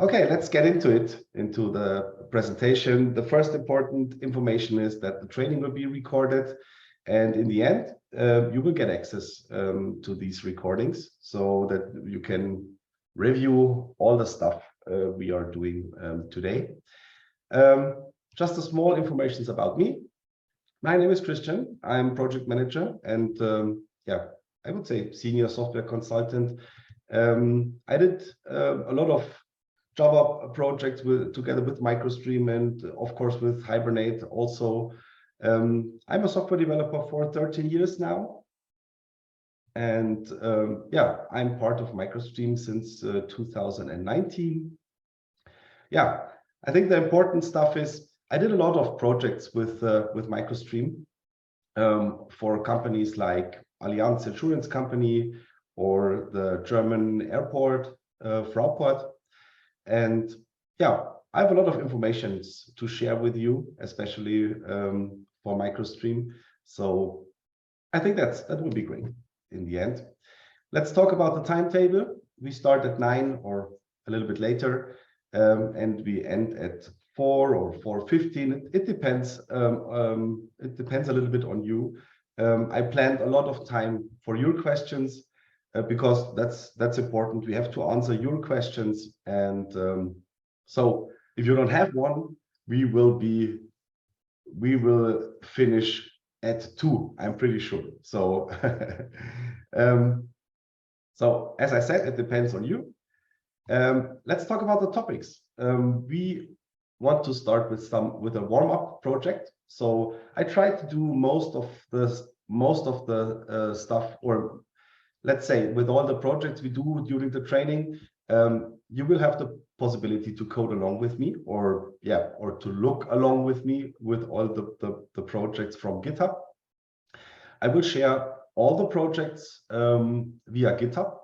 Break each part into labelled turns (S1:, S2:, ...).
S1: Okay, let's get into the presentation. The first important information is that the training will be recorded, and in the end, you will get access to these recordings so that you can review all the stuff we are doing today. Just a small information about me. My name is Christian. I'm project manager and yeah, I would say senior software consultant. I did a lot of Java projects together with MicroStream and of course with Hibernate also. I'm a software developer for 13 years now. And yeah, I'm part of MicroStream since 2019. Yeah, I think the important stuff is I did a lot of projects with MicroStream for companies like Allianz Insurance Company or the German airport, Fraport. And yeah, I have a lot of information to share with you, especially for MicroStream. So I think that will be great in the end. Let's talk about the timetable. We start at 9 or a little bit later, and we end at 4 or 4:15. It depends. It depends a little bit on you. I planned a lot of time for your questions. Because that's important. We have to answer your questions, and so if you don't have one, we will finish at 2. I'm pretty sure. So so as I said, it depends on you. Let's talk about the topics. We want to start with a warm-up project. So I try to do most of the stuff, or let's say with all the projects we do during the training, you will have the possibility to code along with me, or to look along with me with all the projects from GitHub. I will share all the projects via GitHub.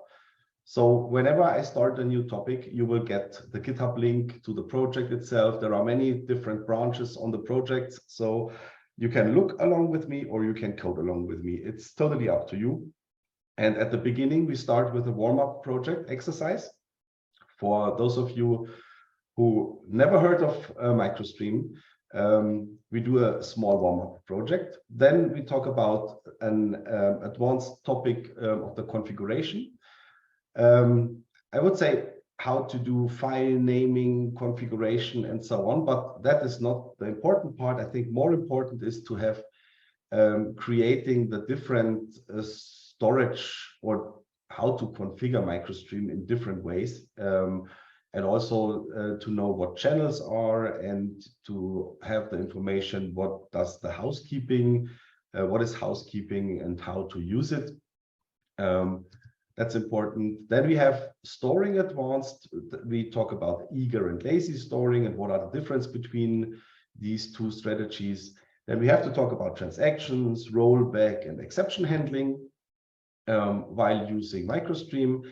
S1: So whenever I start a new topic, you will get the GitHub link to the project itself. There are many different branches on the projects, so you can look along with me or you can code along with me. It's totally up to you. And at the beginning, we start with a warm-up project exercise. For those of you who never heard of MicroStream, we do a small warm-up project. Then we talk about an advanced topic of the configuration. I would say how to do file naming, configuration, and so on, but that is not the important part. I think more important is to have creating the different storage or how to configure MicroStream in different ways, and also to know what channels are and to have the information, what does the housekeeping, what is housekeeping and how to use it. That's important. Then we have storing advanced. We talk about eager and lazy storing and what are the difference between these two strategies. Then we have to talk about transactions, rollback, and exception handling while using MicroStream.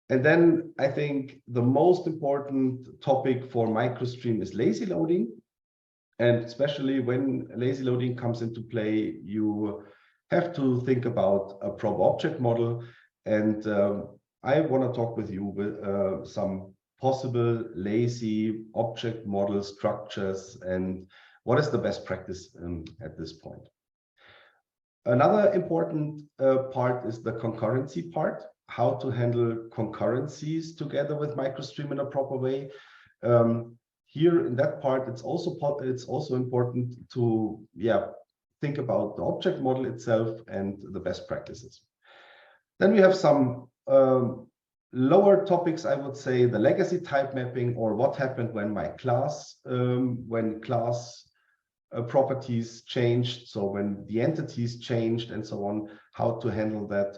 S1: And then I think the most important topic for MicroStream is lazy loading. And especially when lazy loading comes into play, you have to think about a proper object model. And I want to talk with you with some possible lazy object model structures and what is the best practice at this point. Another important part is the concurrency part, how to handle concurrencies together with MicroStream in a proper way. Here in that part, it's also important to think about the object model itself and the best practices. Then we have some lower topics, I would say, the legacy type mapping, or what happened when my class, properties changed, so when the entities changed and so on, how to handle that.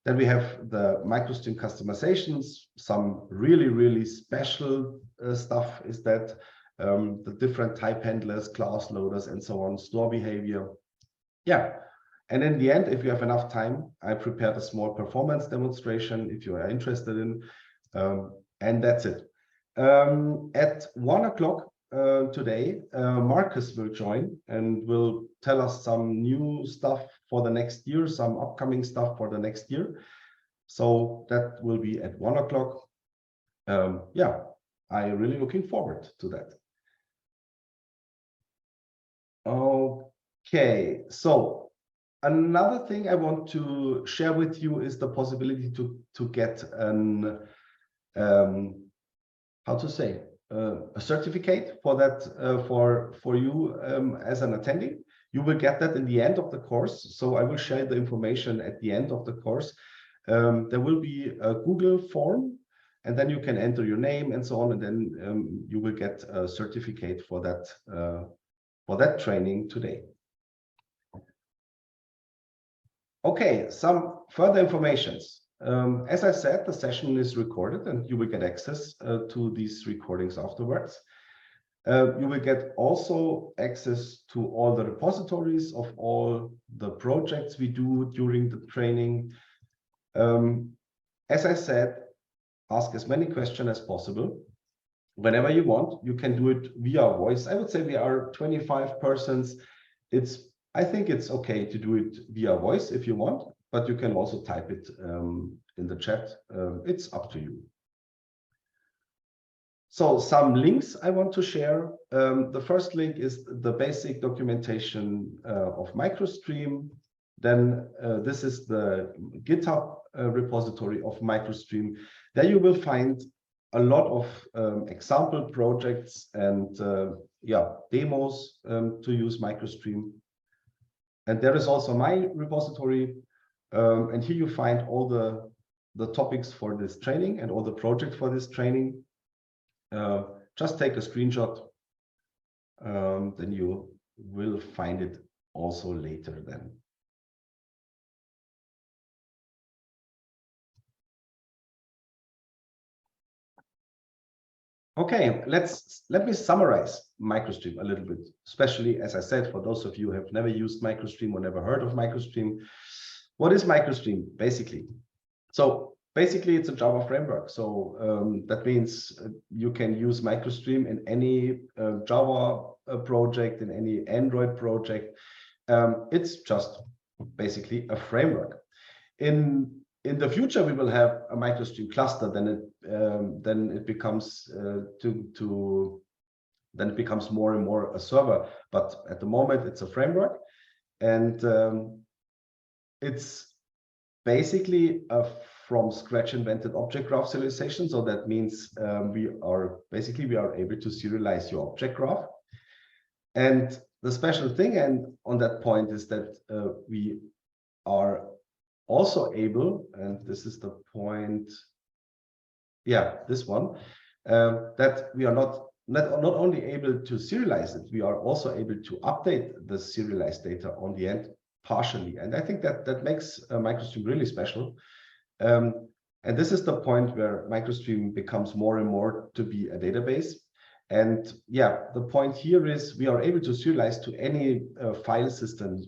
S1: Then we have the MicroStream customizations. Some really special stuff is that the different type handlers, class loaders, and so on, store behavior. Yeah, and in the end, if you have enough time, I prepared a small performance demonstration if you are interested in, and that's it. At 1 o'clock today, Marcus will join and will tell us some new stuff for the next year, some upcoming stuff for the next year. So that will be at 1 o'clock. Yeah, I'm really looking forward to that. Okay, so another thing I want to share with you is the possibility to get an how to say a certificate for that for you as an attendee. You will get that in the end of the course. So I will share the information at the end of the course. There will be a Google form, and then you can enter your name and so on, and then you will get a certificate for that training today. Okay, some further informations. As I said, the session is recorded and you will get access to these recordings afterwards. You will get also access to all the repositories of all the projects we do during the training. As I said, ask as many questions as possible. Whenever you want, you can do it via voice. I would say we are 25 persons. I think it's okay to do it via voice if you want, but you can also type it in the chat. It's up to you. So some links I want to share. The first link is the basic documentation of MicroStream. Then this is the GitHub repository of MicroStream. There you will find a lot of example projects and demos to use MicroStream. And there is also my repository, and here you find all the topics for this training and all the projects for this training. Just take a screenshot, then you will find it also later then. Okay, let me summarize MicroStream a little bit, especially as I said, for those of you who have never used MicroStream or never heard of MicroStream. What is MicroStream basically? So basically it's a Java framework. So that means you can use MicroStream in any Java project, in any Android project. It's just basically a framework. In the future, we will have a MicroStream cluster. Then it becomes then it becomes more and more a server. But at the moment, it's a framework, and it's basically a from scratch invented object graph serialization. So that means we are able to serialize your object graph. And the special thing, and on that point, is that we are also able, and this is the point, this one, that we are not only able to serialize it, we are also able to update the serialized data on the end partially. And I think that makes MicroStream really special. And this is the point where MicroStream becomes more and more to be a database. And the point here is we are able to serialize to any file system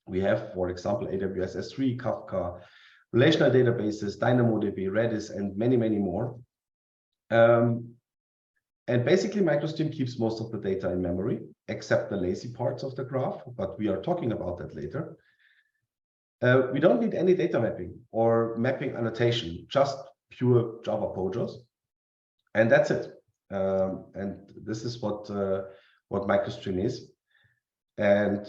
S1: we have, for example, AWS S3, Kafka, relational databases, DynamoDB, Redis, and many, many more. And basically, MicroStream keeps most of the data in memory, except the lazy parts of the graph, but we are talking about that later. We don't need any data mapping or mapping annotation, just pure Java POJOs. And that's it. And this is what MicroStream is. And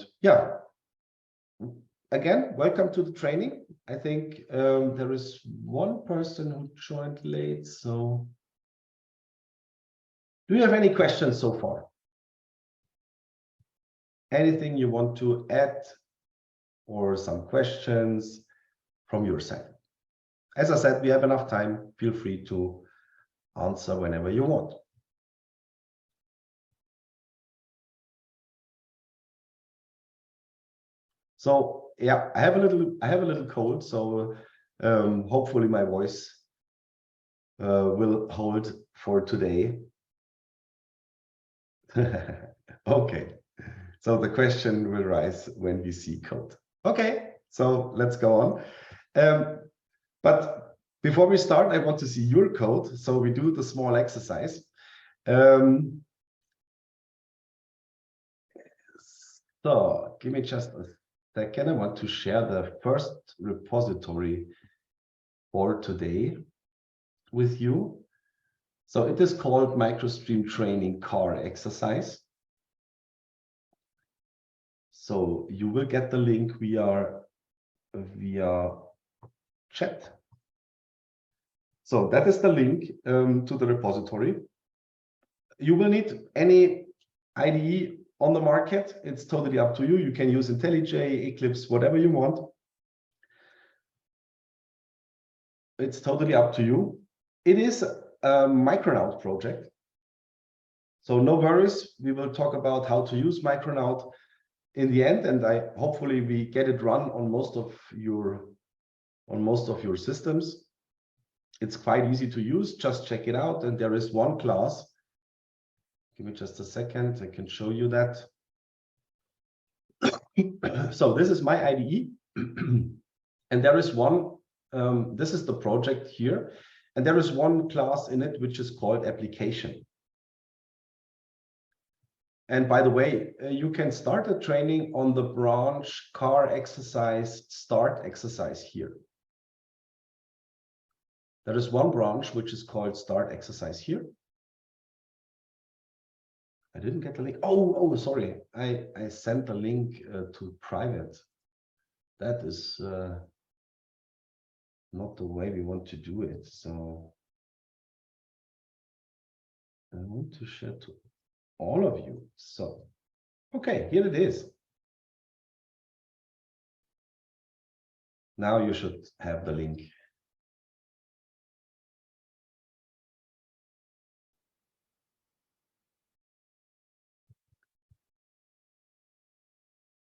S1: again, welcome to the training. I think there is one person who joined late. So do you have any questions so far? Anything you want to add or some questions from your side? As I said, we have enough time. Feel free to answer whenever you want. So I have a little cold, so hopefully my voice will hold for today. Okay, so the question will rise when we see code. Okay, so let's go on. But before we start, I want to see your code. So we do the small exercise. So give me just a second. I want to share the first repository for today with you. So it is called MicroStream Training Car Exercise. So you will get the link via chat. So that is the link to the repository. You will need any IDE on the market. It's totally up to you. You can use IntelliJ, Eclipse, whatever you want. It's totally up to you. It is a Micronaut project. So no worries. We will talk about how to use Micronaut in the end, and hopefully we get it run on most of your systems. It's quite easy to use. Just check it out. And there is one class. Give me just a second. I can show you that. So this is my IDE. And there is one, this is the project here. And there is one class in it, which is called application. And by the way, you can start a training on the branch car exercise, start exercise here. There is one branch which is called start exercise here. I didn't get the link. Oh, sorry. I sent the link to private. That is not the way we want to do it. So I want to share to all of you. So, okay, here it is. Now you should have the link.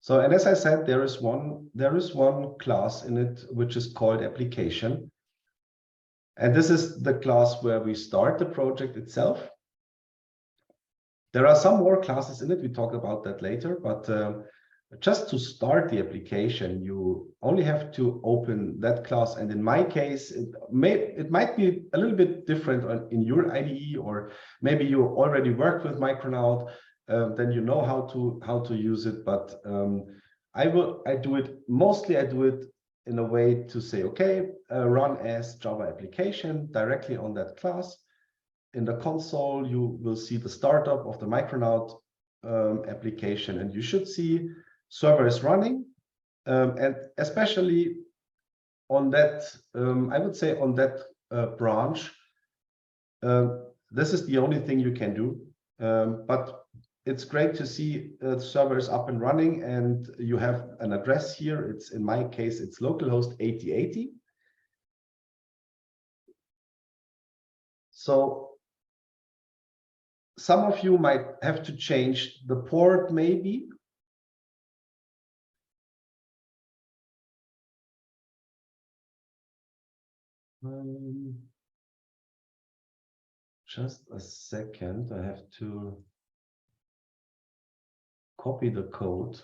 S1: So, and as I said, there is one class in it which is called application. And this is the class where we start the project itself. There are some more classes in it. We talk about that later, but just to start the application, you only have to open that class. And in my case, it might be a little bit different in your IDE, or maybe you already work with Micronaut, then you know how to use it. But I do it in a way to say, okay, run as Java application directly on that class. In the console, you will see the startup of the Micronaut application, and you should see server is running. And especially on that, I would say on that branch, this is the only thing you can do. But it's great to see the server is up and running, and you have an address here. It's, in my case, it's localhost 8080. So some of you might have to change the port, maybe. Just a second, I have to copy the code.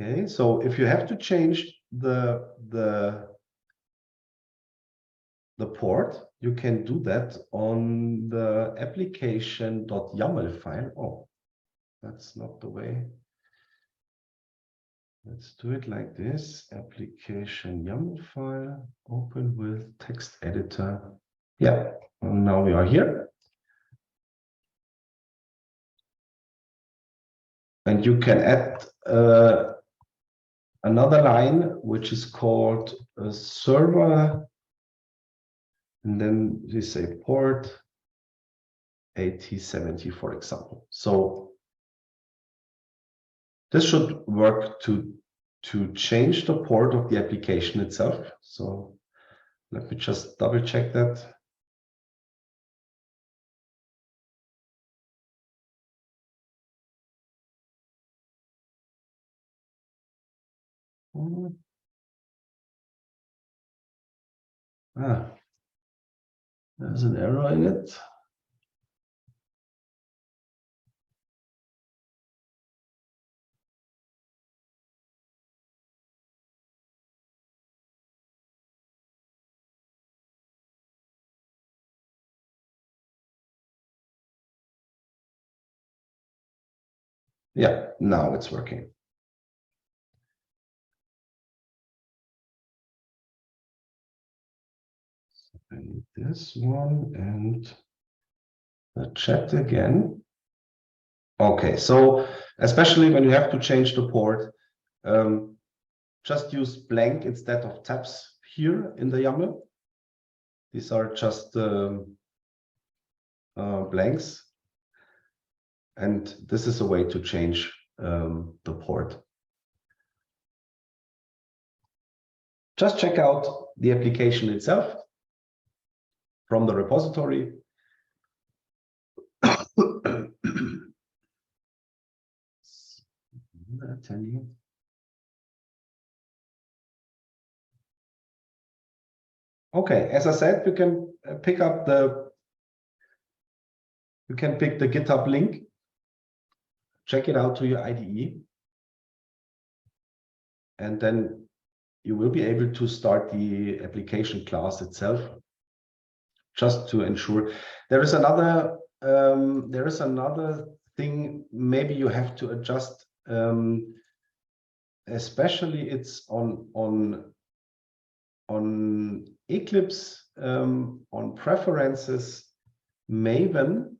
S1: Okay, so if you have to change the port, you can do that on the application.yaml file. Oh, that's not the way. Let's do it like this. Application YAML file, open with text editor. Yeah, and now we are here. And you can add another line, which is called a server. And then we say port 8070, for example. So this should work to change the port of the application itself. So let me just double check that. There's an error in it. Yeah, now it's working. I need this one and the chat again. Okay, so especially when you have to change the port, just use blank instead of tabs here in the YAML. These are just blanks. And this is a way to change the port. Just check out the application itself from the repository. Okay, as I said, you can pick the GitHub link, check it out to your IDE, and then you will be able to start the application class itself. Just to ensure, there is another thing maybe you have to adjust. Especially it's on Eclipse, on preferences, Maven,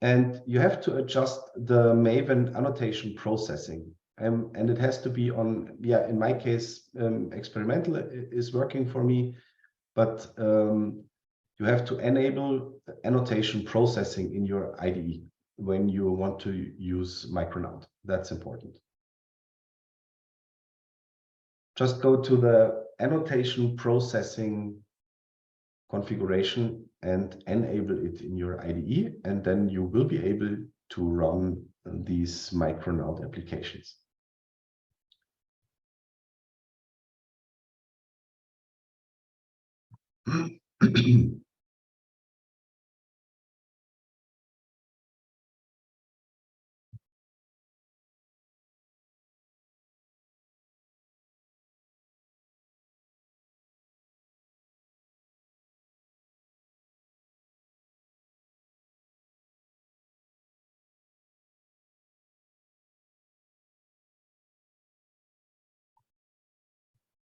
S1: and you have to adjust the Maven annotation processing. And it has to be on, yeah, in my case, experimental is working for me, but you have to enable annotation processing in your IDE when you want to use Micronaut. That's important. Just go to the annotation processing configuration and enable it in your IDE, and then you will be able to run these Micronaut applications.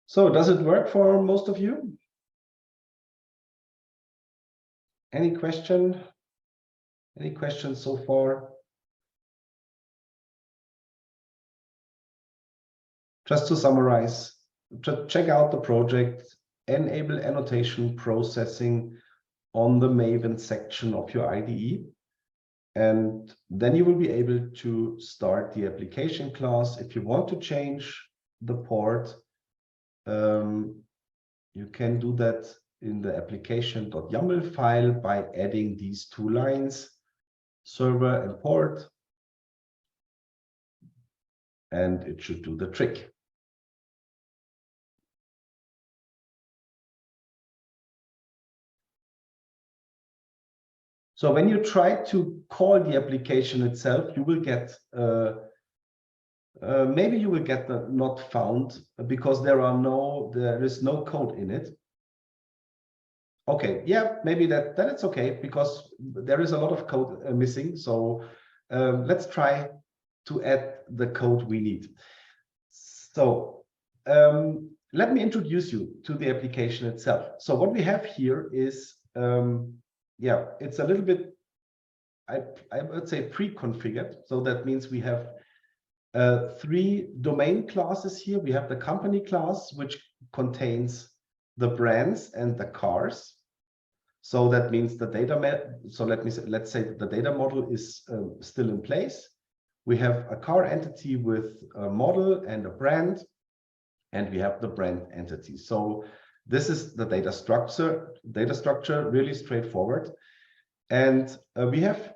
S1: So does it work for most of you? Any question? Any questions so far? Just to summarize, check out the project, enable annotation processing on the Maven section of your IDE, and then you will be able to start the application class. If you want to change the port, you can do that in the application.yaml file by adding these two lines, server and port, and it should do the trick. So when you try to call the application itself, you will get maybe you will get the not found because there is no code in it. Okay, yeah, maybe that it's okay because there is a lot of code missing. So let's try to add the code we need. So let me introduce you to the application itself. So what we have here is, yeah, it's a little bit, I would say pre-configured. So that means we have 3 domain classes here. We have the company class, which contains the brands and the cars. So that means the data, so let's say that the data model is still in place. We have a car entity with a model and a brand, and we have the brand entity. So this is the data structure, really straightforward. And we have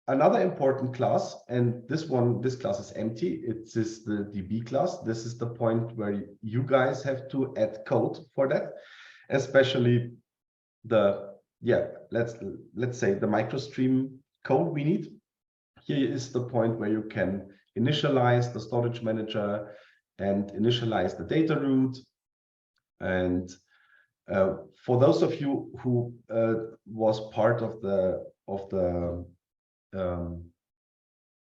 S1: another important class, and this class is empty. It is the DB class. This is the point where you guys have to add code for that, especially the, yeah, let's say the MicroStream code we need. Here is the point where you can initialize the storage manager and initialize the data root. And for those of you who was part of the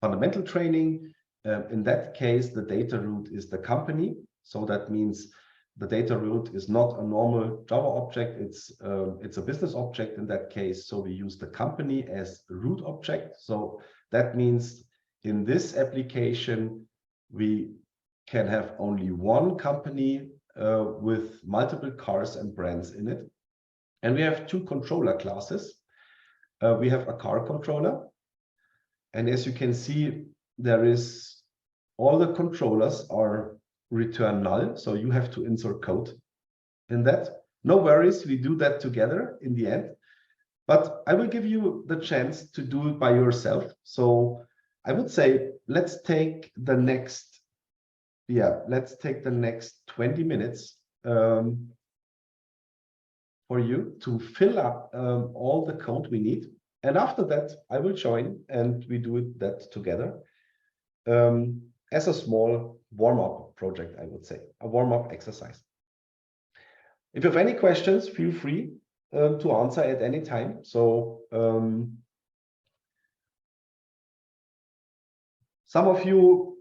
S1: fundamental training. In that case, the data root is the company. So that means the data root is not a normal Java object. It's a business object in that case. So we use the company as root object. So that means in this application, we can have only one company with multiple cars and brands in it. And we have two controller classes. We have a car controller. And as you can see, there is all the controllers are return null. So you have to insert code in that. No worries, we do that together in the end. But I will give you the chance to do it by yourself. So I would say, let's take the next 20 minutes for you to fill up all the code we need. And after that, I will join and we do that together as a small warm-up project, I would say, a warm-up exercise. If you have any questions, feel free to answer at any time. So some of you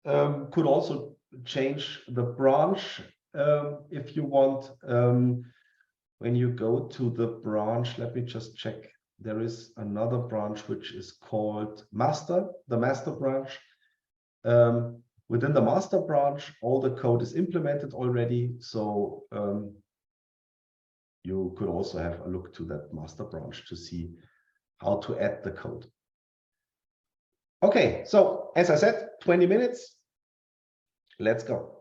S1: could also change the branch if you want. When you go to the branch, let me just check. There is another branch which is called master, the master branch. Within the master branch, all the code is implemented already. So you could also have a look to that master branch to see how to add the code. Okay, so as I said, 20 minutes. Let's go.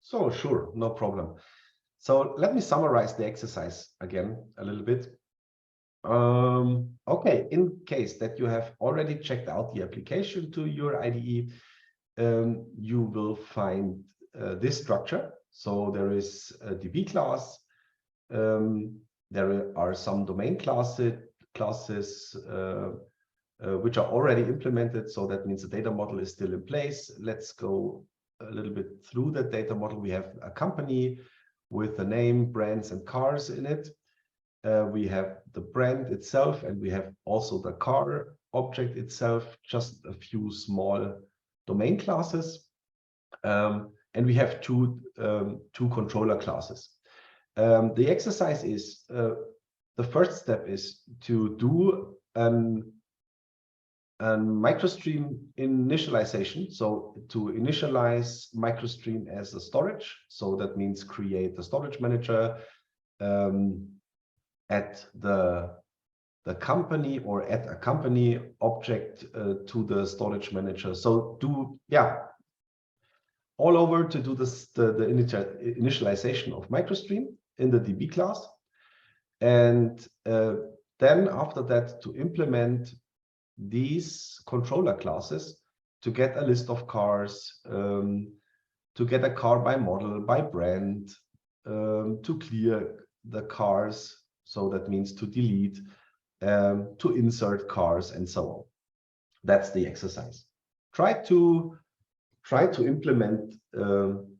S1: So sure, no problem. So let me summarize the exercise again a little bit. Okay, in case that you have already checked out the application to your IDE, you will find this structure. So there is a DB class. There are some domain classes which are already implemented. So that means the data model is still in place. Let's go a little bit through that data model. We have a company with the name, brands, and cars in it. We have the brand itself, and we have also the car object itself, just a few small domain classes. And we have two controller classes. The exercise is, the first step is to do a MicroStream initialization. So to initialize MicroStream as a storage. So that means create the storage manager, add the company or add a company object to the storage manager. So do, all over to do this, the initialization of MicroStream in the DB class. And then after that, to implement these controller classes to get a list of cars, to get a car by model, by brand, to clear the cars. So that means to delete, to insert cars, and so on. That's the exercise. Try to implement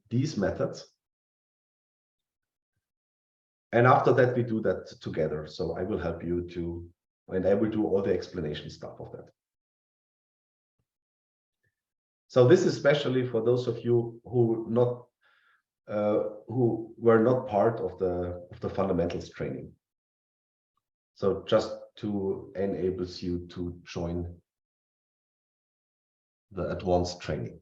S1: these methods. And after that, we do that together. So I will help you to, and I will do all the explanation stuff of that. So this is especially for those of you who were not part of the fundamentals training. So just to enable you to join the advanced training.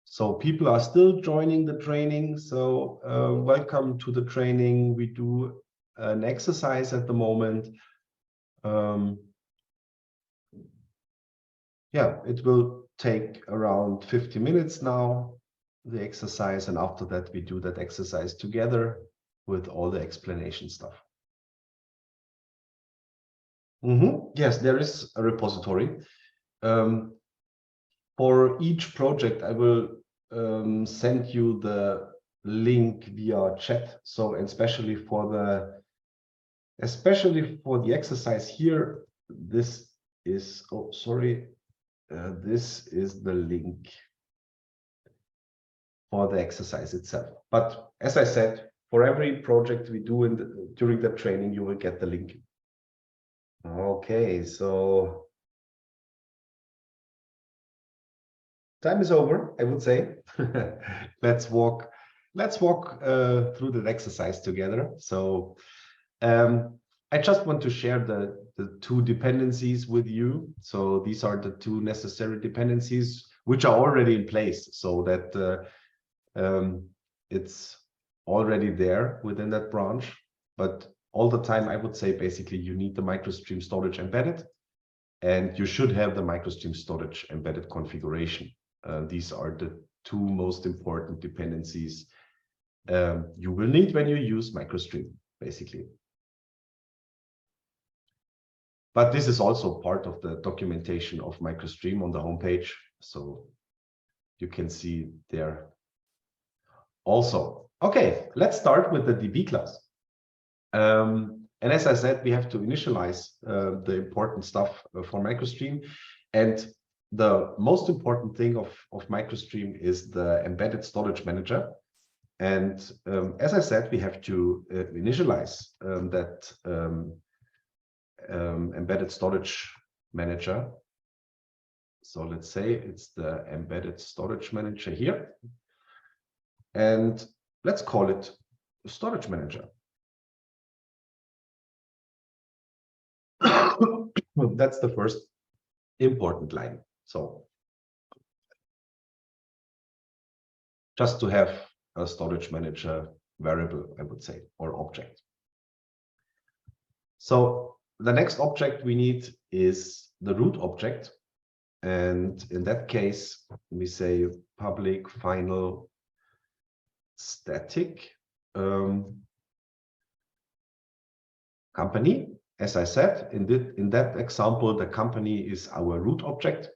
S1: So people are still joining the training. So welcome to the training. We do an exercise at the moment. Yeah, it will take around 50 minutes now, the exercise. And after that, we do that exercise together with all the explanation stuff. Yes, there is a repository. For each project, I will send you the link via chat. So especially for the exercise here, this is, oh, sorry, this is the link for the exercise itself. But as I said, for every project we do during the training, you will get the link. Okay, so time is over, I would say. Let's walk through the exercise together. So I just want to share the two dependencies with you. So these are the two necessary dependencies which are already in place, so that it's already there within that branch. But all the time, I would say basically you need the MicroStream storage embedded, and you should have the MicroStream storage embedded configuration. These are the two most important dependencies you will need when you use MicroStream, basically. But this is also part of the documentation of MicroStream on the homepage, so you can see there also. Okay, let's start with the DB class. And as I said, we have to initialize the important stuff for MicroStream. And the most important thing of MicroStream is the embedded storage manager. And as I said, we have to initialize that embedded storage manager. So let's say it's the embedded storage manager here. And let's call it storage manager. That's the first important line. So just to have a storage manager variable, I would say, or object. So the next object we need is the root object. And in that case, we say public final static company. As I said, in that example, the company is our root object.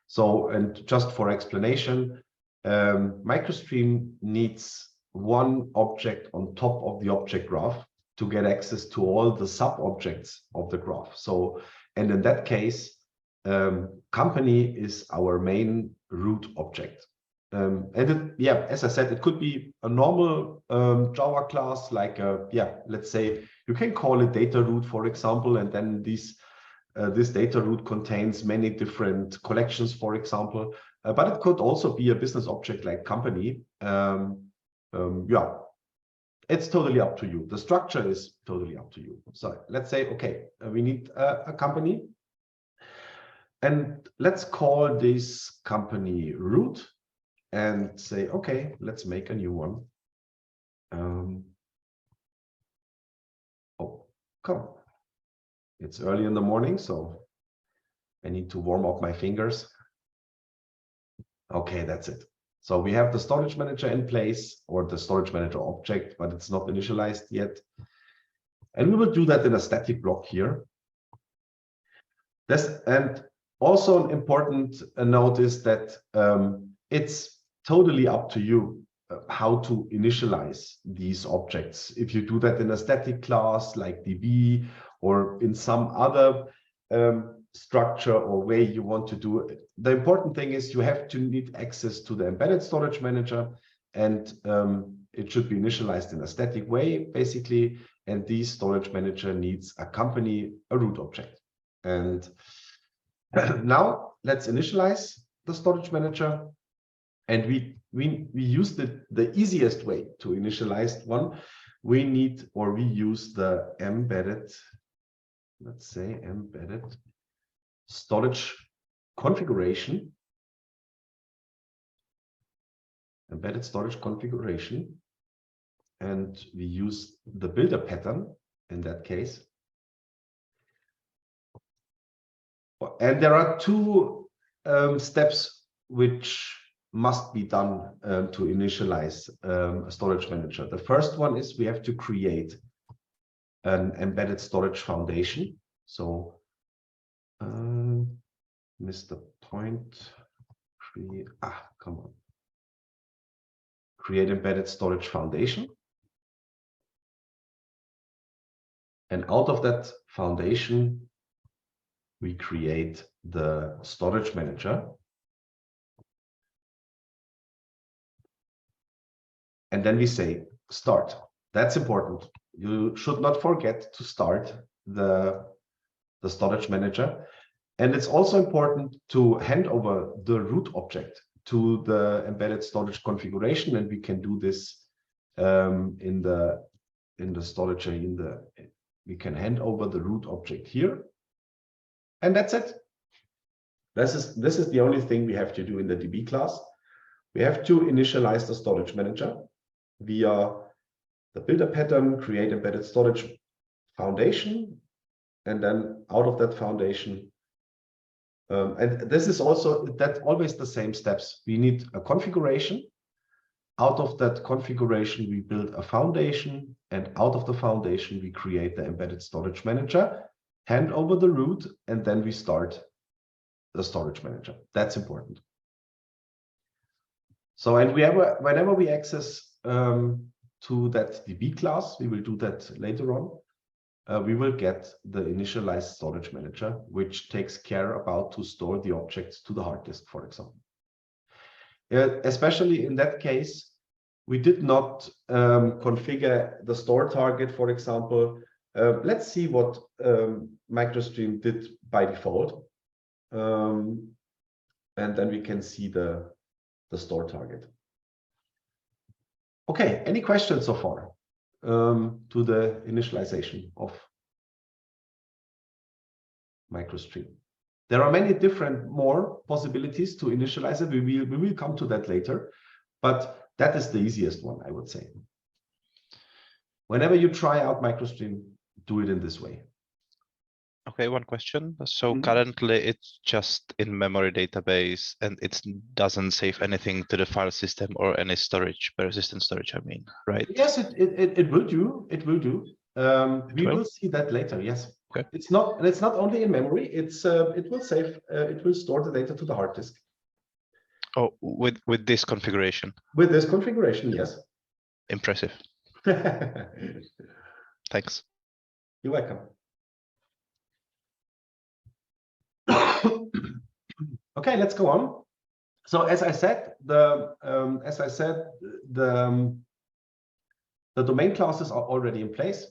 S1: So, and just for explanation, MicroStream needs one object on top of the object graph to get access to all the sub-objects of the graph. So, and in that case, company is our main root object. Yeah, as I said, it could be a normal Java class, like let's say you can call it data root, for example, and then this data root contains many different collections, for example. But it could also be a business object like company. Yeah, it's totally up to you. The structure is totally up to you. So let's say, okay, we need a company, and let's call this company root. And say, okay, let's make a new one. Oh, come. It's early in the morning, so I need to warm up my fingers. Okay, that's it. So we have the storage manager in place, or the storage manager object, but it's not initialized yet. And we will do that in a static block here. And also an important note is that it's totally up to you how to initialize these objects. If you do that in a static class like DB, or in some other structure or way you want to do it. The important thing is you have to need access to the embedded storage manager, and it should be initialized in a static way, basically. And this storage manager needs accompany a root object. And now let's initialize the storage manager. And we use the easiest way to initialize one. We use the embedded, let's say embedded storage configuration. Embedded storage configuration. And we use the builder pattern in that case. And there are two steps which must be done to initialize a storage manager. The first one is we have to create an embedded storage foundation. So, missed the point. Come on. Create embedded storage foundation. And out of that foundation, we create the storage manager. And then we say start. That's important. You should not forget to start the storage manager. And it's also important to hand over the root object to the embedded storage configuration. And we can do this in the storage. We can hand over the root object here. And that's it. This is the only thing we have to do in the DB class. We have to initialize the storage manager via the builder pattern, create embedded storage foundation, and then out of that foundation, and this is also always the same steps. We need a configuration. Out of that configuration, we build a foundation, and out of the foundation, we create the embedded storage manager, hand over the root, and then we start the storage manager. That's important. So, and whenever we access to that DB class, we will do that later on. We will get the initialized storage manager, which takes care about to store the objects to the hard disk, for example. Especially in that case, we did not configure the store target, for example. Let's see what MicroStream did by default. And then we can see the store target. Okay, any questions so far to the initialization of MicroStream? There are many different more possibilities to initialize it. We will come to that later, but that is the easiest one, I would say. Whenever you try out MicroStream, do it in this way.
S2: Okay, one question. So currently it's just in memory database and it doesn't save anything to the file system or any storage, persistent storage, I mean, right?
S1: Yes, it will do. It will do. We will see that later. Yes.
S2: Okay.
S1: It's not only in memory. It will save. It will store the data to the hard disk.
S2: Oh, with this configuration.
S1: With this configuration, yes.
S2: Impressive. Thanks.
S1: You're welcome. Okay, let's go on. So as I said, the domain classes are already in place.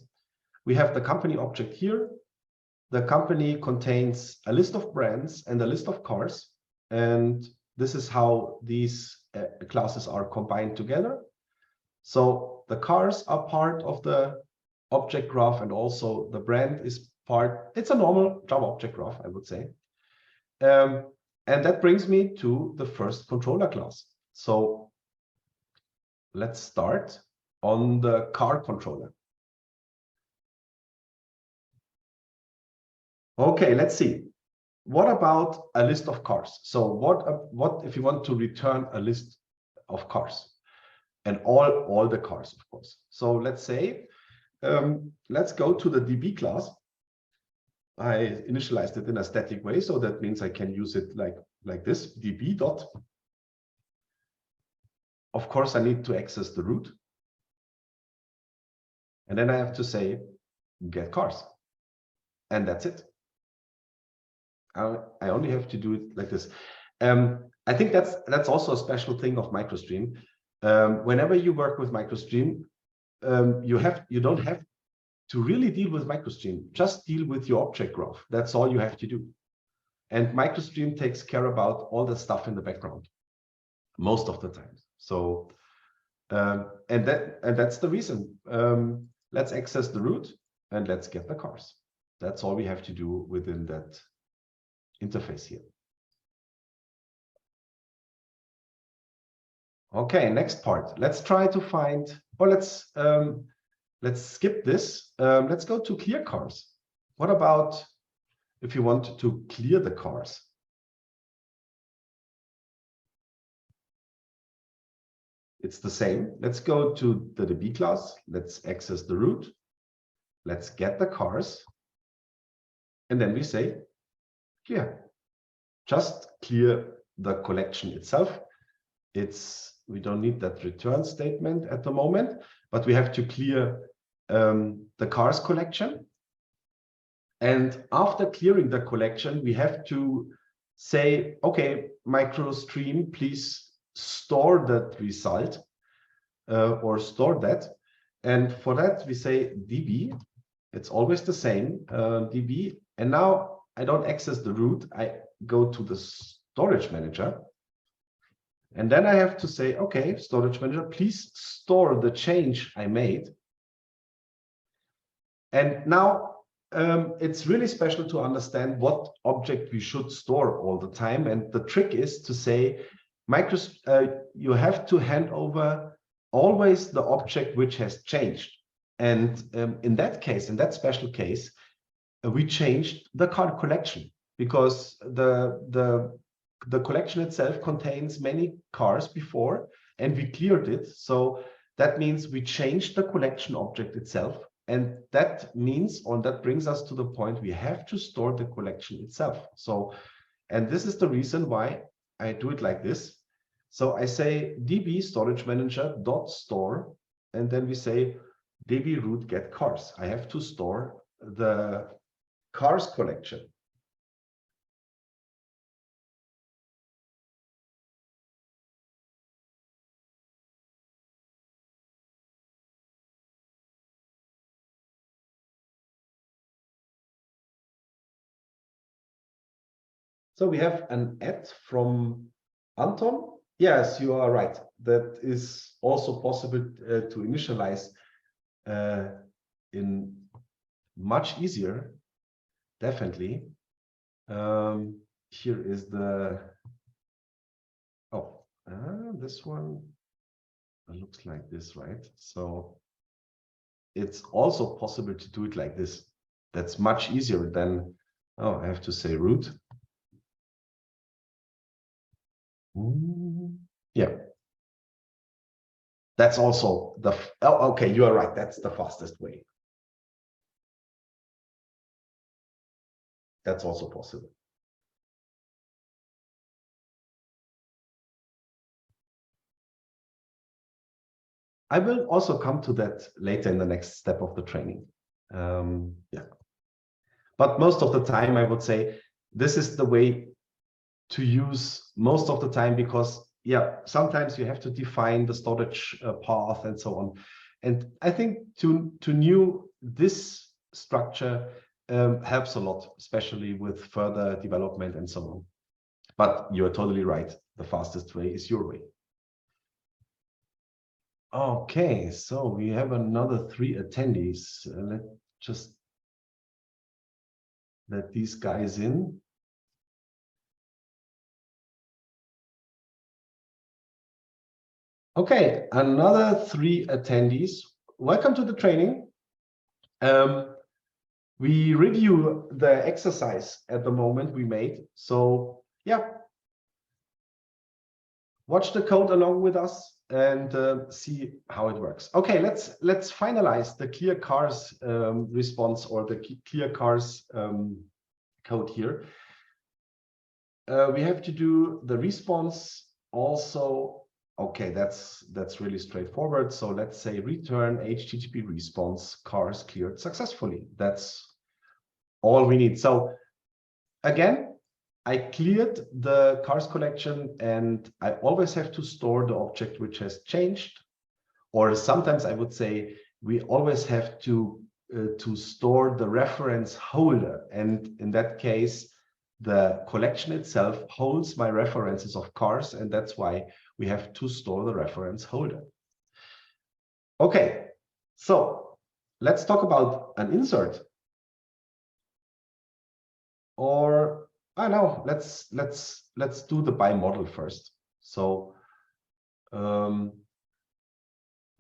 S1: We have the company object here. The company contains a list of brands and a list of cars, and this is how these classes are combined together. So the cars are part of the object graph, and also the brand is part. It's a normal Java object graph, I would say. And that brings me to the first controller class. So let's start on the car controller. Okay, let's see. What about a list of cars? So what if you want to return a list of cars, and all the cars, of course. So let's say, let's go to the DB class. I initialized it in a static way, so that means I can use it like this, db dot. Of course, I need to access the root. And then I have to say, get cars. And that's it. I only have to do it like this. I think that's also a special thing of MicroStream. Whenever you work with MicroStream, you don't have to really deal with MicroStream. Just deal with your object graph. That's all you have to do. And MicroStream takes care about all the stuff in the background most of the time. So and that's the reason. Let's access the root and let's get the cars. That's all we have to do within that interface here. Okay, next part. Let's try to find, or let's skip this. Let's go to clear cars. What about if you want to clear the cars? It's the same. Let's go to the DB class. Let's access the root. Let's get the cars. And then we say clear. Just clear the collection itself. We don't need that return statement at the moment, but we have to clear the cars collection. And after clearing the collection, we have to say, okay, MicroStream, please store that result or store that. And for that, we say DB. It's always the same, DB. And now I don't access the root. I go to the storage manager. And then I have to say, okay, storage manager, please store the change I made. And now it's really special to understand what object we should store all the time. And the trick is to say, you have to hand over always the object which has changed. And in that case, in that special case, we changed the card collection because the collection itself contains many cars before, and we cleared it. So that means we changed the collection object itself. And that means, or that brings us to the point, we have to store the collection itself. So, and this is the reason why I do it like this. So I say db storage manager dot store, and then we say db root get cars. I have to store the cars collection. So we have an add from Anton. Yes, you are right. That is also possible to initialize in much easier, definitely. Here is the, this one looks like this, right? So it's also possible to do it like this. That's much easier than, I have to say root. Yeah, that's also the, okay, you are right, that's the fastest way. That's also possible. I will also come to that later in the next step of the training. Yeah, but most of the time I would say this is the way to use most of the time, because yeah, sometimes you have to define the storage path and so on. And I think to know this structure helps a lot, especially with further development and so on. But you're totally right. The fastest way is your way. Okay, so we have another 3 attendees. Let's just let these guys in. Okay, another 3 attendees. Welcome to the training. We review the exercise at the moment we made. So yeah, watch the code along with us and see how it works. Okay, let's finalize the clear cars response or the clear cars code here. We have to do the response also. Okay, that's really straightforward. So let's say return HTTP response cars cleared successfully. That's all we need. So again, I cleared the cars collection, and I always have to store the object which has changed. Or sometimes I would say we always have to store the reference holder. And in that case, the collection itself holds my references of cars, and that's why we have to store the reference holder. Okay, so let's talk about an insert. Or I know, let's do the by model first. So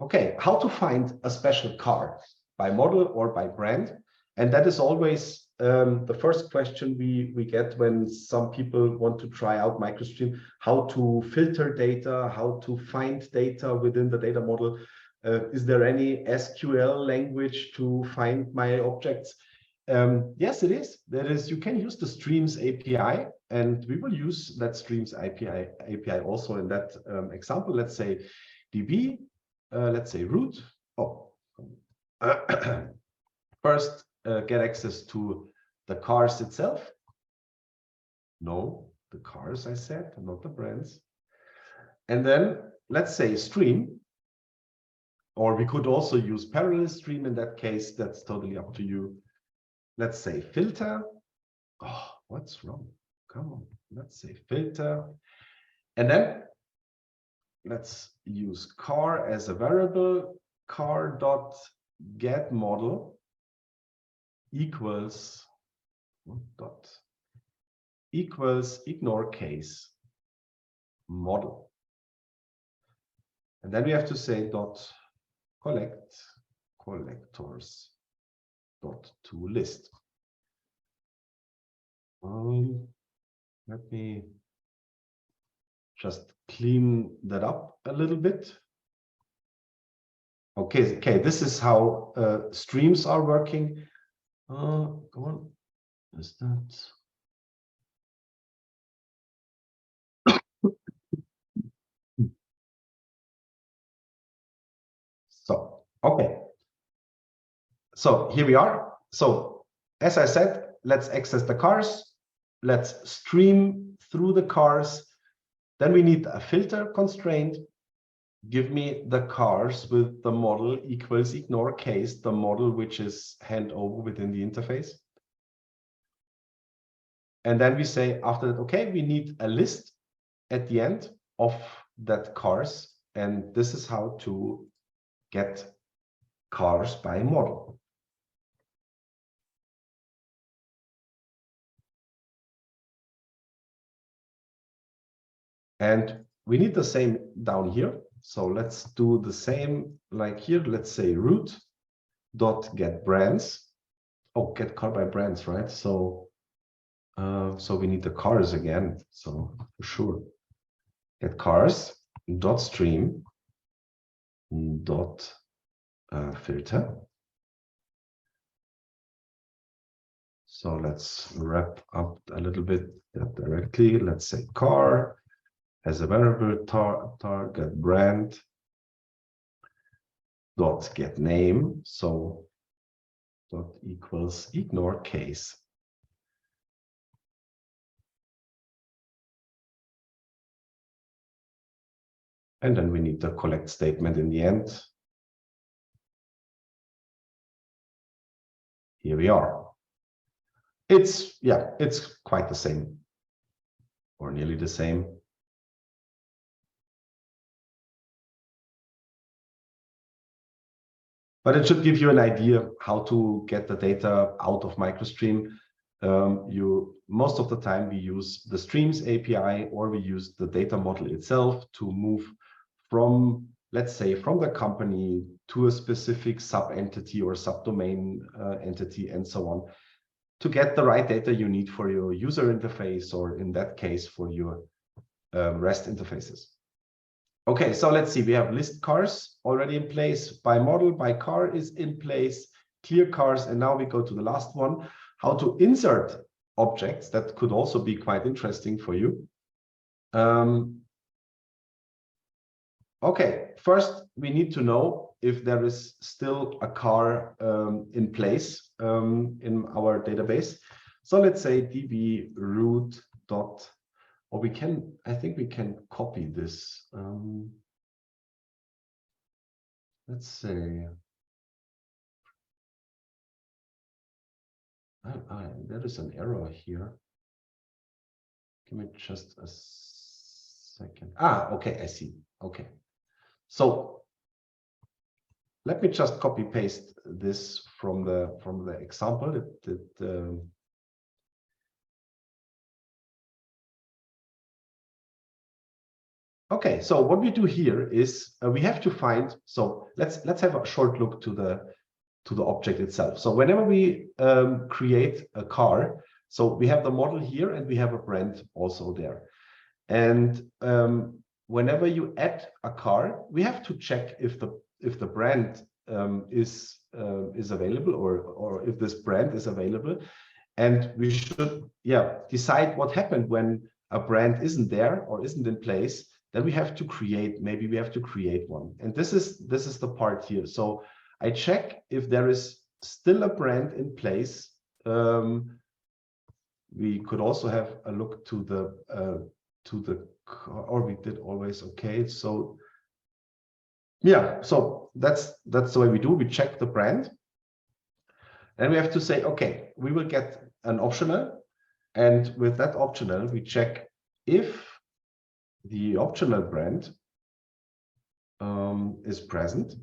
S1: okay, how to find a special car, by model or by brand? And that is always the first question we get when some people want to try out MicroStream, how to filter data, how to find data within the data model. Is there any SQL language to find my objects? Yes, it is. There is. You can use the Streams API, and we will use that Streams API also in that example. Let's say DB, let's say root. Oh, first get access to the cars itself. No, the cars I said, not the brands. And then let's say stream, or we could also use parallel stream in that case. That's totally up to you. Let's say filter. Oh, what's wrong? Come on, let's say filter. And then let's use car as a variable. Car.get model equals ignore case model. And then we have to say dot collect collectors dot to list. Let me just clean that up a little bit. Okay, this is how streams are working. Go on. Is that? So, okay. So here we are. So as I said, let's access the cars. Let's stream through the cars. Then we need a filter constraint. Give me the cars with the model equals ignore case, the model which is hand over within the interface. And then we say after that, okay, we need a list at the end of that cars. And this is how to get cars by model. And we need the same down here. So let's do the same like here. Let's say root dot get brands. Oh, get car by brands, right? So so we need the cars again. So for sure, get cars dot stream dot filter. So let's wrap up a little bit that directly. Let's say car as a variable target brand dot get name. So dot equals ignore case. And then we need the collect statement in the end. Here we are. It's quite the same, or nearly the same. But it should give you an idea how to get the data out of MicroStream. Most of the time we use the Streams API, or we use the data model itself to move from, let's say, from the company to a specific sub-entity or subdomain entity and so on, to get the right data you need for your user interface, or in that case, for your REST interfaces. Okay, so let's see. We have list cars already in place. By model, by car is in place. Clear cars, and now we go to the last one. How to insert objects. That could also be quite interesting for you. Okay, first we need to know if there is still a car in place in our database. So let's say db root dot, or we can, I think we can copy this. Let's say, there is an error here. Give me just a second. Okay, I see. Okay. So let me just copy paste this from the example okay, so what we do here is we have to find, so let's have a short look to the object itself. So whenever we create a car, so we have the model here and we have a brand also there. And whenever you add a car, we have to check if the brand is available, or if this brand is available. And we should decide what happened when a brand isn't there or isn't in place. Then we have to create, maybe we have to create one. And this is the part here. So I check if there is still a brand in place. We could also have a look to the or we did always. Okay, so yeah, so that's the way we do. We check the brand, and we have to say, okay, we will get an optional, and with that optional we check if the optional brand is present.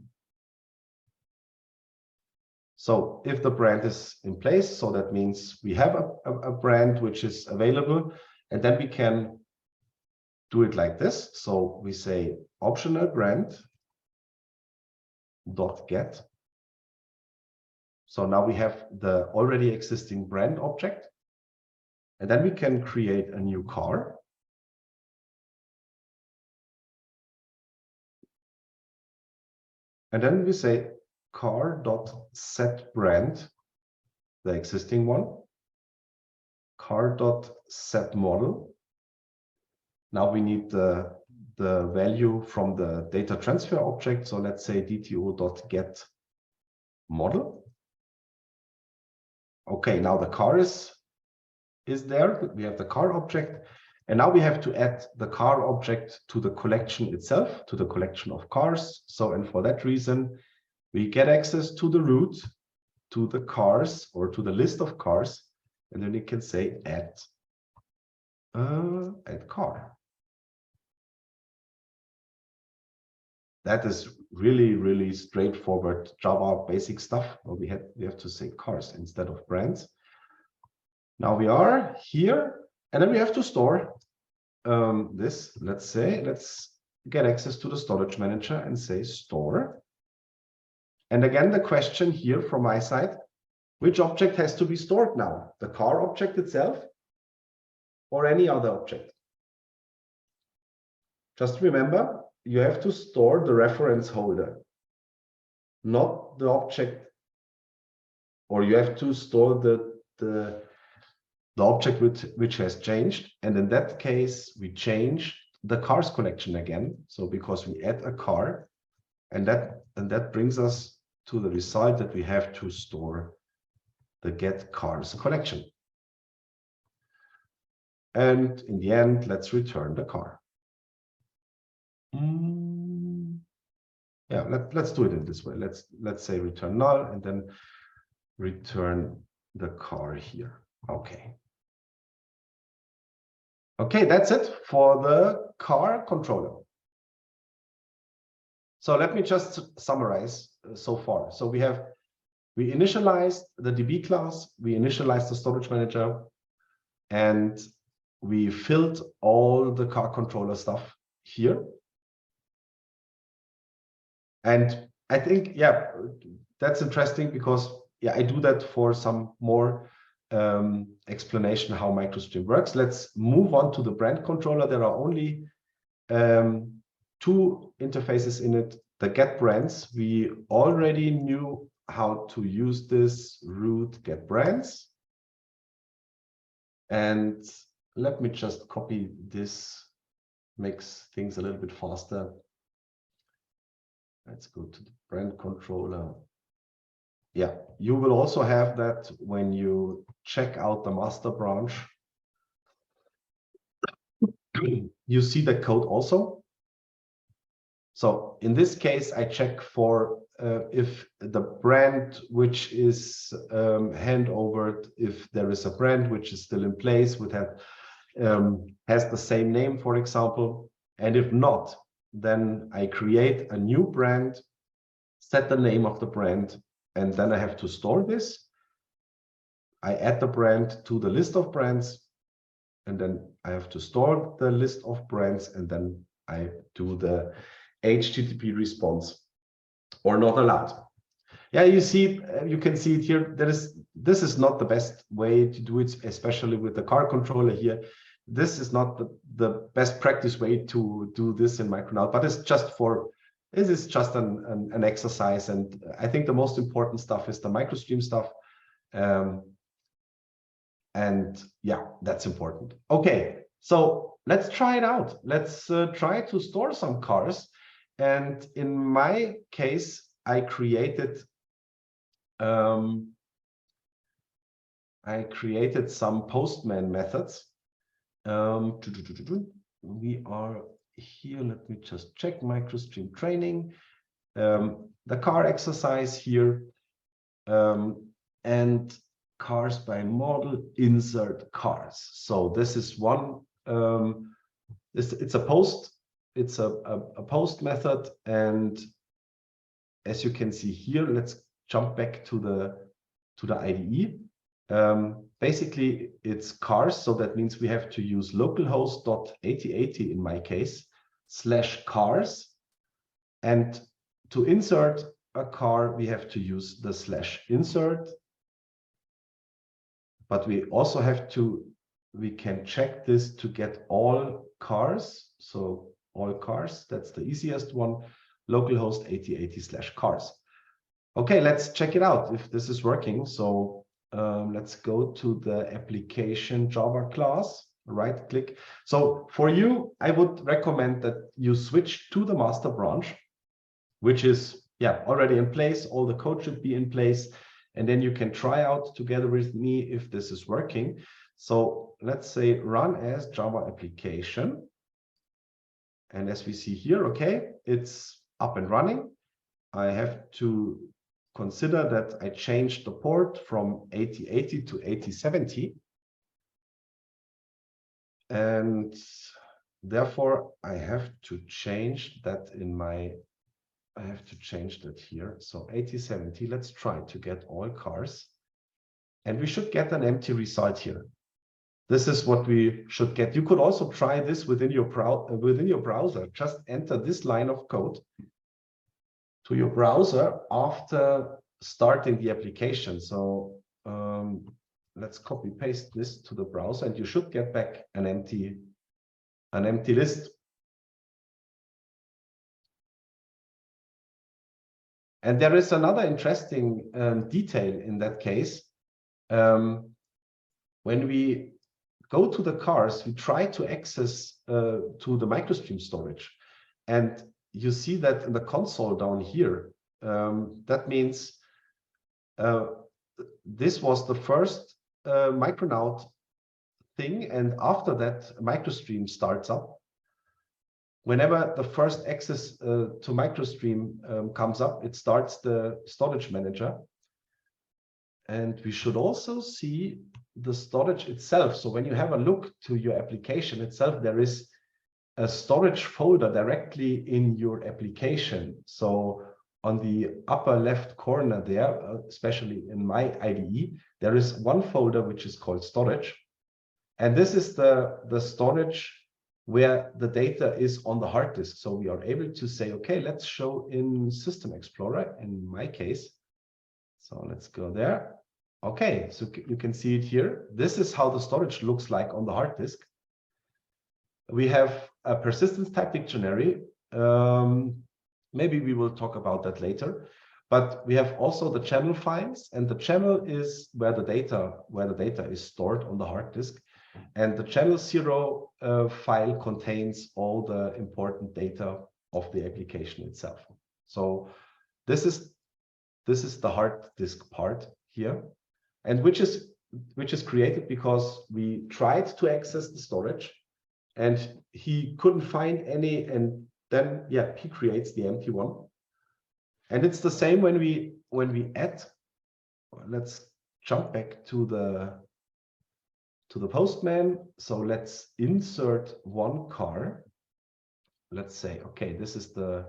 S1: So if the brand is in place, so that means we have a brand which is available, and then we can do it like this. So we say optional brand dot get. So now we have the already existing brand object, and then we can create a new car. And then we say car.setBrand, the existing one, car.setModel. Now we need the value from the data transfer object. So let's say dto.getModel. Okay, now the car is there. We have the car object. And now we have to add the car object to the collection itself, to the collection of cars. So, and for that reason, we get access to the root, to the cars, or to the list of cars. And then we can say add car. That is really, really straightforward Java basic stuff. Well, we have to say cars instead of brands. Now we are here, and then we have to store this. Let's get access to the storage manager and say store. And again, the question here from my side, which object has to be stored now? The car object itself or any other object? Just remember, you have to store the reference holder, not the object, or you have to store the object which has changed. And in that case, we change the cars collection again. So because we add a car, and that brings us to the result that we have to store the get cars collection. And in the end, let's return the car. Yeah, let's do it in this way. Let's say return null and then return the car here. Okay. Okay, that's it for the car controller. So let me just summarize so far. So we initialized the DB class, we initialized the storage manager, and we filled all the car controller stuff here. And I think, yeah, that's interesting because, yeah, I do that for some more explanation how MicroStream works. Let's move on to the brand controller. There are only 2 two interfaces in it. The get brands, we already knew how to use this root get brands. And let me just copy this, makes things a little bit faster. Let's go to the brand controller. Yeah, you will also have that when you check out the master branch. You see the code also. So in this case, I check for if the brand which is handovered, if there is a brand which is still in place, would have has the same name, for example. And if not, then I create a new brand, set the name of the brand, and then I have to store this. I add the brand to the list of brands, and then I have to store the list of brands, and then I do the HTTP response or not allowed. Yeah, you see, you can see it here. This is not the best way to do it, especially with the car controller here. This is not the best practice way to do this in Micronaut, but it's just for, this is just an exercise. And I think the most important stuff is the MicroStream stuff. And yeah, that's important. Okay, so let's try it out. Let's try to store some cars. And in my case, I created some postman methods. We are here. Let me just check MicroStream training. The car exercise here, and cars by model, insert cars. So this is one. It's a post. It's a post method, and as you can see here, let's jump back to the IDE. Basically, it's cars, so that means we have to use localhost.8080 in my case /cars, and to insert a car we have to use the /insert. But we also have to, we can check this to get all cars. So all cars, that's the easiest one, localhost 8080/cars. Okay, let's check it out if this is working. So let's go to the application Java class, right click. So for you, I would recommend that you switch to the master branch, which is already in place. All the code should be in place. And then you can try out together with me if this is working. So let's say run as Java application. And as we see here, okay, it's up and running. I have to consider that I changed the port from 8080 to 8070. And therefore, I have to change that in my, I have to change that here. So 8070, let's try to get all cars. And we should get an empty result here. This is what we should get. You could also try this within your browser. Just enter this line of code to your browser after starting the application. So let's copy paste this to the browser, and you should get back an empty list. And there is another interesting detail in that case. When we go to the cars, we try to access to the MicroStream storage. And you see that in the console down here. That means this was the first Micronaut thing. And after that, MicroStream starts up. Whenever the first access to MicroStream comes up, it starts the storage manager. And we should also see the storage itself. So when you have a look to your application itself, there is a storage folder directly in your application. So on the upper left corner there, especially in my IDE, there is one folder which is called storage. And this is the storage where the data is on the hard disk. So we are able to say, okay, let's show in System Explorer, in my case. So let's go there. Okay, so you can see it here. This is how the storage looks like on the hard disk. We have a persistence type dictionary. Maybe we will talk about that later. But we have also the channel files, and the channel is where the data is stored on the hard disk. And the channel 0 file contains all the important data of the application itself. So this is the hard disk part here, and which is created because we tried to access the storage, and he couldn't find any, and then he creates the empty one. And it's the same when we add. Let's jump back to the Postman. So let's insert one car. Let's say, okay, this is the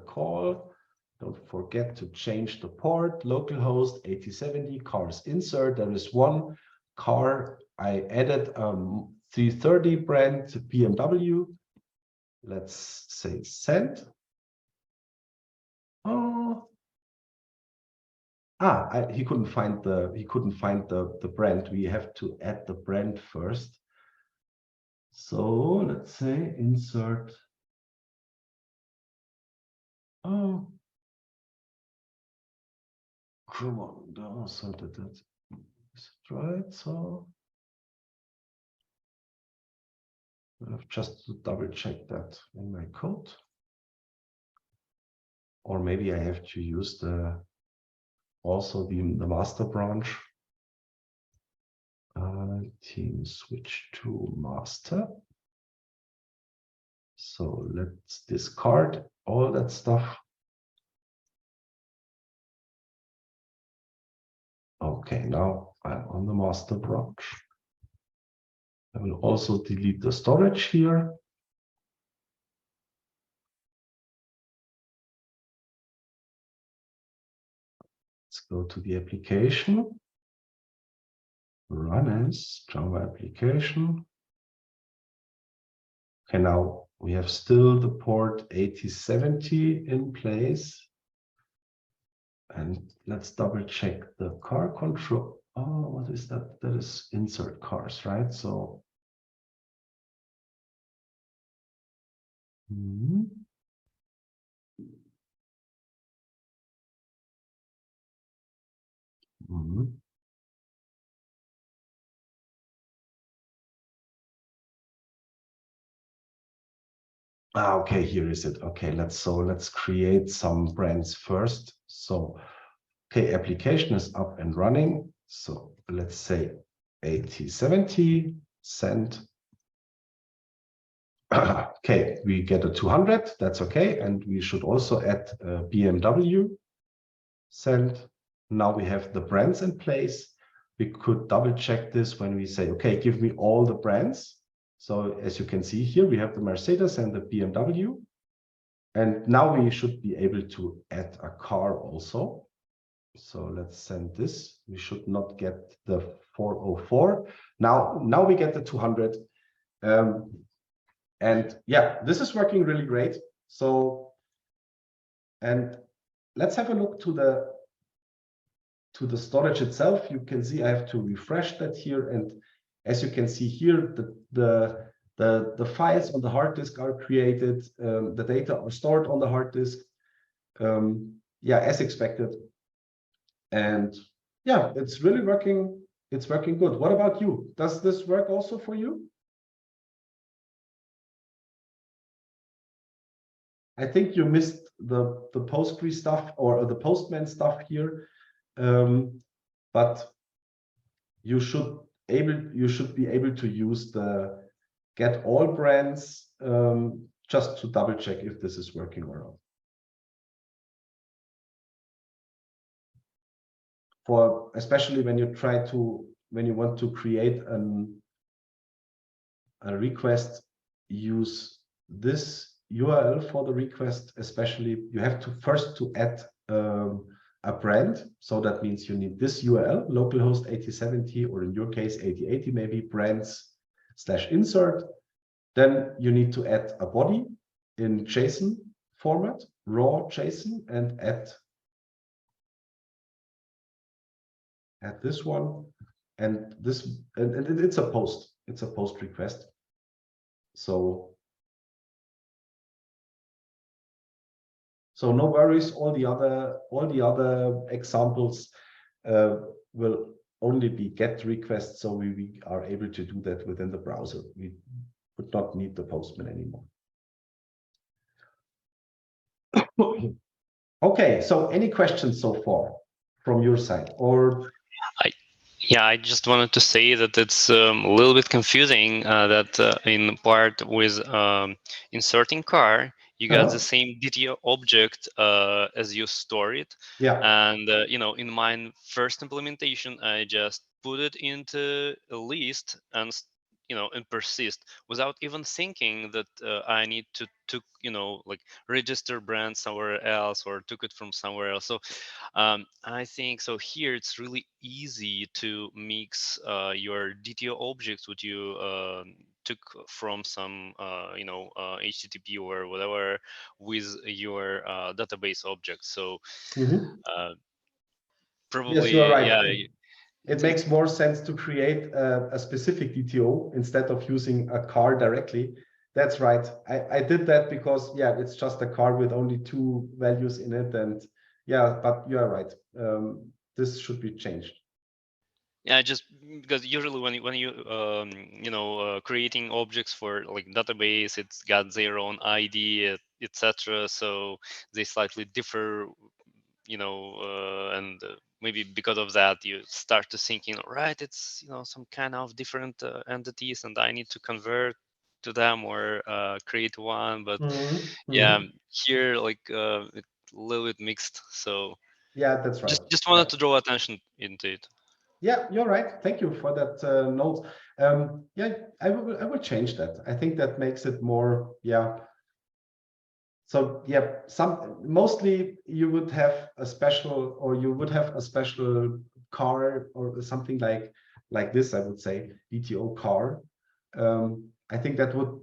S1: call. Don't forget to change the port, localhost 8070, cars insert. There is one car. I added 330 brand BMW. Let's say send. Oh, he couldn't find the brand. We have to add the brand first. So let's say insert. Oh, come on, so that's right. So I have just to double check that in my code, or maybe I have to use also the master branch. Team switch to master. So let's discard all that stuff. Okay, now I'm on the master branch. I will also delete the storage here. Let's go to the application. Run as Java application. Okay, now we have still the port 8070 in place. And let's double check the car control. Oh, what is that? That is insert cars, right? So okay, here is it. Okay, let's create some brands first. So okay, application is up and running. So let's say 8070 send. Okay, we get a 200. That's okay, and we should also add BMW send. Now we have the brands in place. We could double check this when we say, okay, give me all the brands. So as you can see here, we have the Mercedes and the BMW. And now we should be able to add a car also. So let's send this. We should not get the 404. Now we get the 200. And yeah, this is working really great. So, and let's have a look to the storage itself. You can see I have to refresh that here, and as you can see here, the files on the hard disk are created. The data are stored on the hard disk. Yeah, as expected. And yeah, it's really working. It's working good. What about you? Does this work also for you? I think you missed the Postgre stuff or the Postman stuff here, but you should be able to use the get all brands just to double check if this is working or not. For especially when you want to create a request, use this URL for the request. Especially you have to first add a brand. So that means you need this URL, localhost 8070, or in your case 8080, maybe brands/insert. Then you need to add a body in JSON format, raw JSON, and add this one, and this, and it's a post. It's a post request. So So no worries, all the other examples will only be GET requests, so we are able to do that within the browser. We would not need the Postman anymore. Okay, so any questions so far from your side? Or
S3: yeah, I just wanted to say that it's a little bit confusing that in part with inserting car, you got the same DTO object as you store it.
S1: Yeah.
S3: And you know, in my first implementation, I just put it into a list and and persist without even thinking that I need to you know, like register brand somewhere else or took it from somewhere else. So I think so here it's really easy to mix your DTO objects which you took from some HTTP or whatever with your database objects. So probably,
S1: yes, you are right.
S3: yeah.
S1: It makes more sense to create a specific DTO instead of using a car directly. That's right. I did that because, yeah, it's just a car with only 2 values in it. And yeah, but you are right. This should be changed.
S3: Yeah, just because usually when you creating objects for like database, it's got their own ID, etc. So they slightly differ, and maybe because of that you start to thinking, right, it's some kind of different entities, and I need to convert to them or create one. But yeah, here like it's a little bit mixed. So
S1: yeah, that's right.
S3: Just wanted to draw attention into it.
S1: Yeah, you're right. Thank you for that note. Yeah, I will change that. I think that makes it more, yeah. So yeah, mostly you would have a special, or you would have a special car or something like this, I would say, DTO car. I think that would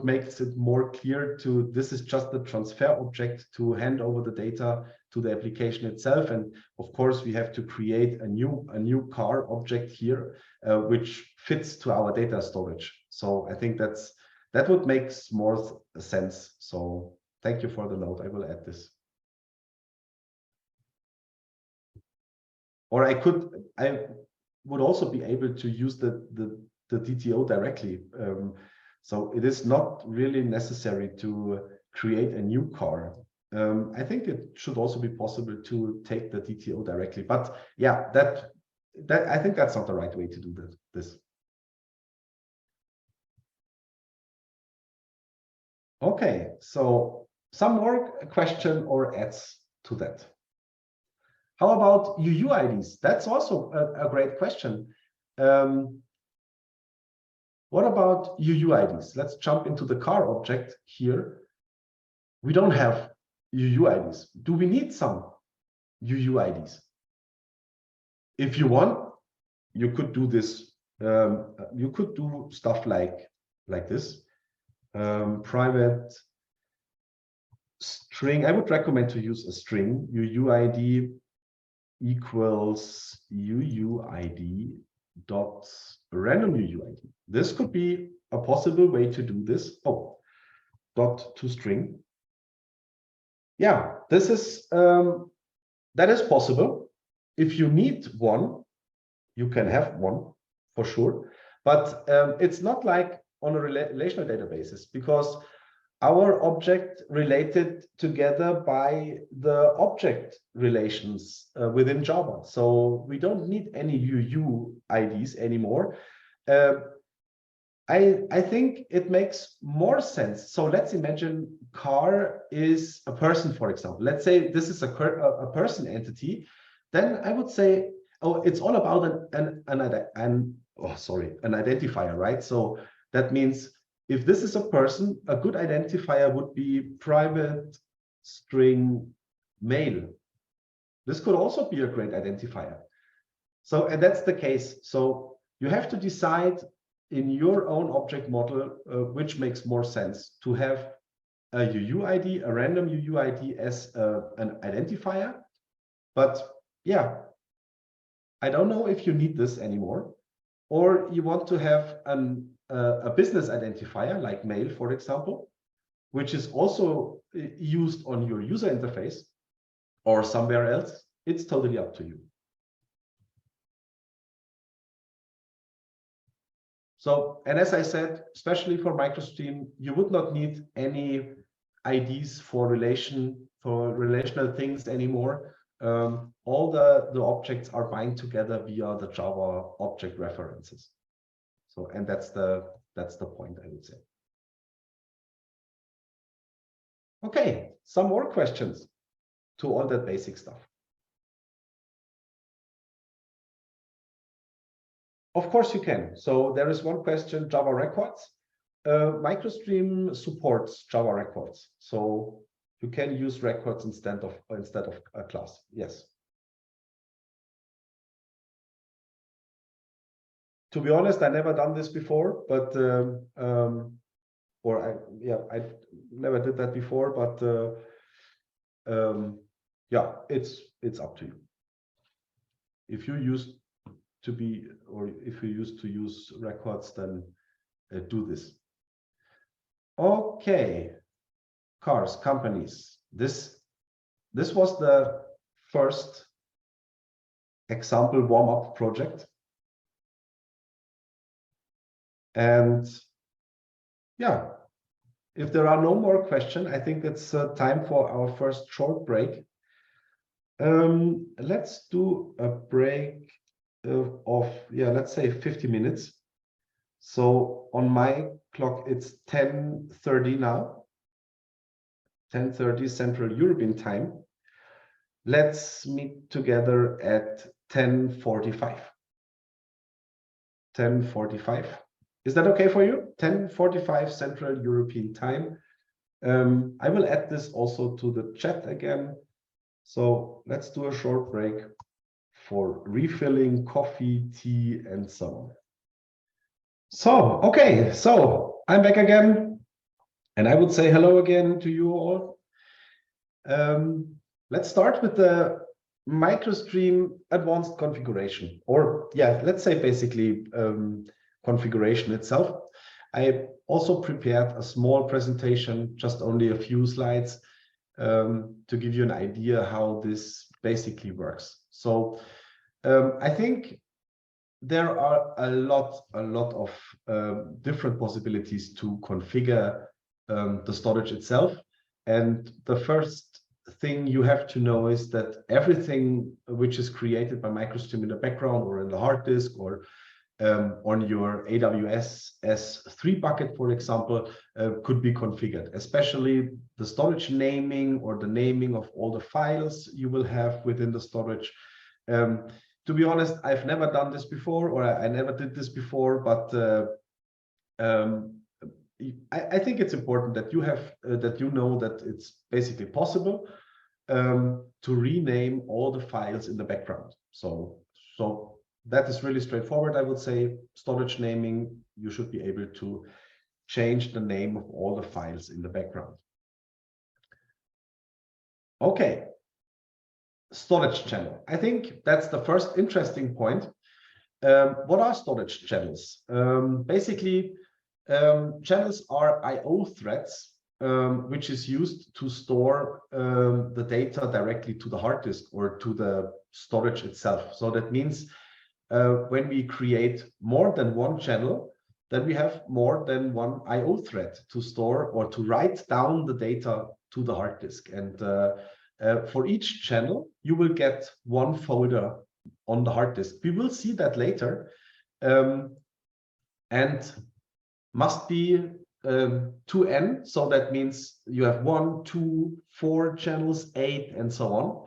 S1: make it more clear to, this is just the transfer object to hand over the data to the application itself. And of course, we have to create a new car object here, which fits to our data storage. So I think that would make more sense. So thank you for the note. I will add this. Or I would also be able to use the DTO directly. So it is not really necessary to create a new car. I think it should also be possible to take the DTO directly. But yeah, that I think that's not the right way to do this. Okay, so some more question or adds to that. How about UUIDs? That's also a great question. What about UUIDs? Let's jump into the car object here. We don't have UUIDs. Do we need some UUIDs? If you want, you could do this. You could do stuff like this. Private string. I would recommend to use a string. UUID equals UUID dot random UUID. This could be a possible way to do this. Oh, dot to string. Yeah, this is that is possible. If you need one, you can have one for sure. But it's not like on a relational databases, because our object related together by the object relations within Java. So we don't need any UUIDs anymore. I think it makes more sense. So let's imagine car is a person, for example. Let's say this is a person entity. Then I would say, oh, it's all about an identifier, right? So that means if this is a person, a good identifier would be private string male. This could also be a great identifier. So, and that's the case. So you have to decide in your own object model which makes more sense, to have a UUID, a random UUID as an identifier. But yeah, I don't know if you need this anymore, or you want to have a business identifier like mail, for example, which is also used on your user interface or somewhere else, it's totally up to you. So, and as I said, especially for MicroStream, you would not need any IDs for relational things anymore. All the objects are bind together via the Java object references. So, and that's the point, I would say. Okay, some more questions to all that basic stuff. Of course you can. So there is one question, Java records. MicroStream supports Java records, so you can use records instead of a class. Yes. To be honest, I never done this before, but I never did that before, but yeah, it's up to you. If you used to be, or if you used to use records, then do this. Okay, cars, companies. This was the first example warm-up project. And yeah, if there are no more questions, I think it's time for our first short break. Let's do a break of, let's say 50 minutes. So on my clock, it's 10:30 now, 10:30 Central European time. Let's meet together at 10:45. 10:45. Is that okay for you? 10:45 Central European time. I will add this also to the chat again. So let's do a short break for refilling coffee, tea, and so on. So, okay, so I'm back again, and I would say hello again to you all. Let's start with the MicroStream Advanced configuration, or let's say basically configuration itself. I also prepared a small presentation, just only a few slides, to give you an idea how this basically works. So I think there are a lot of different possibilities to configure the storage itself. And the first thing you have to know is that everything which is created by MicroStream in the background or in the hard disk or on your AWS S3 bucket, for example, could be configured, especially the storage naming or the naming of all the files you will have within the storage. To be honest, I've never done this before, or I never did this before, but I think it's important that you have that you know that it's basically possible to rename all the files in the background. So that is really straightforward. I would say storage naming, you should be able to change the name of all the files in the background. Okay. Storage channel. I think that's the first interesting point. What are storage channels? Basically, channels are I/O threads, which is used to store the data directly to the hard disk or to the storage itself. So that means when we create more than one channel, then we have more than one I/O thread to store or to write down the data to the hard disk. And for each channel, you will get one folder on the hard disk. We will see that later. And must be 2n. So that means you have 1, 2, 4 channels, 8, and so on.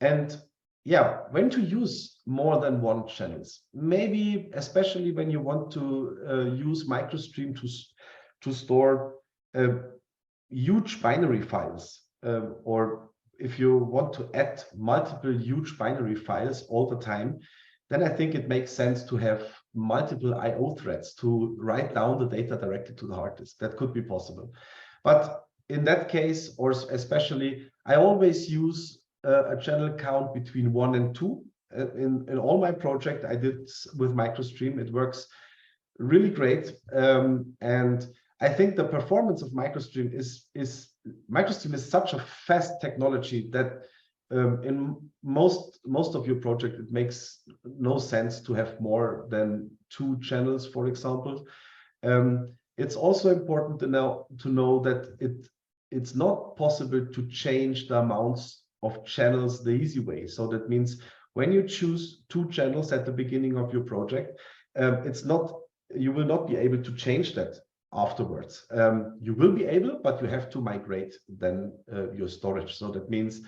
S1: And when to use more than one channels? Maybe especially when you want to use MicroStream to store huge binary files. Or if you want to add multiple huge binary files all the time, then I think it makes sense to have multiple I/O threads to write down the data directly to the hard disk. That could be possible. But in that case, or especially, I always use a channel count between 1 and 2. In all my project I did with MicroStream, it works really great. And I think the performance of MicroStream MicroStream is such a fast technology that in most of your project, it makes no sense to have more than 2 channels, for example. It's also important to know that it's not possible to change the amounts of channels the easy way. So that means when you choose 2 channels at the beginning of your project, you will not be able to change that afterwards. You will be able, but you have to migrate then your storage. So that means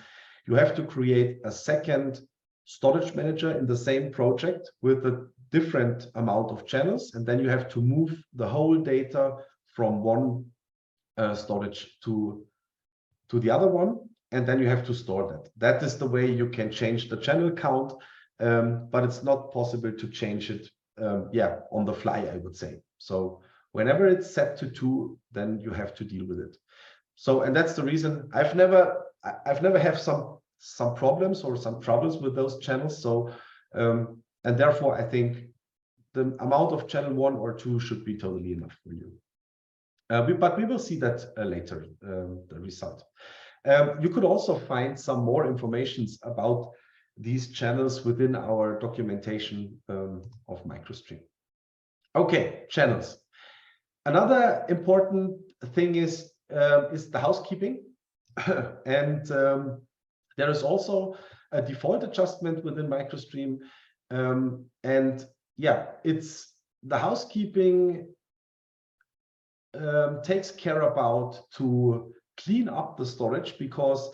S1: you have to create a second storage manager in the same project with a different amount of channels, and then you have to move the whole data from one storage to the other one, and then you have to store that. That is the way you can change the channel count, but it's not possible to change it on the fly, I would say. So whenever it's set to 2, then you have to deal with it. So, and that's the reason I've never have some problems or some troubles with those channels. So, and therefore I think the amount of channel 1 or 2 should be totally enough for you. But we will see that later, the result. You could also find some more information about these channels within our documentation of MicroStream. Okay, channels. Another important thing is the housekeeping. And there is also a default adjustment within MicroStream. And yeah, it's the housekeeping takes care about to clean up the storage, because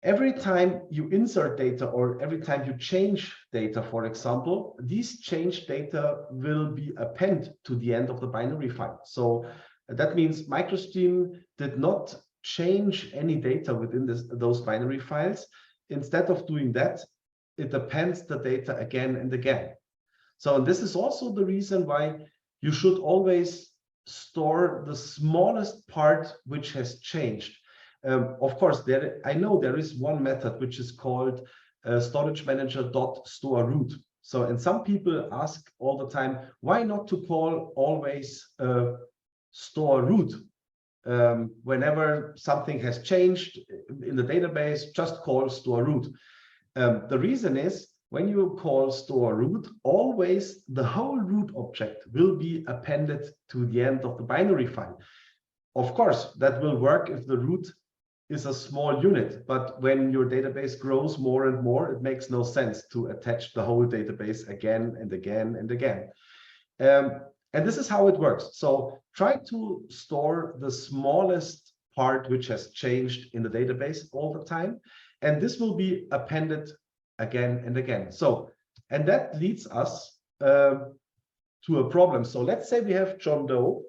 S1: every time you insert data or every time you change data, for example, these changed data will be appended to the end of the binary file. So that means MicroStream did not change any data within those binary files. Instead of doing that, it appends the data again and again. So this is also the reason why you should always store the smallest part which has changed. Of course, I know there is one method which is called storage manager.store root. So, and some people ask all the time, why not to call always store root? Whenever something has changed in the database, just call store root. The reason is, when you call store root, always the whole root object will be appended to the end of the binary file. Of course, that will work if the root is a small unit, but when your database grows more and more, it makes no sense to attach the whole database again and again and again. And this is how it works. So try to store the smallest part which has changed in the database all the time, and this will be appended again and again. So, and that leads us to a problem. So let's say we have John Doe.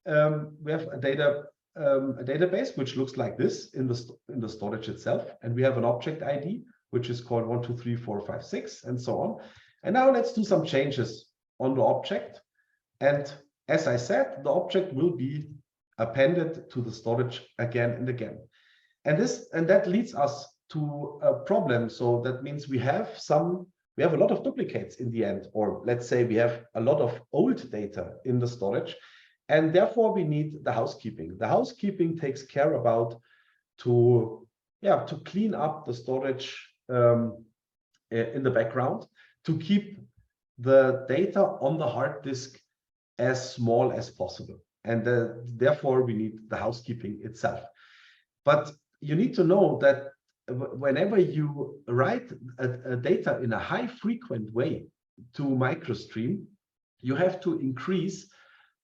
S1: We have a database which looks like this in the storage itself, and we have an object ID which is called 1, 2, 3, 4, 5, 6, and so on. And now let's do some changes on the object. And as I said, the object will be appended to the storage again and again. And that leads us to a problem. So that means we have a lot of duplicates in the end, or let's say we have a lot of old data in the storage, and therefore we need the housekeeping. The housekeeping takes care about to clean up the storage in the background, to keep the data on the hard disk as small as possible. And therefore we need the housekeeping itself. But you need to know that whenever you write a data in a high frequent way to MicroStream, you have to increase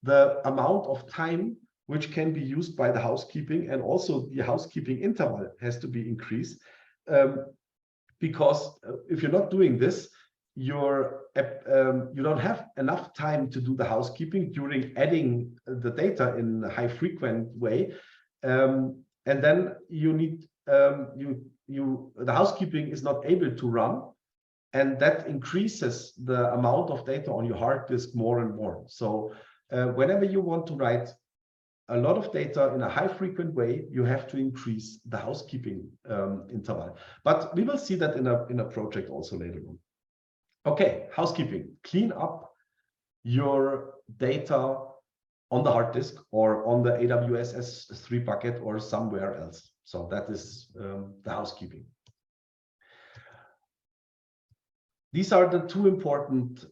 S1: the amount of time which can be used by the housekeeping, and also the housekeeping interval has to be increased, because if you're not doing this, you don't have enough time to do the housekeeping during adding the data in a high frequent way, and then you need the housekeeping is not able to run, and that increases the amount of data on your hard disk more and more. So whenever you want to write a lot of data in a high frequent way, you have to increase the housekeeping interval. But we will see that in a project also later on. Okay, housekeeping. Clean up your data on the hard disk or on the AWS S3 bucket or somewhere else. So that is the housekeeping. These are the two important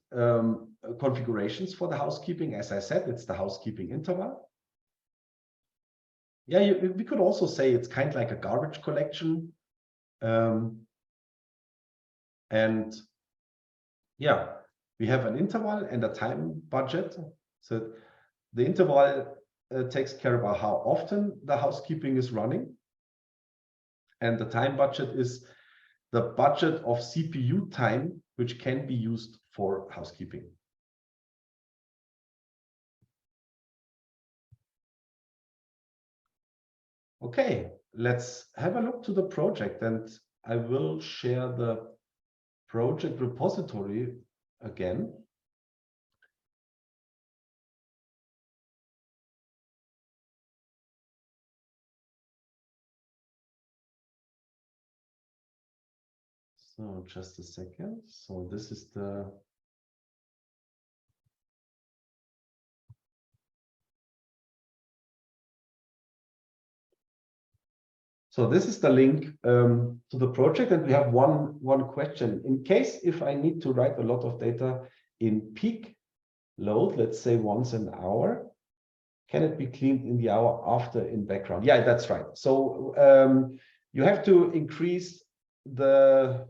S1: configurations for the housekeeping. As I said, it's the housekeeping interval. Yeah, we could also say it's kind of like a garbage collection. And yeah, we have an interval and a time budget. So the interval takes care about how often the housekeeping is running. And the time budget is the budget of CPU time, which can be used for housekeeping. Okay, let's have a look to the project, and I will share the project repository again. So just a second. So this is the link to the project, and we have one question. In case if I need to write a lot of data in peak load, let's say once an hour, can it be cleaned in the hour after in background? Yeah, that's right. So you have to increase the.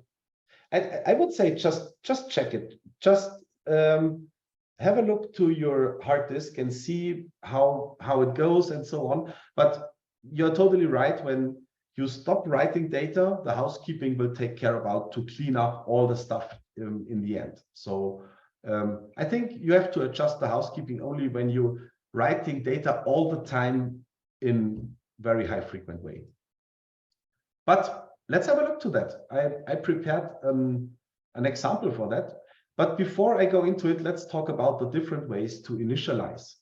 S1: I would say just check it. Just have a look to your hard disk and see how it goes and so on. But you're totally right. When you stop writing data, the housekeeping will take care about to clean up all the stuff in the end. So I think you have to adjust the housekeeping only when you're writing data all the time in very high frequent way. But let's have a look to that. I prepared an example for that. But before I go into it, let's talk about the different ways to initialize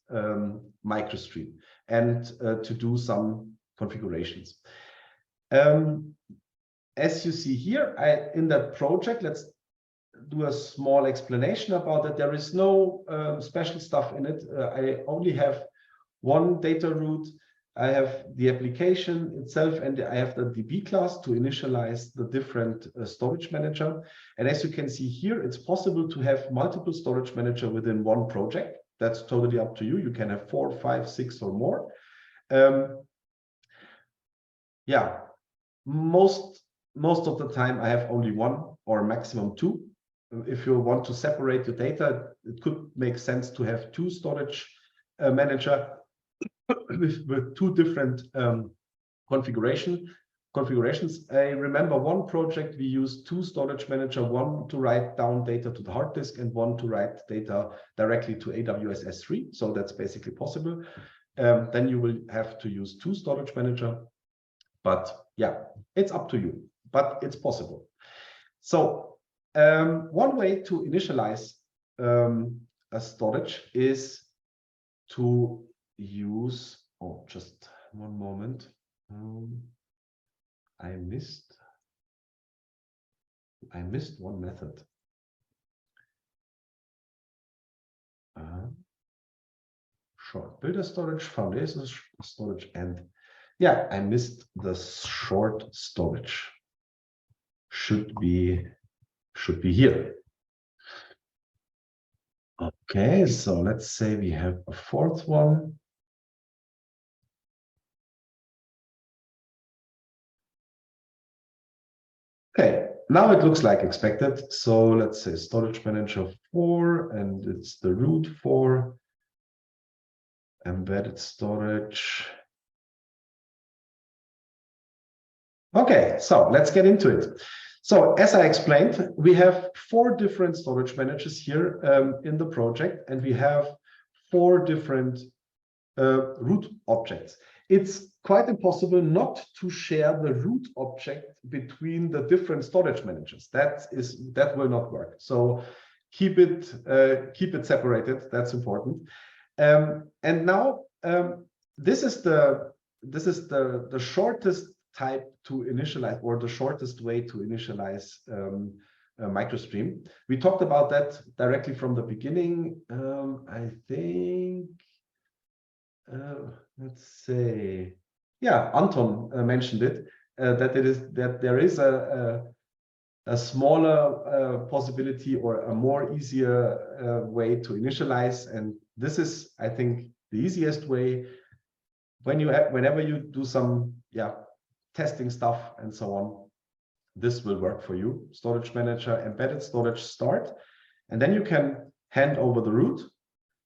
S1: MicroStream and to do some configurations. As you see here, in that project, let's do a small explanation about it. There is no special stuff in it. I only have one data root. I have the application itself, and I have the DB class to initialize the different storage manager. And as you can see here, it's possible to have multiple storage manager within one project. That's totally up to you. You can have 4, 5, 6 or more. Yeah, most of the time I have only one or maximum 2. If you want to separate your data, it could make sense to have 2 storage manager with 2 different configurations. I remember one project we used 2 storage manager, one to write down data to the hard disk and one to write data directly to AWS S3. So that's basically possible. Then you will have to use 2 storage manager. But yeah, it's up to you, but it's possible. So one way to initialize a storage is to use, oh, just one moment. I missed one method. Short builder storage, foundation storage, and yeah, I missed the short storage. Should be here. Okay, so let's say we have a 4th one. Okay, now it looks like expected. So let's say storage manager 4, and it's the root 4, embedded storage. Okay, so let's get into it. So as I explained, we have 4 different storage managers here in the project, and we have 4 different root objects. It's quite impossible not to share the root object between the different storage managers. That will not work. So keep it separated. That's important. And now this is the shortest type to initialize, or the shortest way to initialize MicroStream. We talked about that directly from the beginning. I think let's say, yeah, Anton mentioned it, that there is a smaller possibility or a more easier way to initialize, and this is, I think, the easiest way. Whenever you do some testing stuff and so on, this will work for you. Storage manager, embedded storage start, and then you can hand over the root,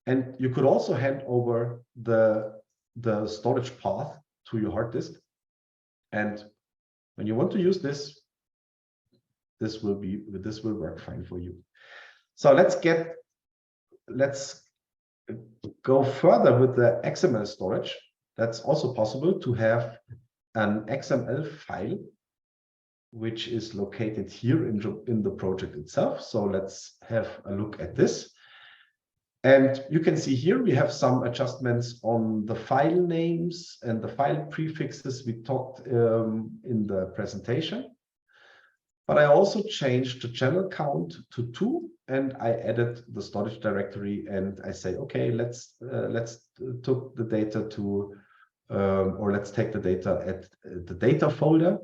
S1: and you could also hand over the storage path to your hard disk. And when you want to use this, this will work fine for you. So let's go further with the XML storage. That's also possible to have an XML file, which is located here in the project itself. So let's have a look at this. And you can see here we have some adjustments on the file names and the file prefixes we talked in the presentation. But I also changed the channel count to 2, and I added the storage directory, and I say, okay, let's take the data at the data folder,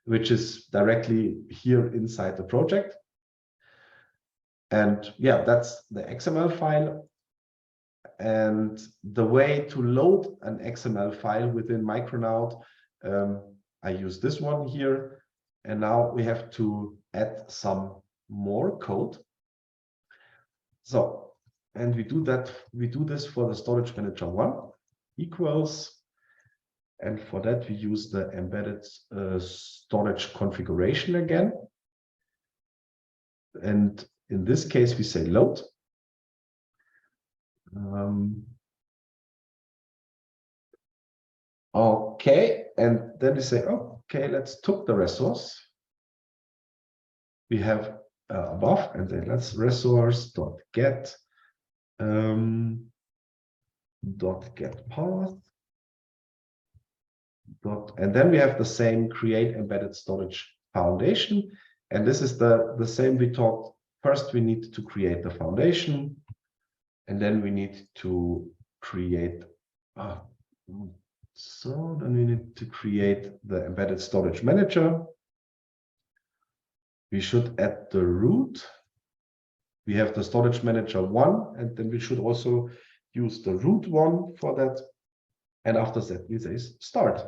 S1: which is directly here inside the project. And yeah, that's the XML file. And the way to load an XML file within Micronaut, I use this one here. And now we have to add some more code. So, and we do this for the storage manager 1 equals, and for that we use the embedded storage configuration again. And in this case, we say load. Okay, and then we say, okay, let's took the resource we have above, and then let's resource.get .get path. And then we have the same create embedded storage foundation. And this is the same we talked. First, we need to create the foundation, and then we need to create then we need to create the embedded storage manager. We should add the root. We have the storage manager 1, and then we should also use the root 1 for that. And after that, we say start.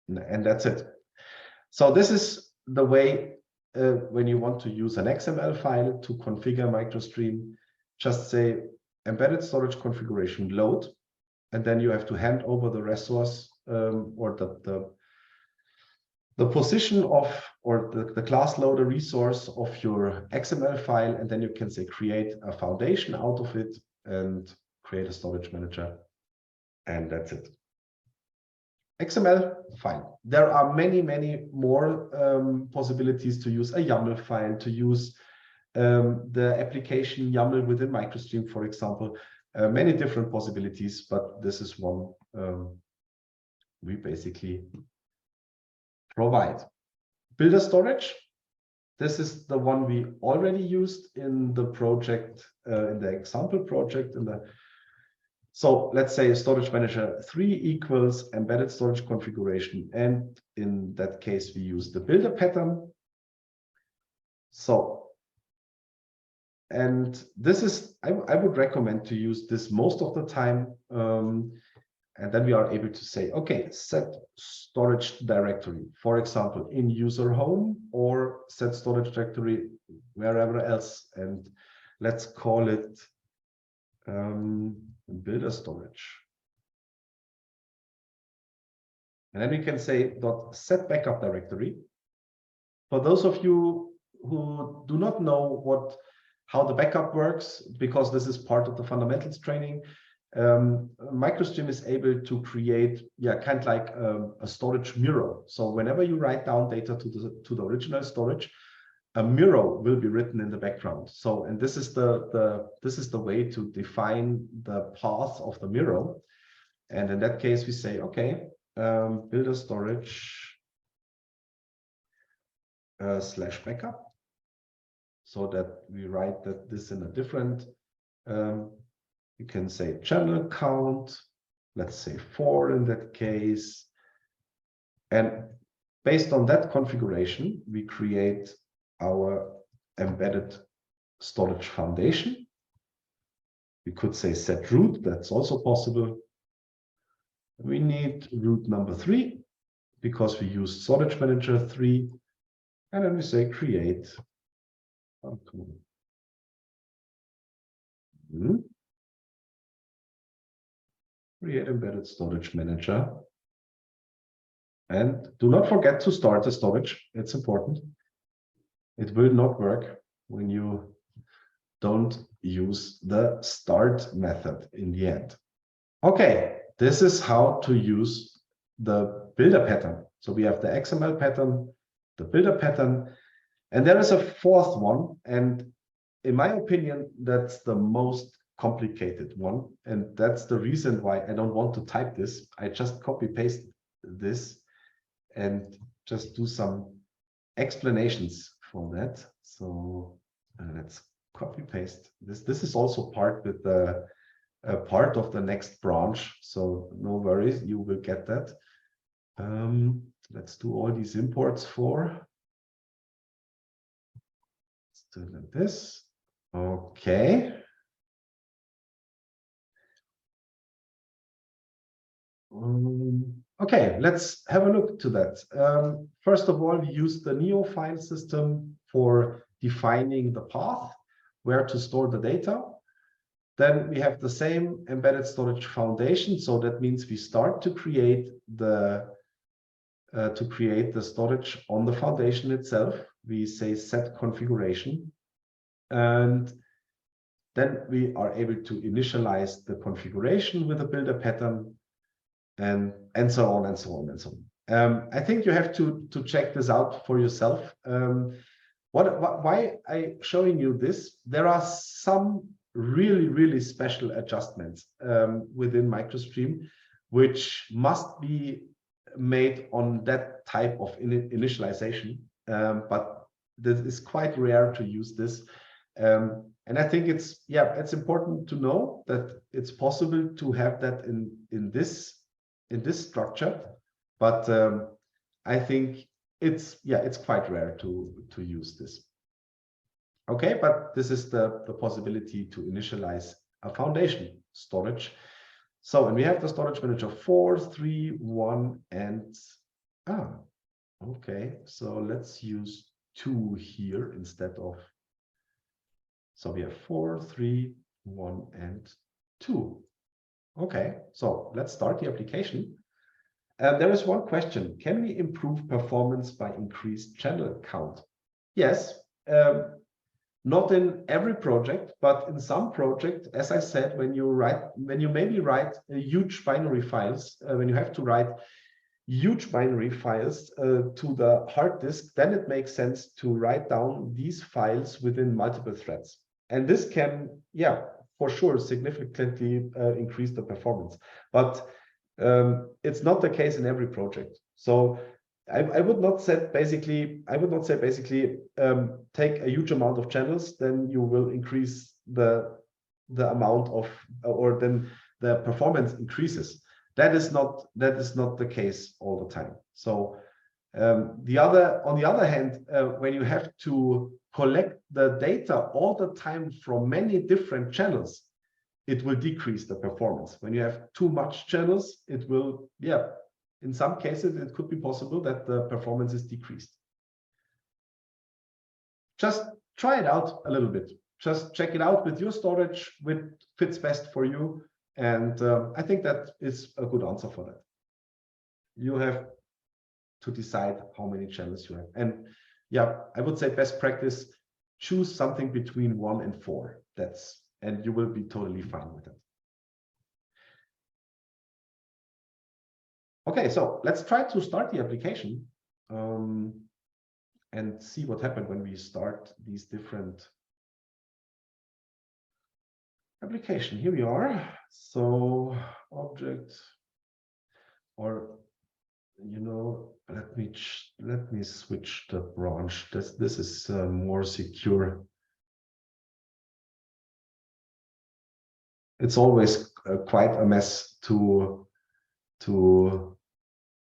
S1: And that's it. So this is the way when you want to use an XML file to configure MicroStream, just say embedded storage configuration load, and then you have to hand over the resource or the position of, or the class loader resource of your XML file, and then you can say create a foundation out of it and create a storage manager, and that's it. XML file. There are many more possibilities to use a YAML file, to use the application YAML within MicroStream, for example. Many different possibilities, but this is one we basically provide. Builder storage. This is the one we already used in the project, in the example project. So let's say storage manager 3 equals embedded storage configuration. And in that case, we use the builder pattern. So, and this is, I would recommend to use this most of the time. And then we are able to say, okay, set storage directory, for example, in user home, or set storage directory wherever else. And let's call it builder storage. And then we can say .set backup directory. For those of you who do not know how the backup works, because this is part of the fundamentals training, MicroStream is able to create, kind of like a storage mirror. So whenever you write down data to the original storage, a mirror will be written in the background. So, and this is the way to define the path of the mirror. And in that case, we say, okay, builder storage / backup, so that we write that this in a different. You can say channel count let's say 4 in that case. And based on that configuration, we create our embedded storage foundation. We could say set root, that's also possible. We need root number 3 because we use storage manager 3. And then we say create. Oh, come on. Create embedded storage manager. And do not forget to start the storage. It's important. It will not work when you don't use the start method in the end. Okay, this is how to use the builder pattern. So we have the XML pattern, the builder pattern, and there is a fourth one. And in my opinion, that's the most complicated one. And that's the reason why I don't want to type this. I just copy paste this and just do some explanations for that. So let's copy paste this. This is also part with the part of the next branch. So no worries, you will get that. Let's do all these imports for. Let's do like this. Okay. Okay, let's have a look to that. First of all, we use the Neo file system for defining the path, where to store the data. Then we have the same embedded storage foundation. So that means we start to create the storage on the foundation itself. We say set configuration. And then we are able to initialize the configuration with a builder pattern, and so on and so on and so on. I think you have to check this out for yourself. Why I showing you this? There are some really special adjustments within MicroStream, which must be made on that type of initialization. But this is quite rare to use this. And I think it's important to know that it's possible to have that in this structure, but I think it's quite rare to use this. Okay, but this is the possibility to initialize a foundation storage. So, and we have the storage manager 4, 3, 1, and okay. So let's use 2 here instead of. So we have 4, 3, 1, and 2. Okay, so let's start the application. There is one question. Can we improve performance by increased channel count? Yes, not in every project, but in some project, as I said, when you maybe write huge binary files, when you have to write huge binary files to the hard disk, then it makes sense to write down these files within multiple threads. And this can, for sure, significantly increase the performance. But it's not the case in every project. So I would not say basically take a huge amount of channels, then you will increase the amount of, or then the performance increases. That is not the case all the time. So on the other hand, when you have to collect the data all the time from many different channels, it will decrease the performance. When you have too much channels, it will, in some cases, it could be possible that the performance is decreased. Just try it out a little bit. Just check it out with your storage, which fits best for you. And I think that is a good answer for that. You have to decide how many channels you have. And I would say best practice, choose something between 1 and 4. And you will be totally fine with it. Okay, so let's try to start the application and see what happened when we start these different application. Here we are. So object, or let me switch the branch. This is more secure. It's always quite a mess to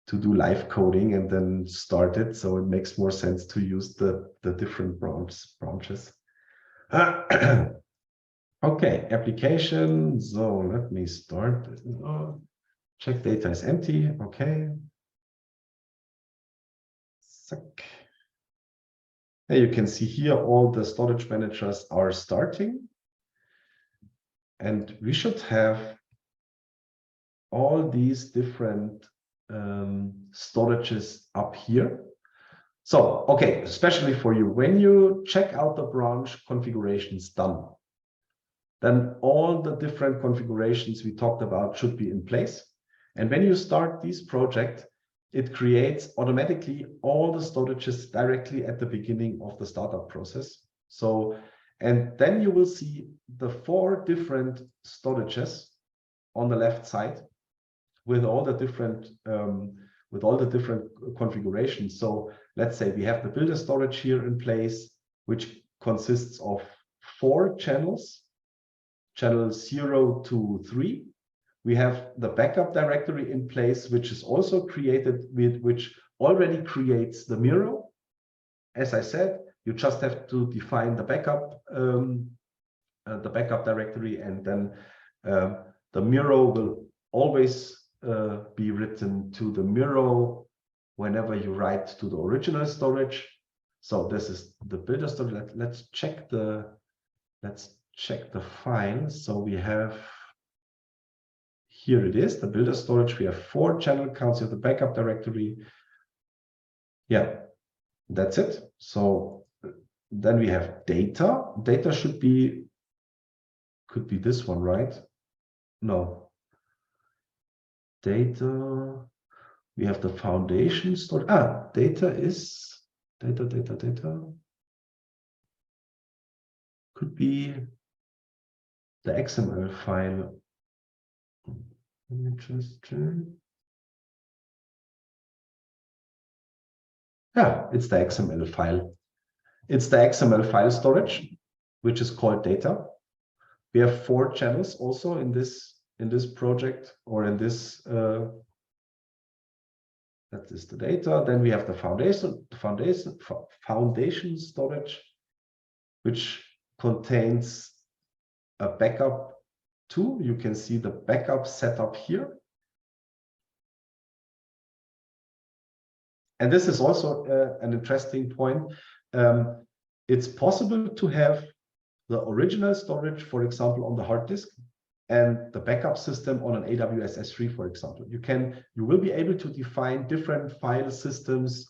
S1: do live coding and then start it. So it makes more sense to use the different branches. Okay, application. So let me start. Check data is empty. Okay. And you can see here all the storage managers are starting. And we should have all these different storages up here. So, okay, especially for you, when you check out the branch configurations done, then all the different configurations we talked about should be in place. And when you start this project, it creates automatically all the storages directly at the beginning of the startup process. So, and then you will see the 4 different storages on the left side with all the different configurations. So let's say we have the builder storage here in place, which consists of 4 channels, channel 0 to 3. We have the backup directory in place, which is also created with which already creates the mirror. As I said, you just have to define the backup directory, and then the mirror will always be written to the mirror whenever you write to the original storage. So this is the builder storage. Let's check the file. So we have, here it is, the builder storage. We have 4 channel counts of the backup directory. Yeah, that's it. So then we have data. Data could be this one, right? No. Data, we have the foundation storage. Data is data. Could be the XML file. Let me just check. Yeah, it's the XML file. It's the XML file storage, which is called data. We have 4 channels also in this project, or in this. That is the data. Then we have the foundation storage, which contains a backup too. You can see the backup setup here. And this is also an interesting point. It's possible to have the original storage, for example, on the hard disk, and the backup system on an AWS S3, for example. You will be able to define different file systems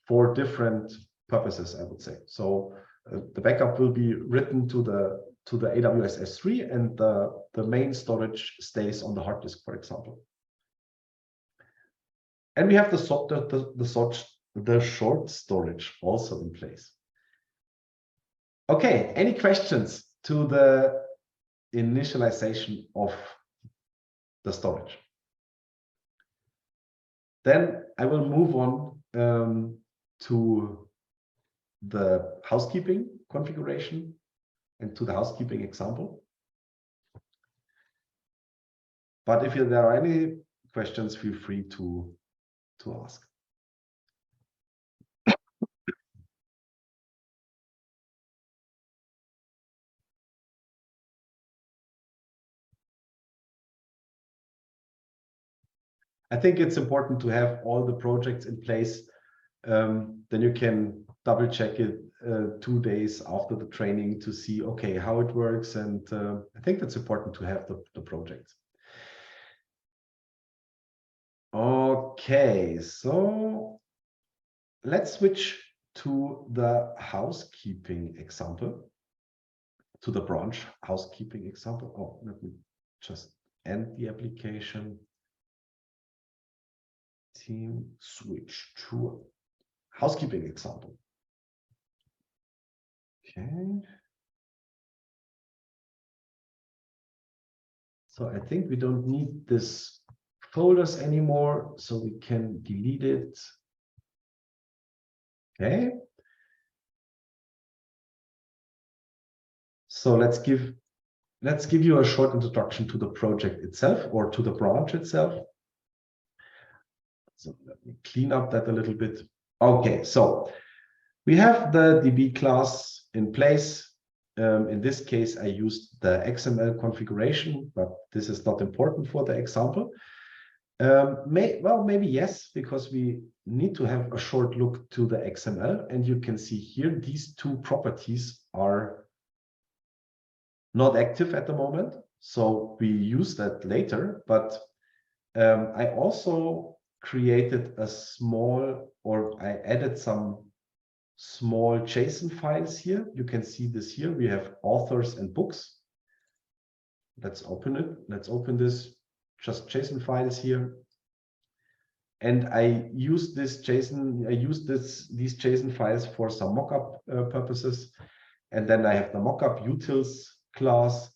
S1: for different purposes, I would say. So the backup will be written to the AWS S3, and the main storage stays on the hard disk, for example. And we have the short storage also in place. Okay, any questions to the initialization of the storage? Then I will move on to the housekeeping configuration and to the housekeeping example. But if there are any questions, feel free to ask. I think it's important to have all the projects in place. Then you can double check it 2 days after the training to see, okay, how it works. And I think that's important to have the projects. Okay, so let's switch to the housekeeping example, to the branch housekeeping example. Oh, let me just end the application. Team switch to housekeeping example. Okay. So I think we don't need this folders anymore, so we can delete it. Okay. So let's give let's give you a short introduction to the project itself or to the branch itself. So let me clean up that a little bit. Okay, so we have the DB class in place. In this case, I used the XML configuration, but this is not important for the example. Well, maybe yes, because we need to have a short look to the XML. And you can see here, these two properties are not active at the moment. So we use that later. But I also created a small, or I added some small JSON files here. You can see this here. We have authors and books. Let's open it. Let's open this. Just JSON files here. And I use this JSON, these JSON files for some mockup purposes. And then I have the mockup utils class,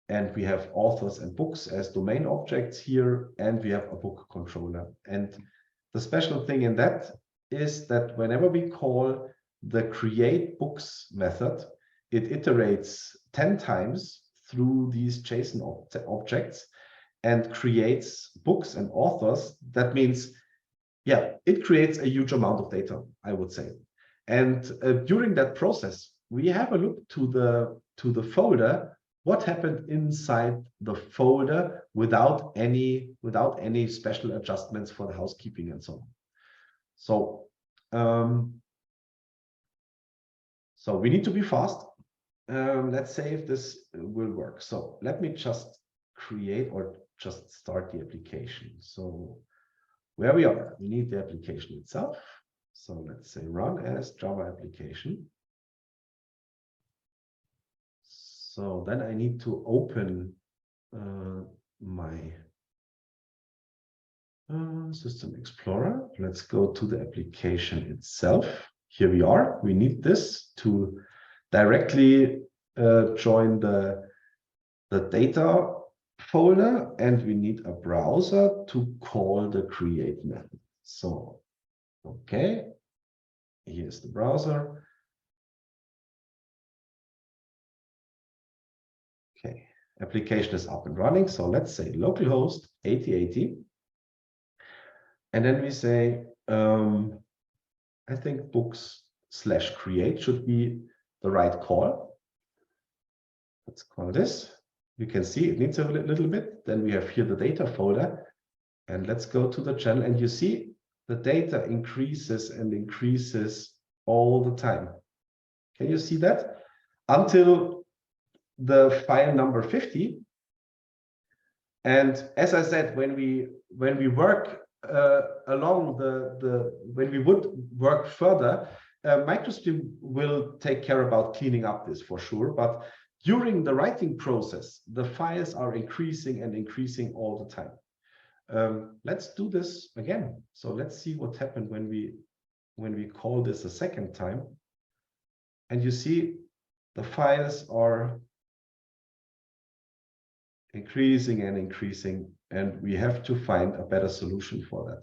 S1: and we have authors and books as domain objects here, and we have a book controller. And the special thing in that is that whenever we call the create books method, it iterates 10 times through these JSON objects and creates books and authors. That means, yeah, it creates a huge amount of data, I would say. And during that process, we have a look to the folder, what happened inside the folder without any special adjustments for the housekeeping and so on. So we need to be fast. Let's say if this will work. So let me just create or just start the application. So where we are, we need the application itself. So let's say run as Java application. So then I need to open my System Explorer. Let's go to the application itself. Here we are. We need this to directly join the data folder, and we need a browser to call the create method. So, okay, here's the browser. Okay, application is up and running. So let's say localhost 8080. And then we say, I think books/create should be the right call. Let's call this. You can see it needs a little bit. Then we have here the data folder. And let's go to the channel. And you see the data increases and increases all the time. Can you see that? Until the file number 50. And as I said, when we work along when we would work further, MicroStream will take care about cleaning up this for sure. But during the writing process, the files are increasing and increasing all the time. Let's do this again. So let's see what happened when we call this a second time. And you see the files are increasing and increasing, and we have to find a better solution for that.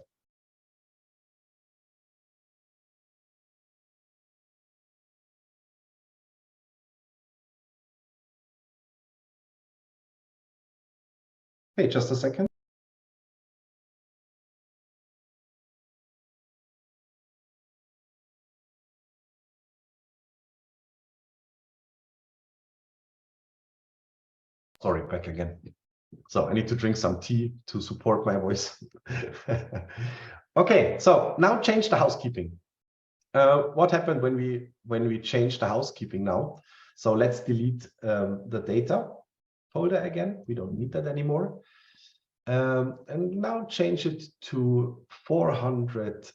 S1: Okay, just a second. Sorry, back again. So I need to drink some tea to support my voice. Okay, so now change the housekeeping. What happened when we change the housekeeping now? So let's delete the data folder again. We don't need that anymore. And now change it to 400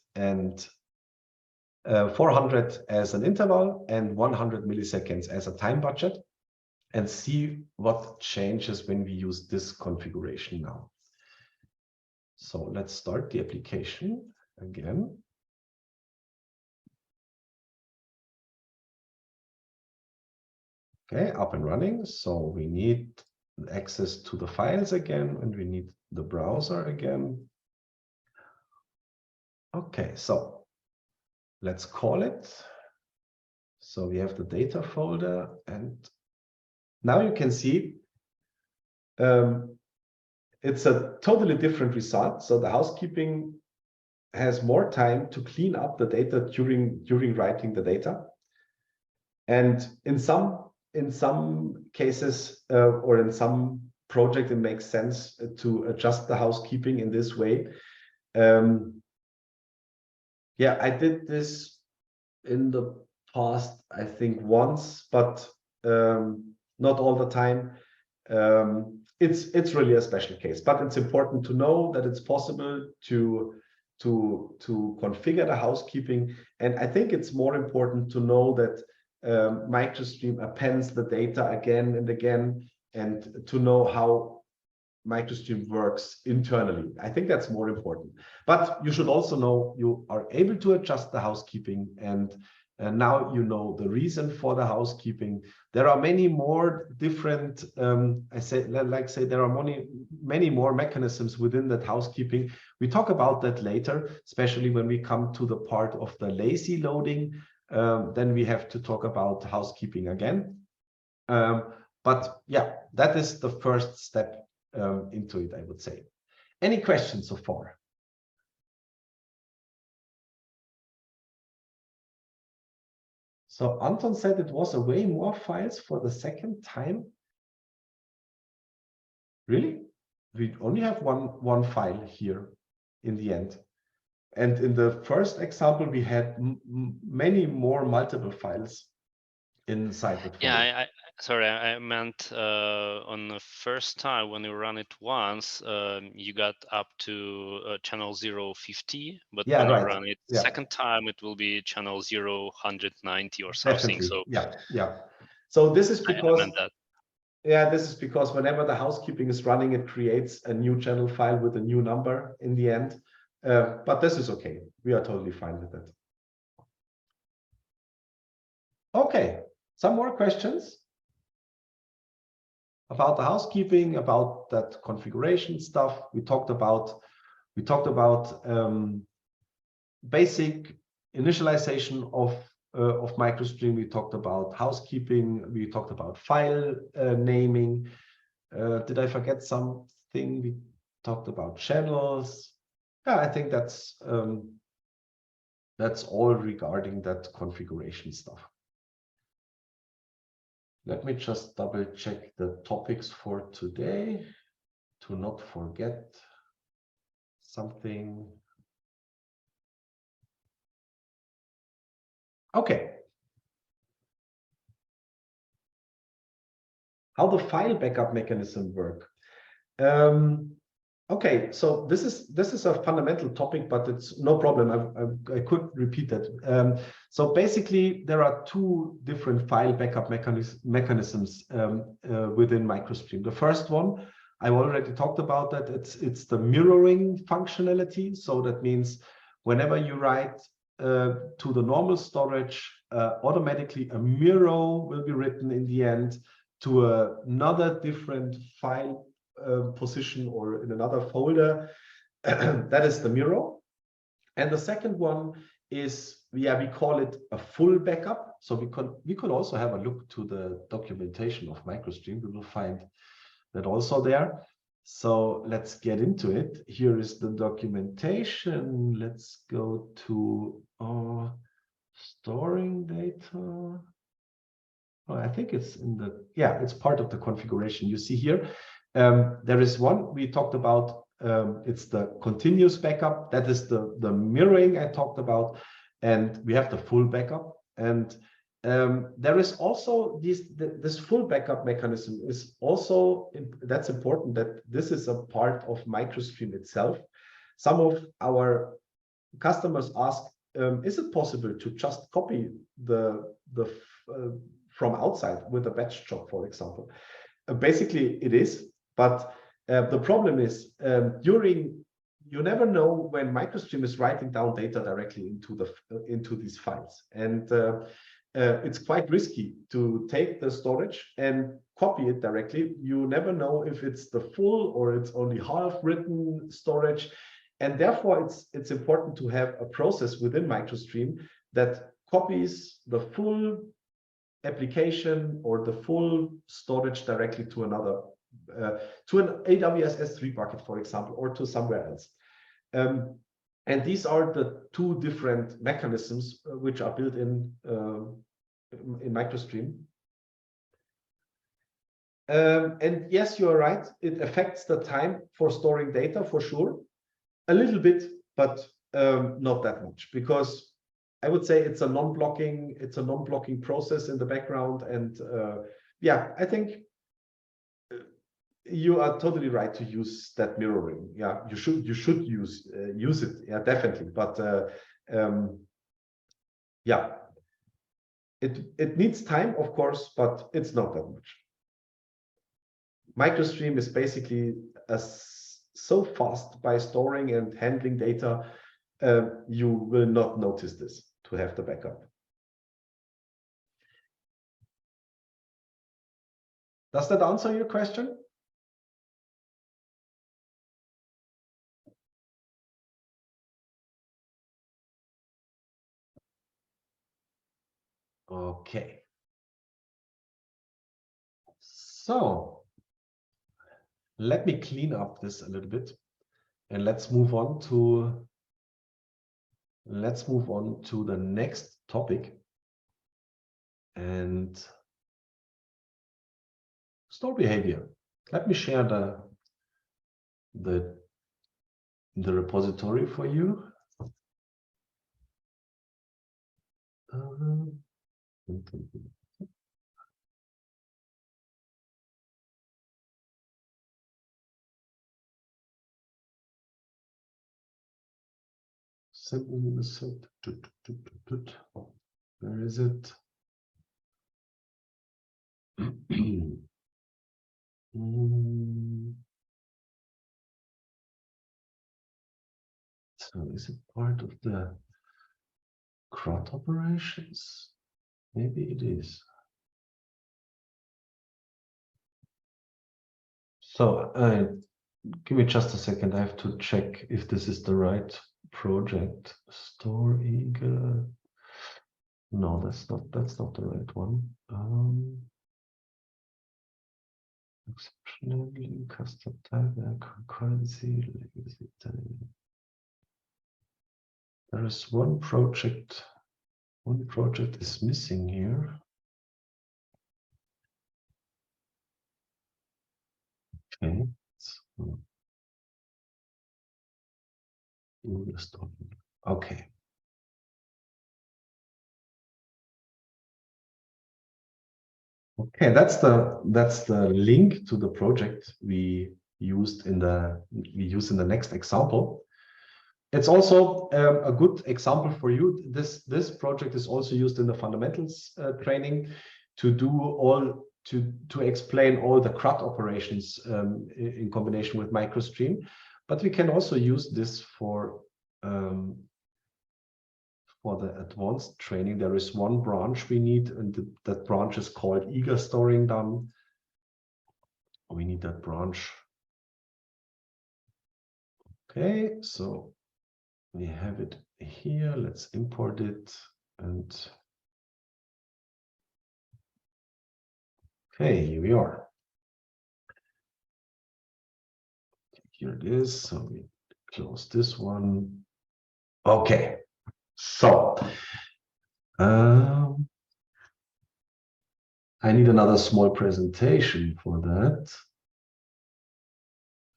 S1: as an interval and 100 milliseconds as a time budget, and see what changes when we use this configuration now. So let's start the application again. Okay, up and running. So we need access to the files again, and we need the browser again. Okay, so let's call it. So we have the data folder, and now you can see it's a totally different result. So the housekeeping has more time to clean up the data during writing the data. And in some cases or in some project, it makes sense to adjust the housekeeping in this way. Yeah, I did this in the past, I think once, but not all the time. It's really a special case, but it's important to know that it's possible to configure the housekeeping. And I think it's more important to know that MicroStream appends the data again and again, and to know how MicroStream works internally. I think that's more important. But you should also know you are able to adjust the housekeeping, and now you know the reason for the housekeeping. There are many more different, there are many more mechanisms within that housekeeping. We talk about that later, especially when we come to the part of the lazy loading. Then we have to talk about housekeeping again. But yeah, that is the first step into it, I would say. Any questions so far? So Anton said it was a way more files for the second time. Really? We only have one file here in the end. And in the first example, we had many more multiple files inside the folder.
S3: Yeah, sorry, I meant on the first time when you run it once, you got up to channel 050, but
S1: Yeah,
S3: when
S1: right.
S3: you run it second time, it will be channel 090 or something.
S1: Definitely.
S3: So
S1: yeah. So this is because
S3: I meant that.
S1: Yeah, this is because whenever the housekeeping is running, it creates a new channel file with a new number in the end. But this is okay. We are totally fine with that. Okay, some more questions about the housekeeping, about that configuration stuff. We talked about basic initialization of MicroStream. We talked about housekeeping. We talked about file naming. Did I forget something? We talked about channels. Yeah, I think that's all regarding that configuration stuff. Let me just double check the topics for today to not forget something. Okay. How the file backup mechanism work. Okay, so this is a fundamental topic, but it's no problem. I could repeat that. So basically, there are two different file backup mechanisms within MicroStream. The first one, I've already talked about that. It's the mirroring functionality. So that means whenever you write to the normal storage, automatically a mirror will be written in the end to another different file position or in another folder. That is the mirror. And the second one is, we call it a full backup. So we could also have a look to the documentation of MicroStream. We will find that also there. So let's get into it. Here is the documentation. Let's go to storing data. Oh, I think it's in the, it's part of the configuration. You see here, there is one we talked about. It's the continuous backup. That is the mirroring I talked about. And we have the full backup. And there is also this full backup mechanism is also, that's important, that this is a part of MicroStream itself. Some of our customers ask, is it possible to just copy the from outside with a batch job, for example? Basically, it is, but the problem is you never know when MicroStream is writing down data directly into these files, and it's quite risky to take the storage and copy it directly. You never know if it's the full or it's only half written storage, and therefore it's important to have a process within MicroStream that copies the full application or the full storage directly to another to an AWS S3 bucket, for example, or to somewhere else. And these are the two different mechanisms which are built in MicroStream. And yes, you are right. It affects the time for storing data for sure, a little bit, but not that much, because I would say it's a non-blocking process in the background. And yeah, I think you are totally right to use that mirroring. Yeah, you should use it. Yeah, definitely. But yeah, it needs time, of course, but it's not that much. MicroStream is basically so fast by storing and handling data, you will not notice this to have the backup. Does that answer your question? Okay. So let me clean up this a little bit, and let's move on to the next topic, and store behavior. Let me share the repository for you. Where is it? So is it part of the CRUD operations? Maybe it is. So give me just a second. I have to check if this is the right project. Store eager. No, that's not the right one. Exceptionally custom type, concurrency, legacy time. There is one project is missing here. Okay. Okay. Okay, that's the link to the project we use in the next example. It's also a good example for you. This project is also used in the fundamentals training to explain all the CRUD operations in combination with MicroStream. But we can also use this for the advanced training. There is one branch we need, and that branch is called eager storing done. We need that branch. Okay, so we have it here. Let's import it. And okay, here we are. Here it is. So we close this one. Okay, so I need another small presentation for that.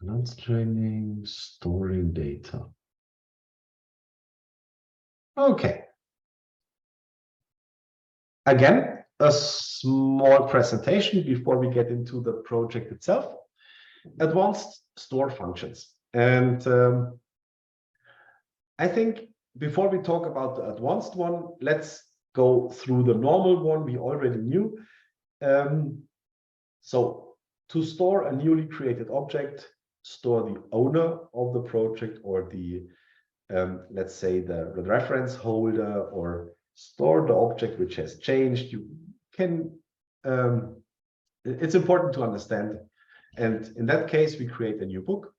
S1: Advanced training, storing data. Okay. Again, a small presentation before we get into the project itself. Advanced store functions. And I think before we talk about the advanced one, let's go through the normal one we already knew. So to store a newly created object, store the owner of the project or the, let's say, the reference holder, or store the object which has changed. You can, it's important to understand. And in that case, we create a new book.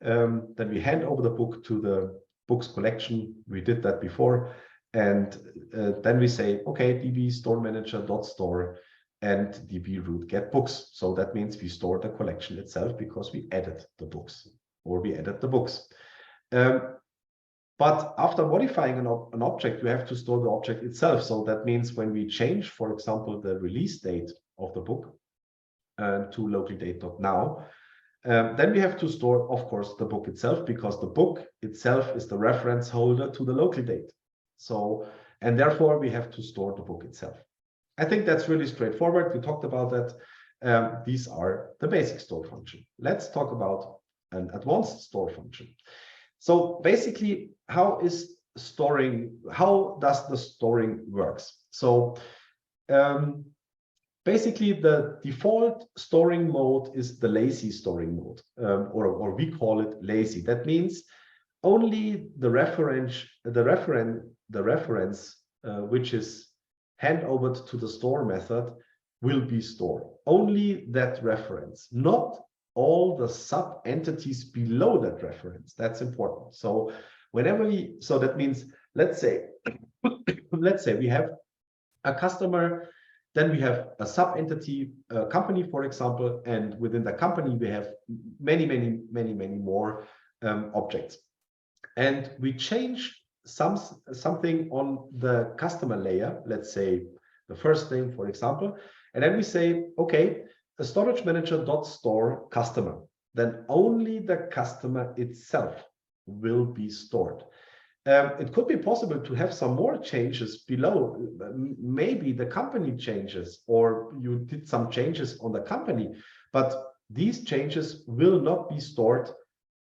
S1: Then we hand over the book to the books collection. We did that before. And then we say, okay, db store manager dot store and DB root get books. So that means we store the collection itself because we added the books, or we added the books. But after modifying an object, we have to store the object itself. So that means when we change, for example, the release date of the book to local date.now, then we have to store, of course, the book itself, because the book itself is the reference holder to the local date. So, and therefore we have to store the book itself. I think that's really straightforward. We talked about that. These are the basic store function. Let's talk about an advanced store function. So basically, how does the storing works? So basically, the default storing mode is the lazy storing mode, or we call it lazy. That means only the reference which is handover to the store method will be stored. Only that reference, not all the sub entities below that reference. That's important. So whenever so that means, let's say we have a customer, then we have a sub entity, a company, for example, and within the company we have many more objects, and we change something on the customer layer, let's say the first thing, for example, and then we say, okay, the storage manager dot store customer, then only the customer itself will be stored. It could be possible to have some more changes below. Maybe the company changes, or you did some changes on the company, but these changes will not be stored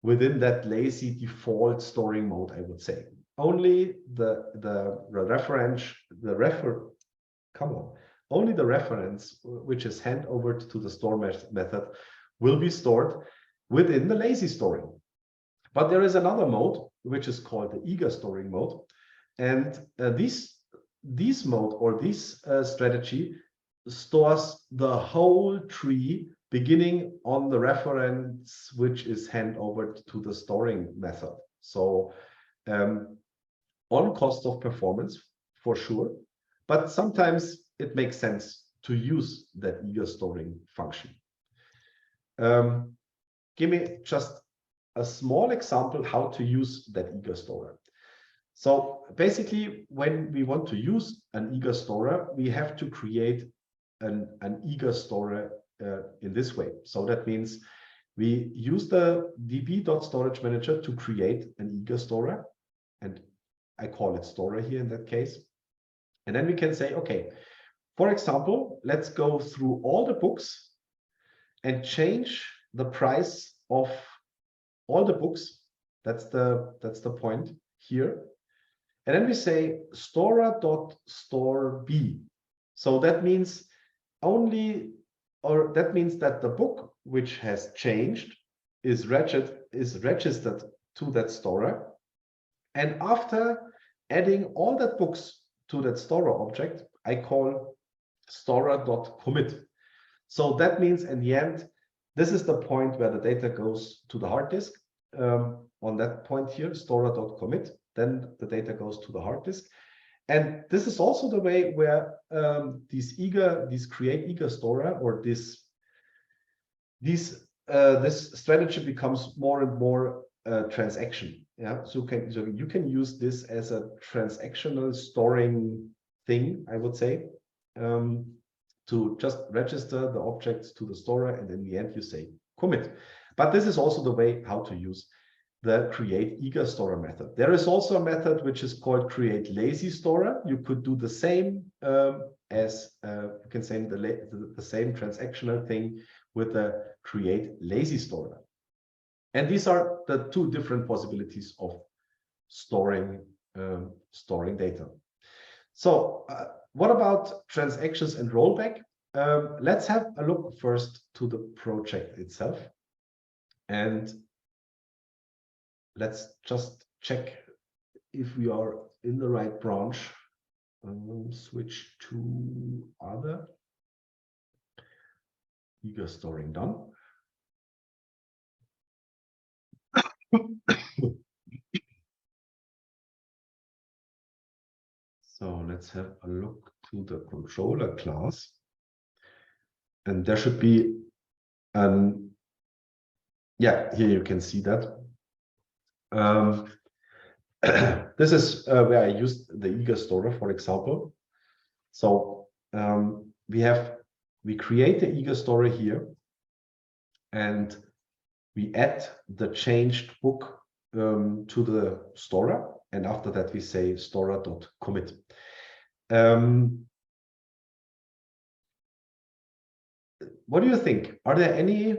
S1: within that lazy default storing mode, I would say. Only only the reference which is handed over to the store method will be stored within the lazy storing. But there is another mode which is called the eager storing mode, and this mode, or this strategy, stores the whole tree beginning on the reference which is handed over to the storing method. So on cost of performance, for sure, but sometimes it makes sense to use that eager storing function. Give me just a small example how to use that eager storer. So basically, when we want to use an eager storer, we have to create an eager storer in this way. So that means we use the db.storage manager to create an eager storer, and I call it storer here in that case. And then we can say, okay, for example, let's go through all the books and change the price of all the books. That's the point here. And then we say storer.store b. So that means that means that the book which has changed is registered to that storer. And after adding all that books to that storer object, I call storer.commit. So that means in the end, this is the point where the data goes to the hard disk. On that point here, storer.commit, then the data goes to the hard disk. And this is also the way where this create eager storer, or this strategy becomes more and more transaction. Yeah, so you can use this as a transactional storing thing, I would say, to just register the objects to the storer, and in the end you say commit. But this is also the way how to use the create eager storer method. There is also a method which is called create lazy storer. You could do the same as you can say the same transactional thing with the create lazy storer. And these are the two different possibilities of storing data. So what about transactions and rollback? Let's have a look first to the project itself. And let's just check if we are in the right branch. Switch to other. Eager storing done. So let's have a look to the controller class. and there should be yeah, here you can see that. This is where I used the eager storer, for example. So we create the eager storer here, and we add the changed book to the storer, and after that we say storer.commit. What do you think? Are there any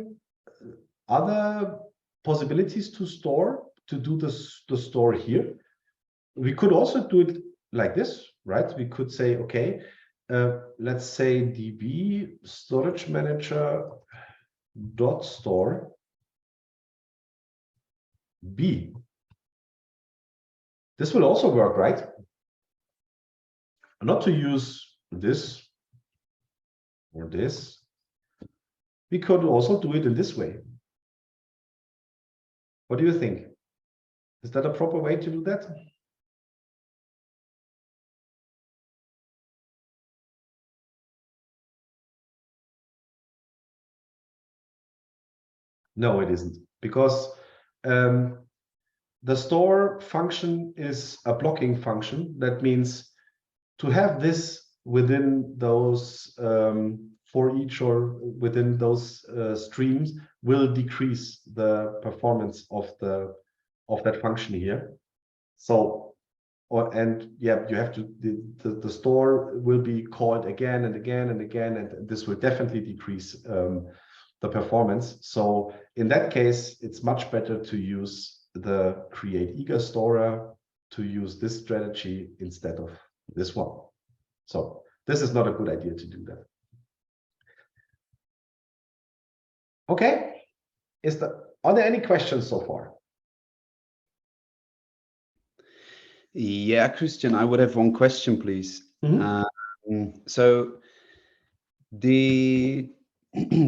S1: other possibilities to do the store here? We could also do it like this, right? We could say, okay, let's say db storage manager dot store b. This will also work, right? Not to use this or this. We could also do it in this way. What do you think? Is that a proper way to do that? No, it isn't, because the store function is a blocking function. That means to have this within those for each or within those streams will decrease the performance of that function here. So, and yeah, you have to the store will be called again and again and again, and this will definitely decrease the performance. So in that case, it's much better to use the create eager storer, to use this strategy instead of this one. So this is not a good idea to do that. Okay, are there any questions so far?
S4: Yeah, Christian, I would have one question, please. So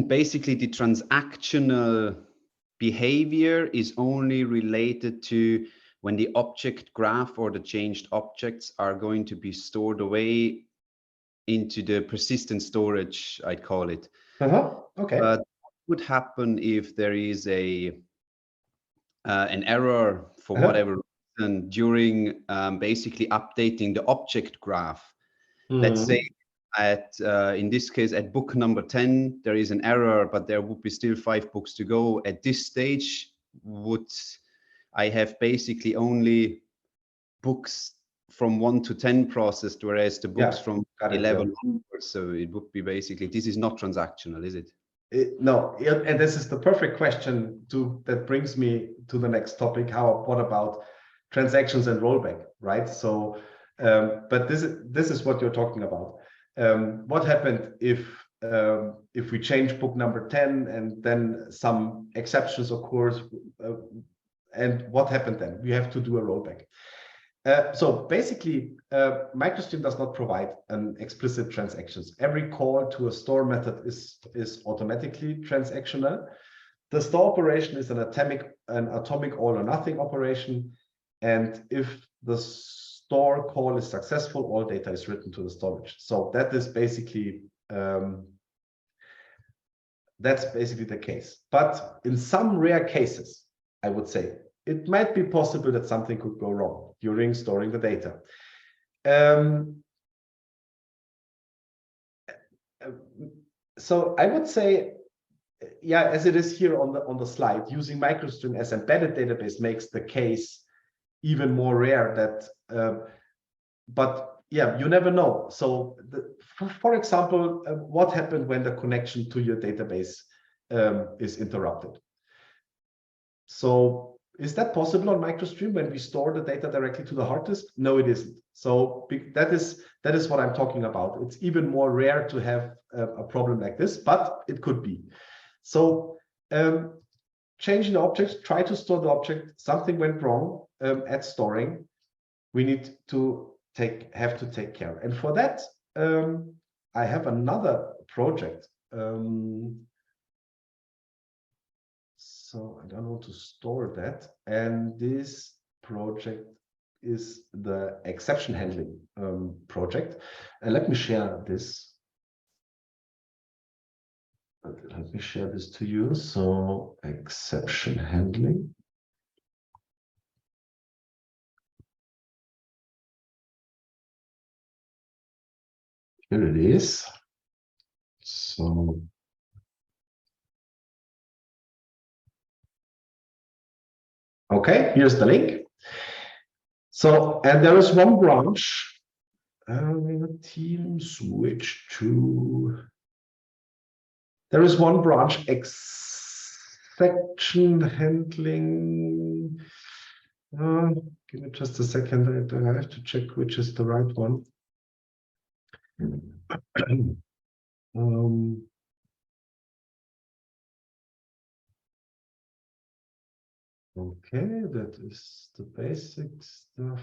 S4: basically the transactional behavior is only related to when the object graph or the changed objects are going to be stored away into the persistent storage, I'd call it.
S1: Okay.
S4: But what would happen if there is an error for whatever reason during basically updating the object graph? Let's say in this case, at book number 10, there is an error, but there would be still 5 books to go. At this stage, would I have basically only books from 1 to 10 processed, whereas the books from 11 onwards? So it would be basically, this is not transactional, is it?
S1: No, and this is the perfect question that brings me to the next topic. What about transactions and rollback, right? So, but this is what you're talking about. What happened if we change book number 10 and then some exceptions occurs, and what happened then? We have to do a rollback. So basically, MicroStream does not provide an explicit transactions. Every call to a store method is automatically transactional. The store operation is an atomic all or nothing operation, and if the store call is successful, all data is written to the storage. So that is basically the case. But in some rare cases, I would say, it might be possible that something could go wrong during storing the data. So I would say, yeah, as it is here on the slide, using MicroStream as embedded database makes the case even more rare. But yeah, you never know. So for example, what happened when the connection to your database is interrupted? So is that possible on MicroStream when we store the data directly to the hard disk? No, it isn't. So that is what I'm talking about. It's even more rare to have a problem like this, but it could be. So changing the objects, try to store the object. Something went wrong at storing. We need to have to take care. And for that, I have another project. So I don't want to store that. And this project is the exception handling project. And let me share this. let me share this to you. So exception handling. Here it is. So okay, here's the link. So, and there is one branch. Team switch to. There is one branch, exception handling. Give me just a second. I have to check which is the right one. Okay, that is the basic stuff.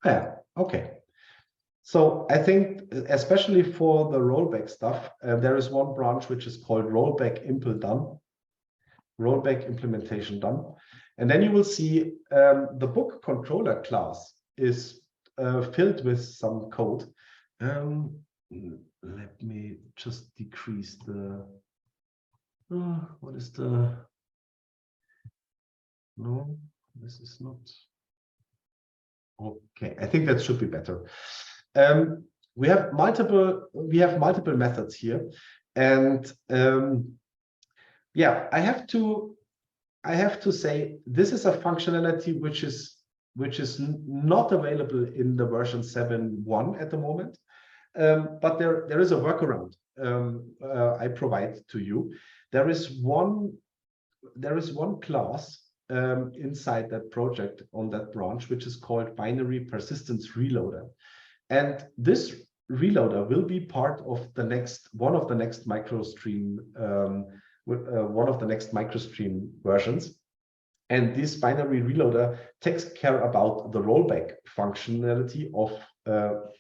S1: Yeah, okay. So I think especially for the rollback stuff, there is one branch which is called rollback impl done, rollback implementation done. And then you will see the book controller class is filled with some code. Let me just decrease the, what is the, no, this is not. Okay, I think that should be better. We have multiple methods here, and yeah, I have to say this is a functionality which is not available in the version 7.1 at the moment, but there is a workaround I provide to you. There is one class inside that project on that branch, which is called binary persistence reloader. And this reloader will be part of the next, one of the next MicroStream, one of the next MicroStream versions. And this binary reloader takes care about the rollback functionality of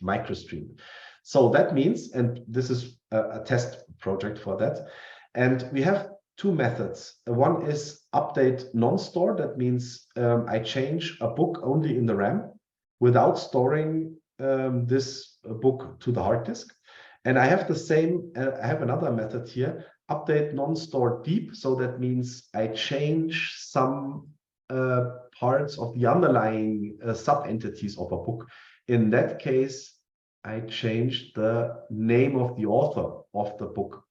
S1: MicroStream. So that means, and this is a test project for that, and we have two methods. One is update non-store. That means I change a book only in the RAM without storing this book to the hard disk. And I have the same, I have another method here, update non-store deep. So that means I change some parts of the underlying sub-entities of a book. In that case, I changed the name of the author of the book.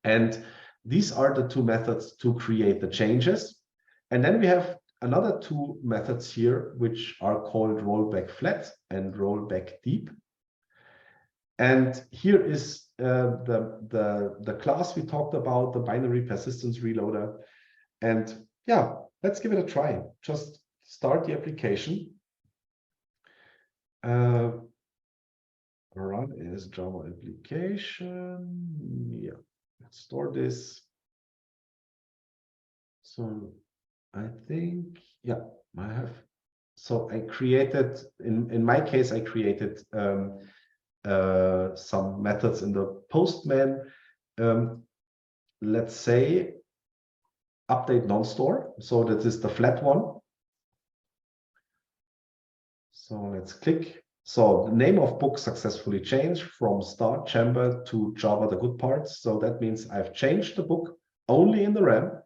S1: And these are the two methods to create the changes. And then we have another two methods here, which are called rollback flat and rollback deep. And here is the class we talked about, the binary persistence reloader. And yeah, let's give it a try. Just start the application. Run as Java application. Yeah. Let's store this. So I think, yeah, I have. So I created, in my case, I created some methods in the Postman. Let's say update non-store. So that is the flat one. So let's click. So the name of book successfully changed from start chamber to Java the good parts. So that means I've changed the book only in the RAM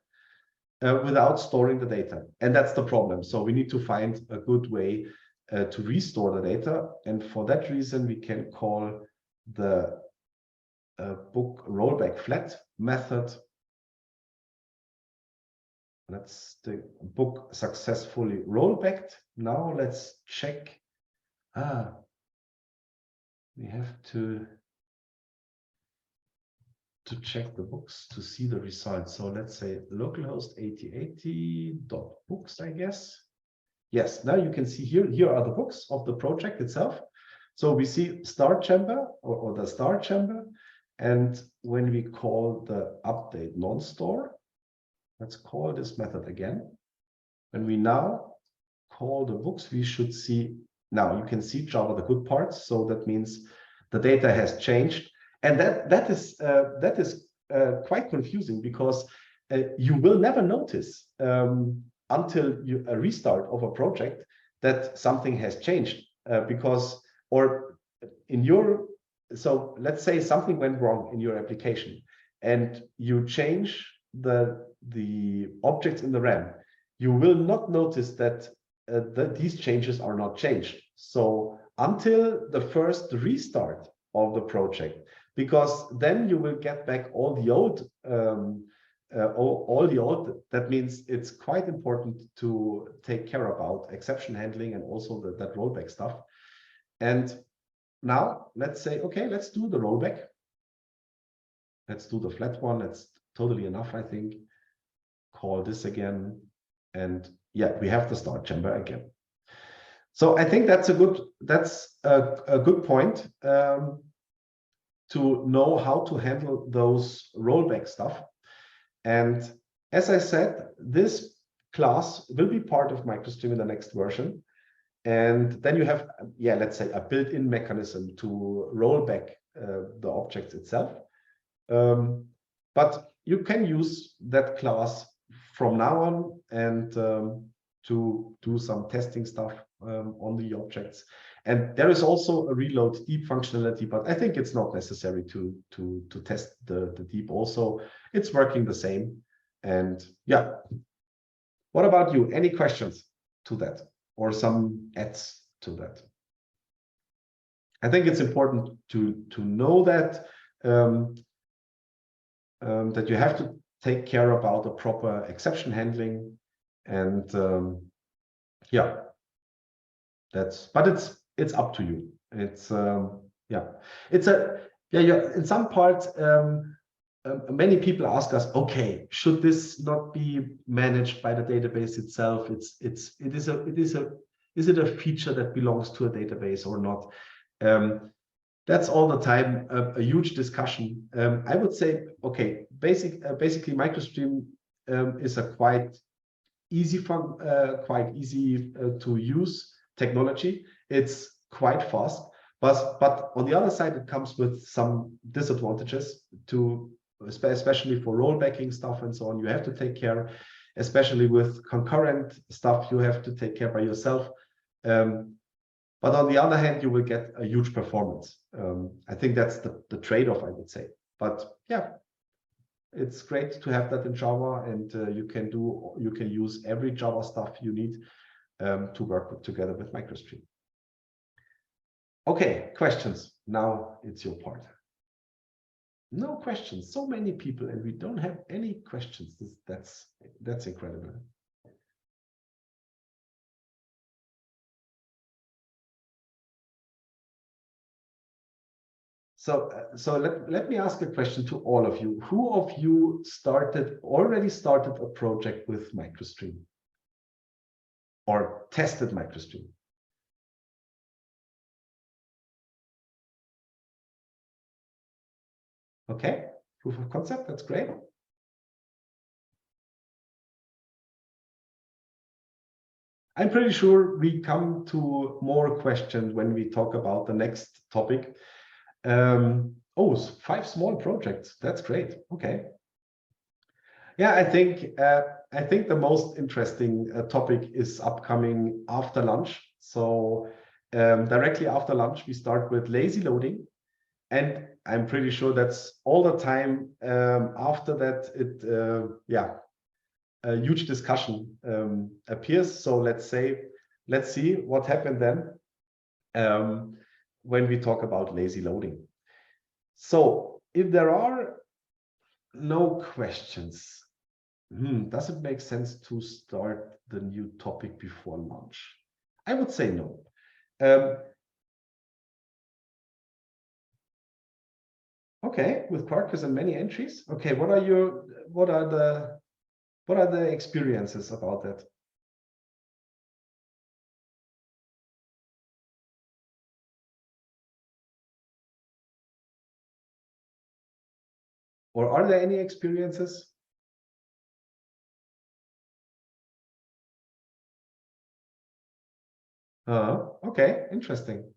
S1: without storing the data. And that's the problem. So we need to find a good way to restore the data. And for that reason, we can call the book rollback flat method. That's the book successfully rollbacked. Now let's check. We have to check the books to see the results. So let's say localhost 8080.books, I guess. Yes, now you can see here are the books of the project itself. So we see start chamber or the start chamber. And when we call the update non-store, let's call this method again. When we now call the books, we should see, now you can see Java the good parts. So that means the data has changed. And that is quite confusing because you will never notice until a restart of a project that something has changed because, or in your, so let's say something went wrong in your application and you change the objects in the RAM, you will not notice that these changes are not changed. So until the first restart of the project, because then you will get back all the old, that means it's quite important to take care about exception handling and also that rollback stuff. And now let's say, okay, let's do the rollback. Let's do the flat one. That's totally enough, I think. Call this again. And yeah, we have the start chamber again. So I think that's a good point to know how to handle those rollback stuff. And as I said, this class will be part of MicroStream in the next version. And then you have, yeah, let's say a built-in mechanism to roll back the objects itself. But you can use that class from now on and to do some testing stuff on the objects. And there is also a reload deep functionality, but I think it's not necessary to test the deep also. It's working the same. And yeah, what about you? Any questions to that or some adds to that? I think it's important to know that that you have to take care about the proper exception handling, and yeah, but it's up to you. It's yeah, it's a yeah. In some parts, many people ask us, okay, should this not be managed by the database itself? Is it a feature that belongs to a database or not? That's all the time a huge discussion. I would say, okay, basically MicroStream is a quite easy to use technology. It's quite fast, but on the other side, it comes with some disadvantages especially for rollbacking stuff and so on. You have to take care, especially with concurrent stuff, you have to take care by yourself. But on the other hand, you will get a huge performance. I think that's the trade-off, I would say. But yeah, it's great to have that in Java, and you can use every Java stuff you need to work together with MicroStream. Okay, questions. Now it's your part. No questions. So many people, and we don't have any questions. That's incredible. So let me ask a question to all of you. Who of you already started a project with MicroStream or tested MicroStream? Okay, proof of concept, that's great. I'm pretty sure we come to more questions when we talk about the next topic. Oh, 5 small projects. That's great. Okay. Yeah, I think the most interesting topic is upcoming after lunch. So directly after lunch, we start with lazy loading. And I'm pretty sure that's all the time after that a huge discussion appears. So let's see what happened then when we talk about lazy loading. So if there are no questions, does it make sense to start the new topic before lunch? I would say no. Okay, with Quarkus and many entries. Okay, what are the experiences about that? Or are there any experiences? Okay, interesting.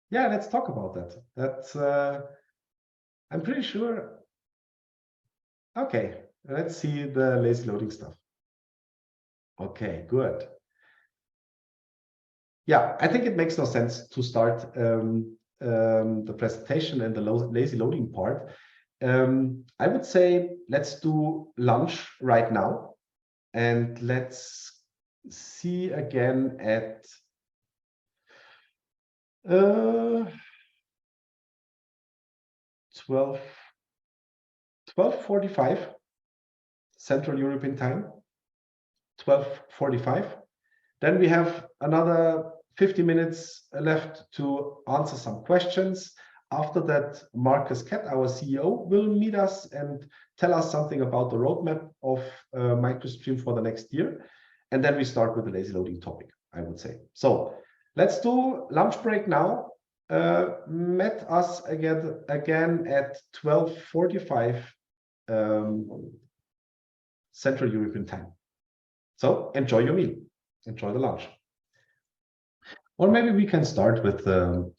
S1: Yeah, let's talk about that. That's I'm pretty sure. Okay, let's see the lazy loading stuff. Okay, good. Yeah, I think it makes no sense to start the presentation and the lazy loading part. I would say let's do lunch right now, and let's see again at 12:45 Central European Time, 12:45. Then we have another 50 minutes left to answer some questions. After that, Marcus Kett, our CEO, will meet us and tell us something about the roadmap of MicroStream for the next year. And then we start with the lazy loading topic, I would say. So let's do lunch break now. Meet us again at 12:45 Central European Time. So enjoy your meal, enjoy the lunch. Or maybe we can start with the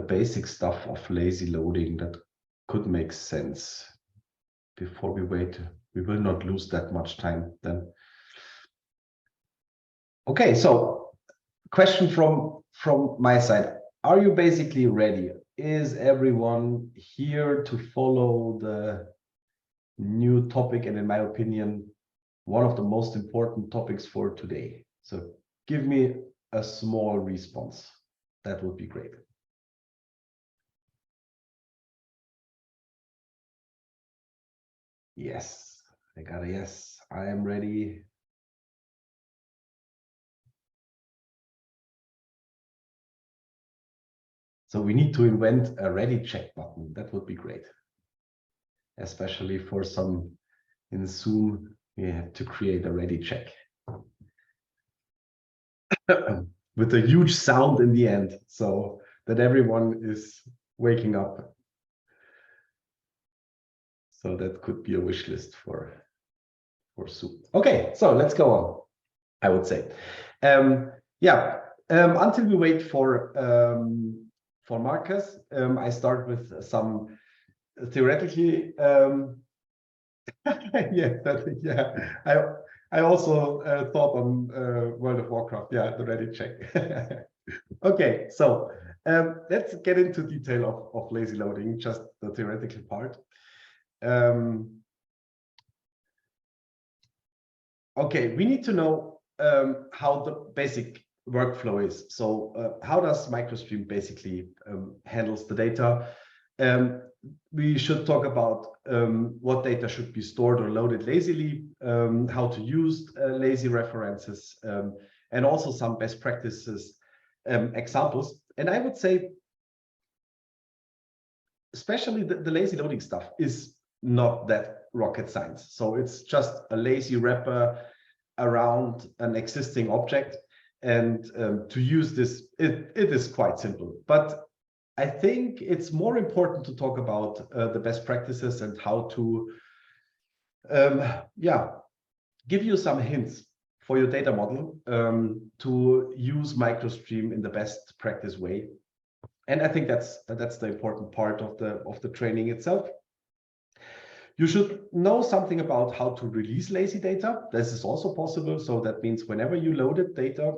S1: basic stuff of lazy loading that could make sense before we wait. We will not lose that much time then. Okay, so question from my side. Are you basically ready? Is everyone here to follow the new topic, and in my opinion, one of the most important topics for today? So give me a small response. That would be great. Yes, I got a yes. I am ready. So we need to invent a ready check button. That would be great. Especially for some in Zoom, we have to create a ready check. With a huge sound in the end, so that everyone is waking up. So that could be a wish list for Zoom. Okay, so let's go on, I would say. Until we wait for Marcus, I start with some theoretically. I also thought on World of Warcraft. Yeah, the ready check. Okay, so let's get into detail of lazy loading, just the theoretical part. Okay, we need to know how the basic workflow is. So how does MicroStream basically handles the data? We should talk about what data should be stored or loaded lazily, how to use lazy references, and also some best practices examples. And I would say, especially the lazy loading stuff is not that rocket science. So it's just a lazy wrapper around an existing object. And to use this, it is quite simple. But I think it's more important to talk about the best practices and how to give you some hints for your data model to use MicroStream in the best practice way. And I think that's the important part of the training itself. You should know something about how to release lazy data. This is also possible. So that means whenever you loaded data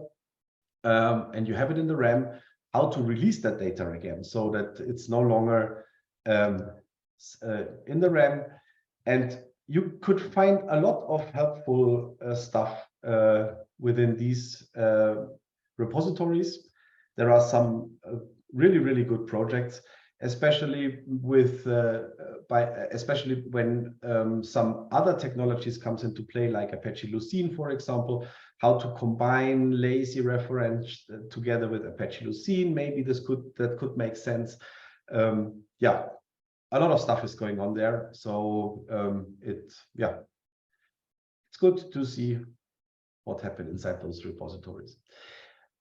S1: and you have it in the RAM, how to release that data again so that it's no longer in the RAM. And you could find a lot of helpful stuff within these repositories. There are some really good projects, especially with especially when some other technologies comes into play, like Apache Lucene, for example. How to combine lazy reference together with Apache Lucene. Maybe that could make sense. A lot of stuff is going on there. So it's good to see what happened inside those repositories.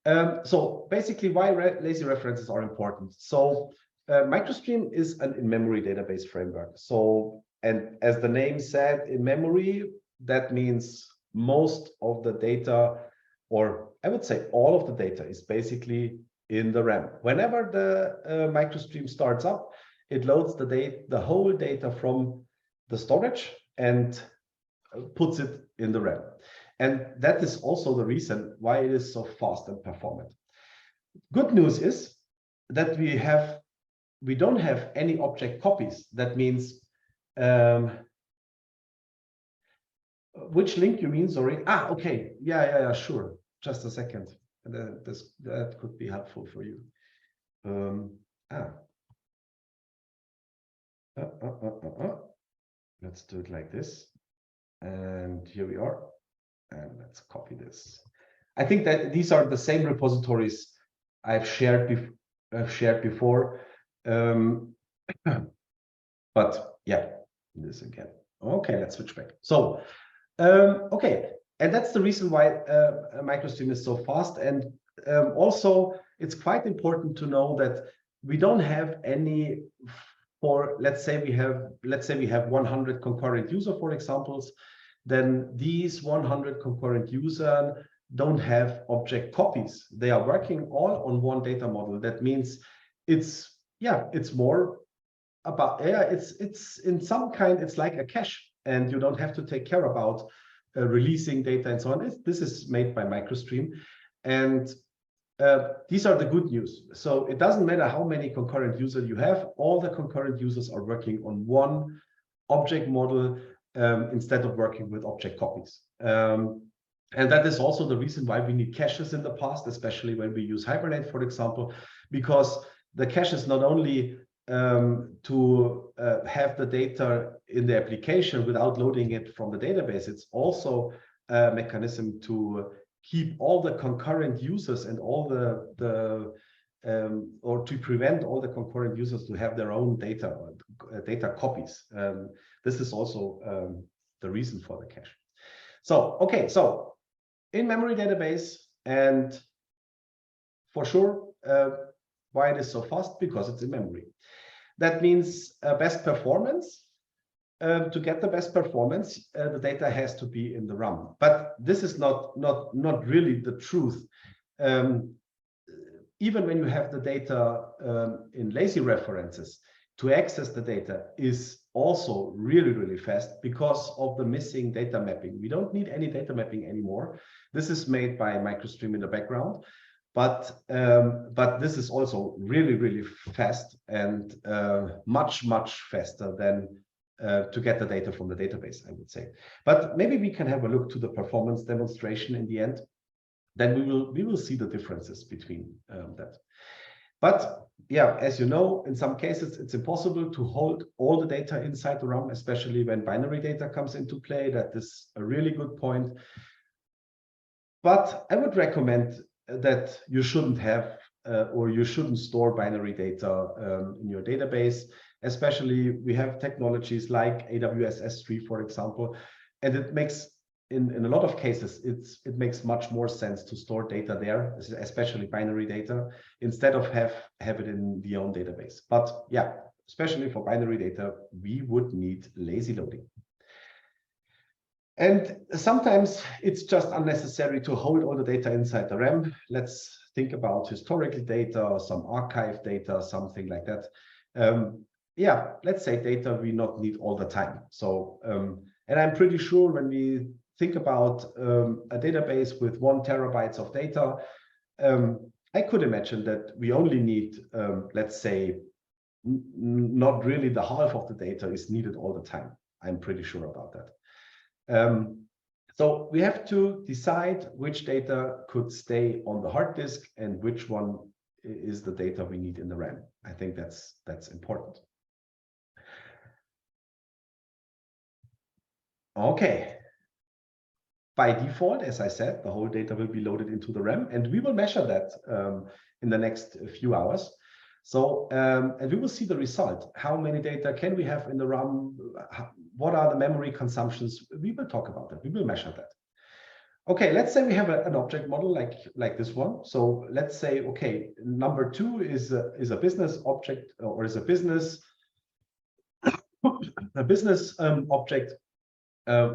S1: So basically, why lazy references are important. So MicroStream is an in-memory database framework. So, and as the name said, in memory, that means most of the data, or I would say all of the data, is basically in the RAM. Whenever the MicroStream starts up, it loads the whole data from the storage and puts it in the RAM. And that is also the reason why it is so fast and performant. Good news is that we don't have any object copies. That means, which link you mean, sorry? Okay, yeah, sure. Just a second. That could be helpful for you. Let's do it like this. And here we are. And let's copy this. I think that these are the same repositories I've shared before. But yeah, this again. Okay, let's switch back. So, okay, and that's the reason why MicroStream is so fast. And also, it's quite important to know that we don't have any let's say we have 100 concurrent user, for examples. Then these 100 concurrent users don't have object copies. They are working all on one data model. That means it's more about, it's in some kind, it's like a cache, and you don't have to take care about releasing data and so on. This is made by MicroStream, and these are the good news. So it doesn't matter how many concurrent users you have, all the concurrent users are working on one object model instead of working with object copies. And that is also the reason why we need caches in the past, especially when we use Hibernate, for example, because the cache is not only to have the data in the application without loading it from the database, it's also a mechanism to keep all the concurrent users and all or to prevent all the concurrent users to have their own data copies. This is also the reason for the cache. So, okay, so in-memory database, and for sure, why it is so fast? Because it's in memory. That means best performance. To get the best performance, the data has to be in the RAM. But this is not really the truth. Even when you have the data in lazy references, to access the data is also really fast because of the missing data mapping. We don't need any data mapping anymore. This is made by MicroStream in the background, but this is also really fast and much faster than to get the data from the database, I would say. But maybe we can have a look to the performance demonstration in the end. Then we will see the differences between that. But yeah, as you know, in some cases, it's impossible to hold all the data inside the RAM, especially when binary data comes into play. That is a really good point. But I would recommend that you shouldn't have or you shouldn't store binary data in your database. Especially, we have technologies like AWS S3, for example, and it makes, in a lot of cases, it makes much more sense to store data there, especially binary data, instead of have it in the own database. But yeah, especially for binary data, we would need lazy loading. And sometimes it's just unnecessary to hold all the data inside the RAM. Let's think about historical data, some archive data, something like that. Yeah, let's say data we not need all the time. So, and I'm pretty sure when we think about a database with 1 terabyte of data, I could imagine that we only need, let's say, not really the half of the data is needed all the time. I'm pretty sure about that. So we have to decide which data could stay on the hard disk and which one is the data we need in the RAM. I think that's important. Okay. By default, as I said, the whole data will be loaded into the RAM, and we will measure that in the next few hours. So, and we will see the result. How many data can we have in the RAM? What are the memory consumptions? We will talk about that. We will measure that. Okay, let's say we have an object model like this one. So let's say, okay, number 2 is a business object, or is a business object,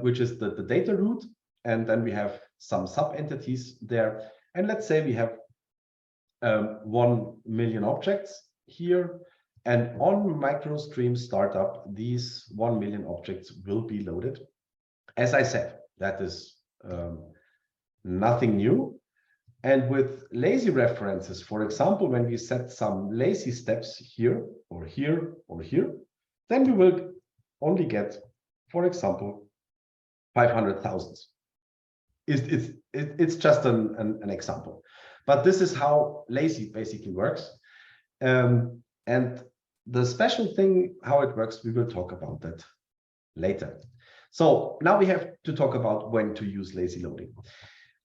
S1: which is the data root. And then we have some sub-entities there. And let's say we have 1 million objects here. And on MicroStream startup, these 1 million objects will be loaded. As I said, that is nothing new. And with lazy references, for example, when we set some lazy steps here or here or here, then we will only get, for example, 500,000. It's just an example. But this is how lazy basically works. And the special thing, how it works, we will talk about that later. So now we have to talk about when to use lazy loading.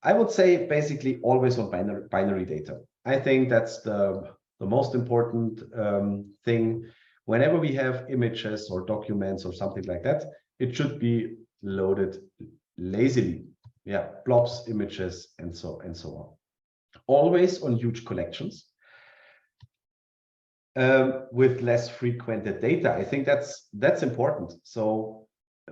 S1: I would say basically always on binary data. I think that's the most important thing. Whenever we have images or documents or something like that, it should be loaded lazily. Yeah, blobs, images, and so on. Always on huge collections with less frequented data. I think that's important. So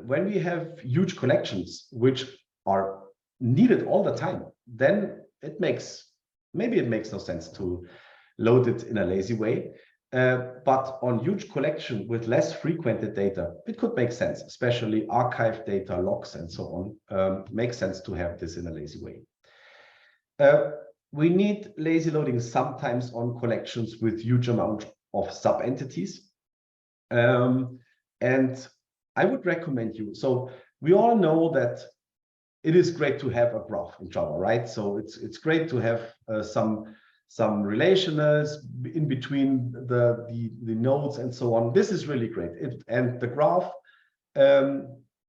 S1: when we have huge collections which are needed all the time, then maybe it makes no sense to load it in a lazy way. But on huge collection with less frequented data, it could make sense, especially archive data, logs, and so on. Makes sense to have this in a lazy way. We need lazy loading sometimes on collections with huge amount of sub-entities. And I would recommend you. So we all know that it is great to have a graph in Java, right? So it's great to have some relationals in between the nodes and so on. This is really great. And the graph,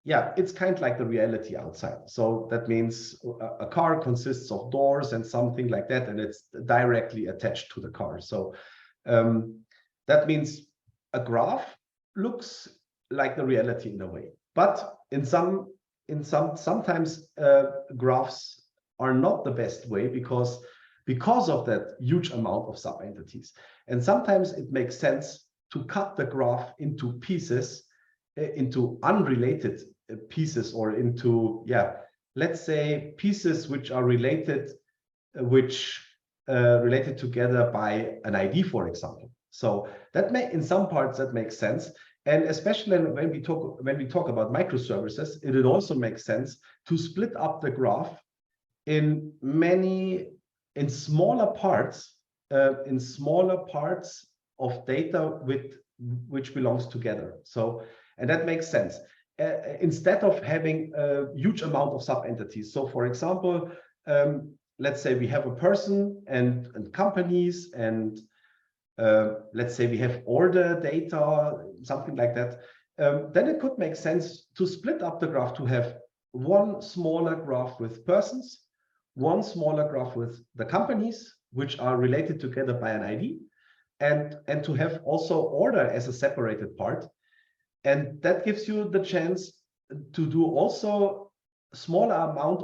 S1: yeah, it's kind of like the reality outside. So that means a car consists of doors and something like that, and it's directly attached to the car. So that means a graph looks like the reality in a way, but sometimes graphs are not the best way because of that huge amount of sub-entities. And sometimes it makes sense to cut the graph into pieces, into unrelated pieces, or into, yeah, let's say pieces which are related, related together by an ID, for example. So that in some parts that makes sense. And especially when we talk about microservices, it also makes sense to split up the graph in smaller parts of data which belongs together. So, and that makes sense. Instead of having a huge amount of sub-entities. So for example, let's say we have a person and companies, and let's say we have order data, something like that, then it could make sense to split up the graph, to have one smaller graph with persons, one smaller graph with the companies, which are related together by an ID, and to have also order as a separated part. And that gives you the chance to do also smaller amount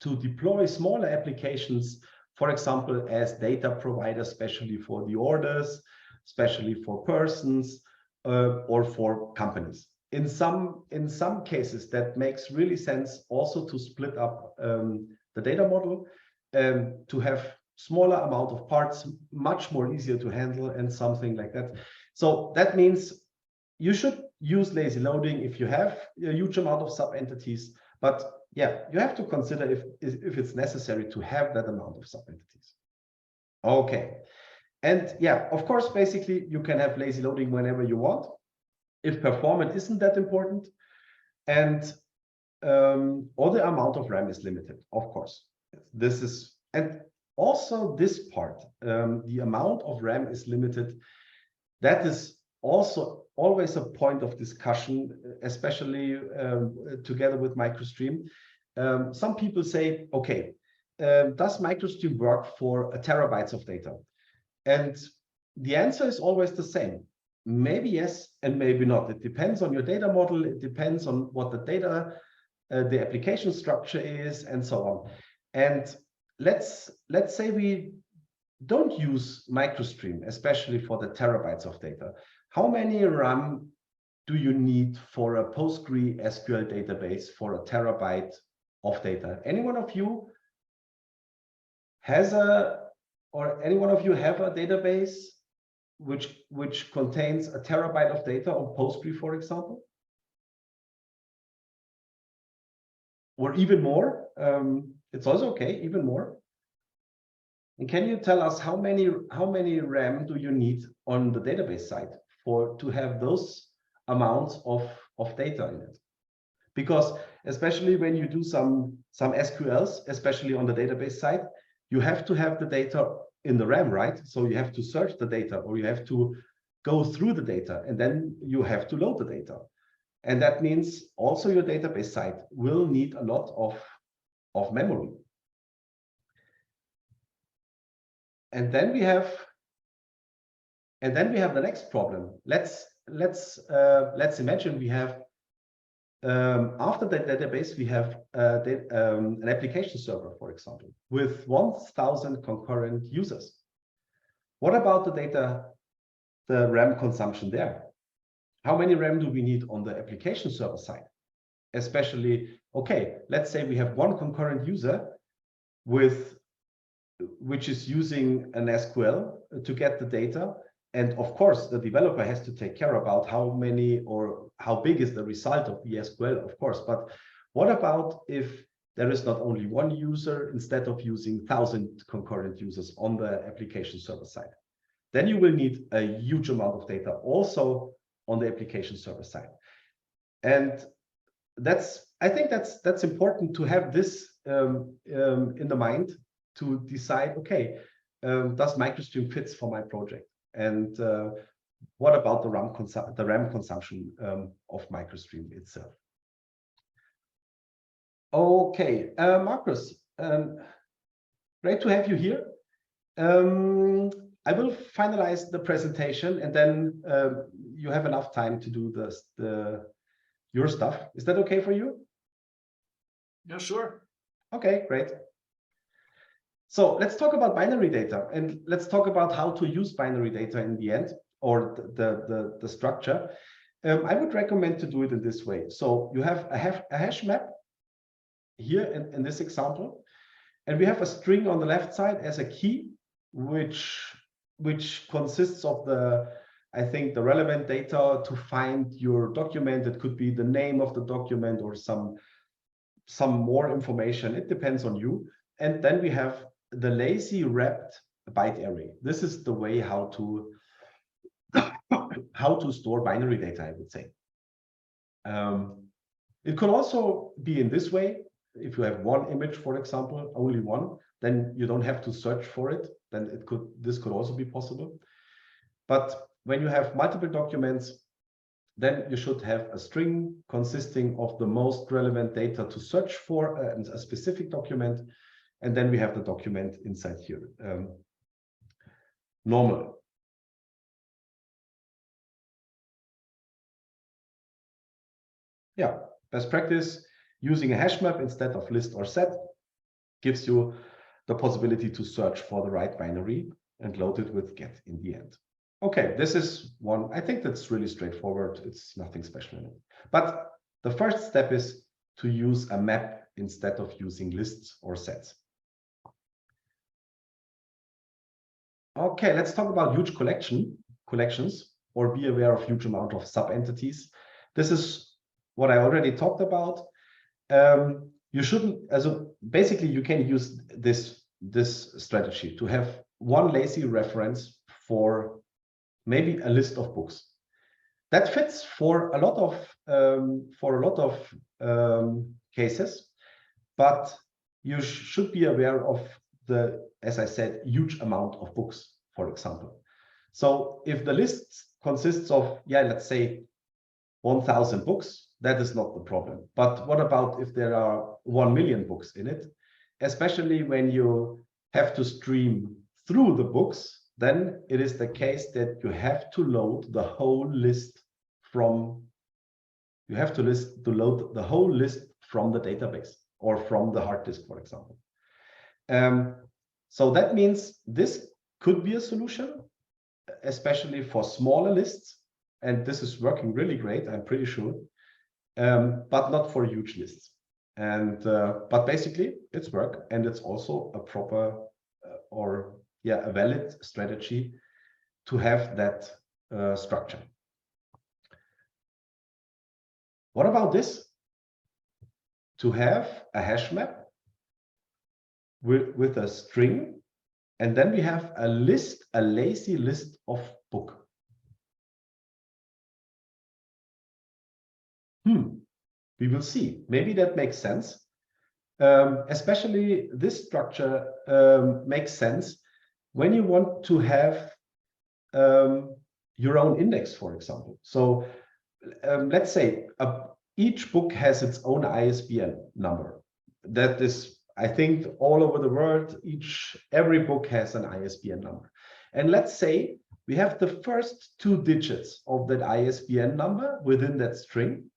S1: to deploy smaller applications, for example, as data providers, especially for the orders, especially for persons, or for companies. In some cases, that makes really sense also to split up the data model, to have smaller amount of parts, much more easier to handle, and something like that. So that means you should use lazy loading if you have a huge amount of sub-entities, but yeah, you have to consider if it's necessary to have that amount of sub-entities. Okay. And yeah, of course, basically you can have lazy loading whenever you want, if performance isn't that important, and or the amount of RAM is limited, of course. This is, and also this part, the amount of RAM is limited. That is also always a point of discussion, especially together with MicroStream. Some people say, okay, does MicroStream work for terabytes of data? And the answer is always the same. Maybe yes, and maybe not. It depends on your data model. It depends on what the data, the application structure is, and so on. And let's say we don't use MicroStream, especially for the terabytes of data. How many RAM do you need for a PostgreSQL database for a terabyte of data? Any one of you has any one of you have a database which contains a terabyte of data on Postgre, for example? or even more. It's also okay, even more. And can you tell us how many RAM do you need on the database side to have those amounts of data in it? Because especially when you do some SQLs, especially on the database side, you have to have the data in the RAM, right? So you have to search the data, or you have to go through the data, and then you have to load the data. And that means also your database side will need a lot of memory. And then we have the next problem. Let's imagine we have after the database we have an application server, for example, with 1,000 concurrent users. What about the RAM consumption there? How many RAM do we need on the application server side? Especially, okay, let's say we have one concurrent user which is using an SQL to get the data. And of course, the developer has to take care about how many or how big is the result of the SQL, of course. But what about if there is not only one user instead of using 1,000 concurrent users on the application server side? Then you will need a huge amount of data also on the application server side. And I think that's important to have this in the mind, to decide, okay, does MicroStream fits for my project? And what about the RAM consumption of MicroStream itself? Okay, Marcus, great to have you here. I will finalize the presentation, and then you have enough time to do your stuff. Is that okay for you?
S5: Yeah, sure.
S1: Okay, great. So let's talk about binary data, and let's talk about how to use binary data in the end, or the structure. I would recommend to do it in this way. So you have a hash map here in this example, and we have a string on the left side as a key, which consists of I think the relevant data to find your document. It could be the name of the document or some more information. It depends on you. And then we have the lazy wrapped byte array. This is the way how to store binary data, I would say. It could also be in this way. If you have one image, for example, only one, then you don't have to search for it. Then this could also be possible. But when you have multiple documents, then you should have a string consisting of the most relevant data to search for a specific document. And then we have the document inside here, normal. Yeah, best practice, using a hash map instead of list or set gives you the possibility to search for the right binary and load it with get in the end. Okay, this is one. I think that's really straightforward. It's nothing special in it. But the first step is to use a map instead of using lists or sets. Okay, let's talk about huge collections, or be aware of huge amount of sub-entities. This is what I already talked about. You shouldn't, basically you can use this strategy to have one lazy reference for maybe a list of books. That fits for a lot of cases, but you should be aware of as I said, huge amount of books, for example. So if the list consists of, let's say 1,000 books, that is not the problem. But what about if there are 1 million books in it? Especially when you have to stream through the books, then it is the case that you have to load the whole list from the database or from the hard disk, for example. So that means this could be a solution, especially for smaller lists. And this is working really great, I'm pretty sure, but not for huge lists. And but basically it's work, and it's also a proper a valid strategy to have that structure. What about this? to have a hash map with a string, and then we have a list, a lazy list of book. We will see. Maybe that makes sense. Especially this structure makes sense when you want to have your own index, for example. So let's say each book has its own ISBN number. That is, I think, all over the world, every book has an ISBN number. And let's say we have the first 2 digits of that ISBN number within that string.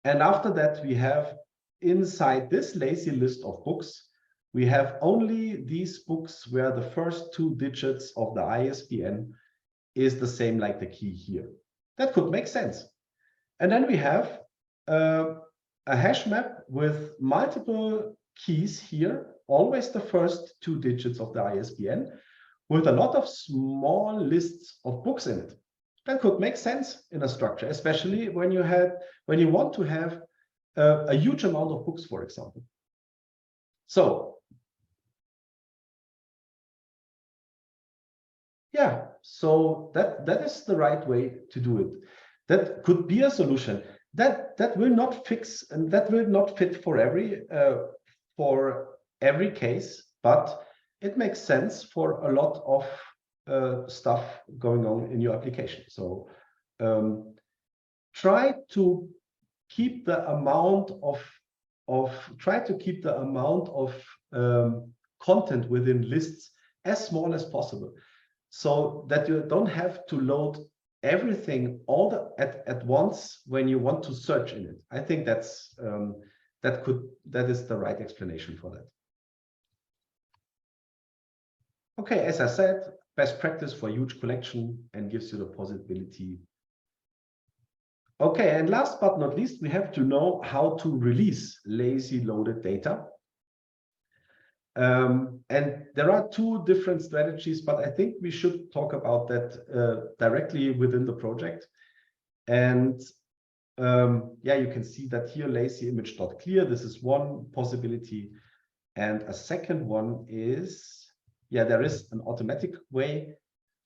S1: And after that, we have inside this lazy list of books, we have only these books where the first 2 digits of the ISBN is the same like the key here. That could make sense. And then we have a hash map with multiple keys here, always the first 2 digits of the ISBN, with a lot of small lists of books in it. That could make sense in a structure, especially when you want to have a huge amount of books, for example. So yeah, so that is the right way to do it. That could be a solution. That will not fix, and that will not fit for every case, but it makes sense for a lot of stuff going on in your application. So try to keep the amount of content within lists as small as possible, so that you don't have to load everything at once when you want to search in it. I think that is the right explanation for that. Okay, as I said, best practice for huge collection and gives you the possibility. Okay, and last but not least, we have to know how to release lazy loaded data. And there are 2 different strategies, but I think we should talk about that directly within the project. And yeah, you can see that here, lazy image.clear. This is one possibility. And a second one is, yeah, there is an automatic way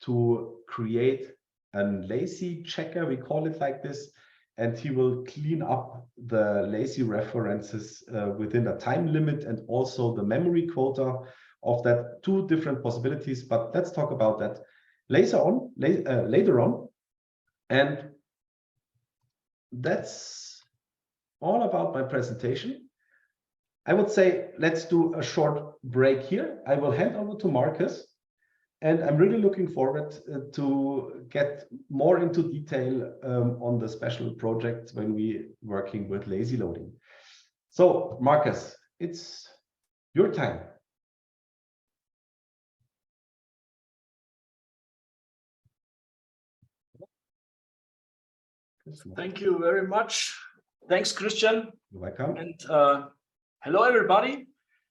S1: to create a lazy checker, we call it like this, and he will clean up the lazy references within a time limit and also the memory quota of that. 2 different possibilities, but let's talk about that later on. And that's all about my presentation. I would say let's do a short break here. I will hand over to Marcus, and I'm really looking forward to get more into detail on the special project when we're working with lazy loading. So Marcus, it's your time.
S5: Thank you very much. Thanks, Christian.
S1: You're welcome.
S5: And hello, everybody.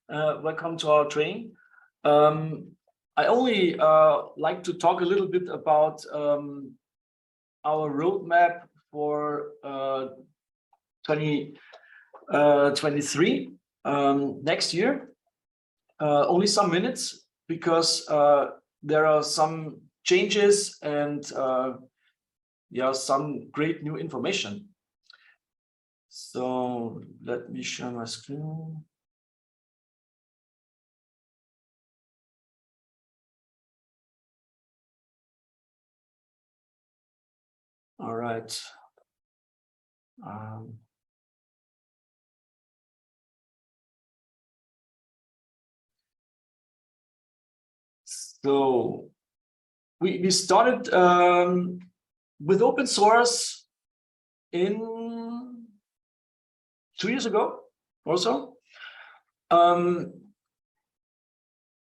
S5: Welcome to our training. I only like to talk a little bit about our roadmap for 2023 next year. Only some minutes, because there are some changes and yeah, some great new information. So let me share my screen. All right. So we started with open source in 2 years ago or so.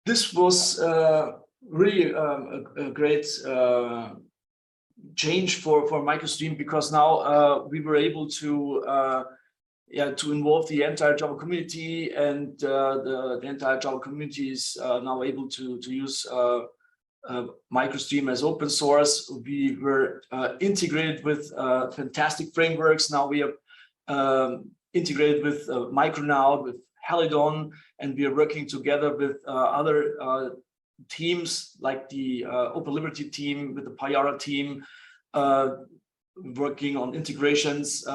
S5: This was really a great change for MicroStream, because now we were able to involve the entire Java community, and the entire Java community is now able to use MicroStream as open source. We were integrated with fantastic frameworks. Now we have integrated with Micronaut, with Halidon, and we are working together with other teams like the Open Liberty team, with the Payara team, working on integrations.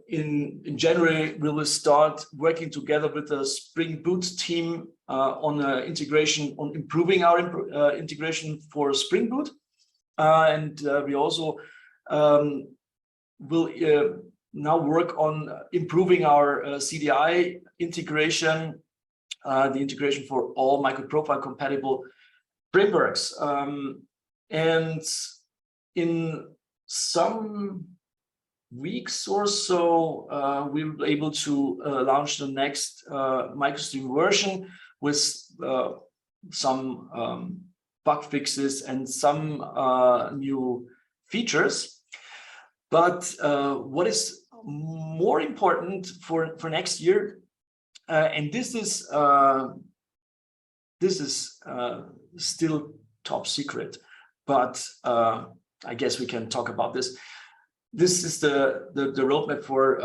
S5: In January, we will start working together with the Spring Boot team on integration, on improving our integration for Spring Boot. And we also will now work on improving our CDI integration, the integration for all microprofile compatible frameworks. And in some weeks or so, we will be able to launch the next MicroStream version with some bug fixes and some new features. But what is more important for next year, and this is still top secret, but I guess we can talk about this. This is the roadmap for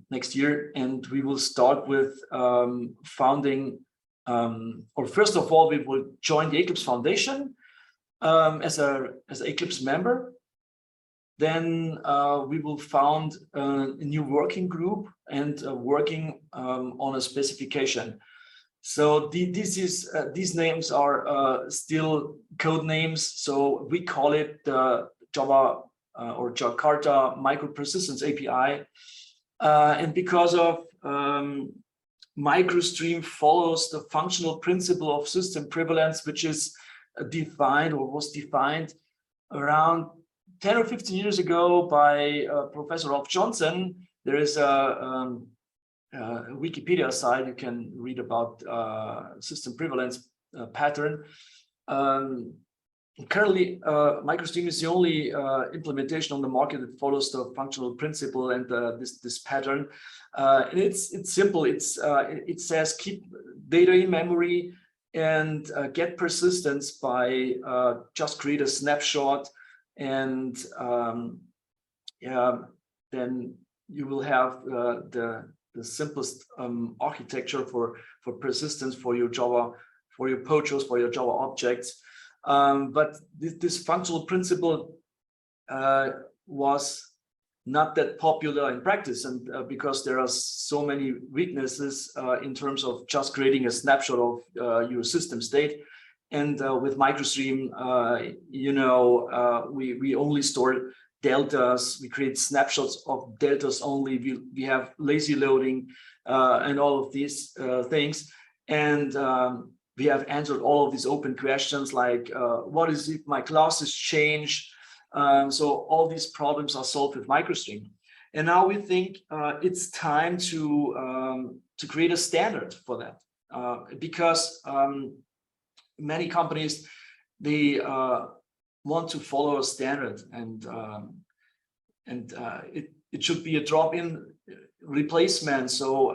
S5: next year, and we will start with founding, or first of all, we will join the Eclipse Foundation as an Eclipse member. Then we will found a new working group and working on a specification. So these names are still code names. So we call it the Java or Jakarta Micro-Persistence API. And because of MicroStream follows the functional principle of system prevalence, which is defined or was defined around 10 or 15 years ago by Professor Rolf Johnson. There is a Wikipedia site you can read about system prevalence pattern. Currently, MicroStream is the only implementation on the market that follows the functional principle and this pattern. And it's simple. It says keep data in memory and get persistence by just create a snapshot, and then you will have the simplest architecture for persistence for your Java, for your POJOs, for your Java objects. But this functional principle was not that popular in practice, and because there are so many weaknesses in terms of just creating a snapshot of your system state. And with MicroStream, we only store deltas. We create snapshots of deltas only. We have lazy loading and all of these things. And we have answered all of these open questions like, what is if my classes change? So all these problems are solved with MicroStream. And now we think it's time to create a standard for that, because many companies, they want to follow a standard, and it should be a drop-in replacement. So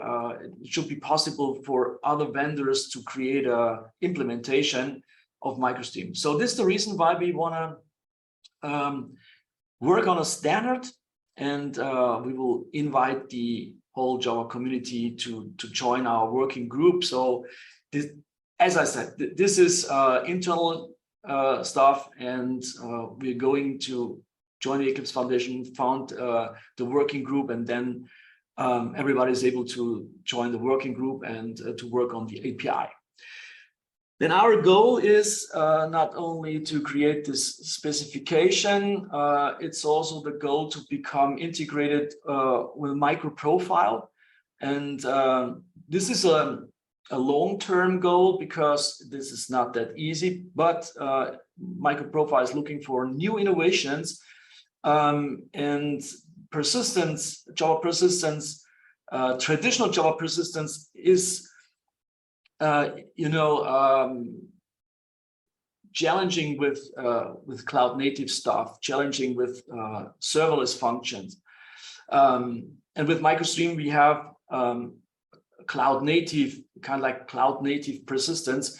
S5: it should be possible for other vendors to create a implementation of MicroStream. So this is the reason why we want to work on a standard, and we will invite the whole Java community to join our working group. So this, as I said, this is internal stuff, and we're going to join the Eclipse Foundation, found the working group, and then everybody is able to join the working group and to work on the API. Then our goal is not only to create this specification, it's also the goal to become integrated with MicroProfile. And this is a long-term goal, because this is not that easy, but MicroProfile is looking for new innovations, and persistence, Java persistence, traditional Java persistence is challenging with cloud native stuff, challenging with serverless functions. And with MicroStream, we have cloud native, kind of like cloud native persistence.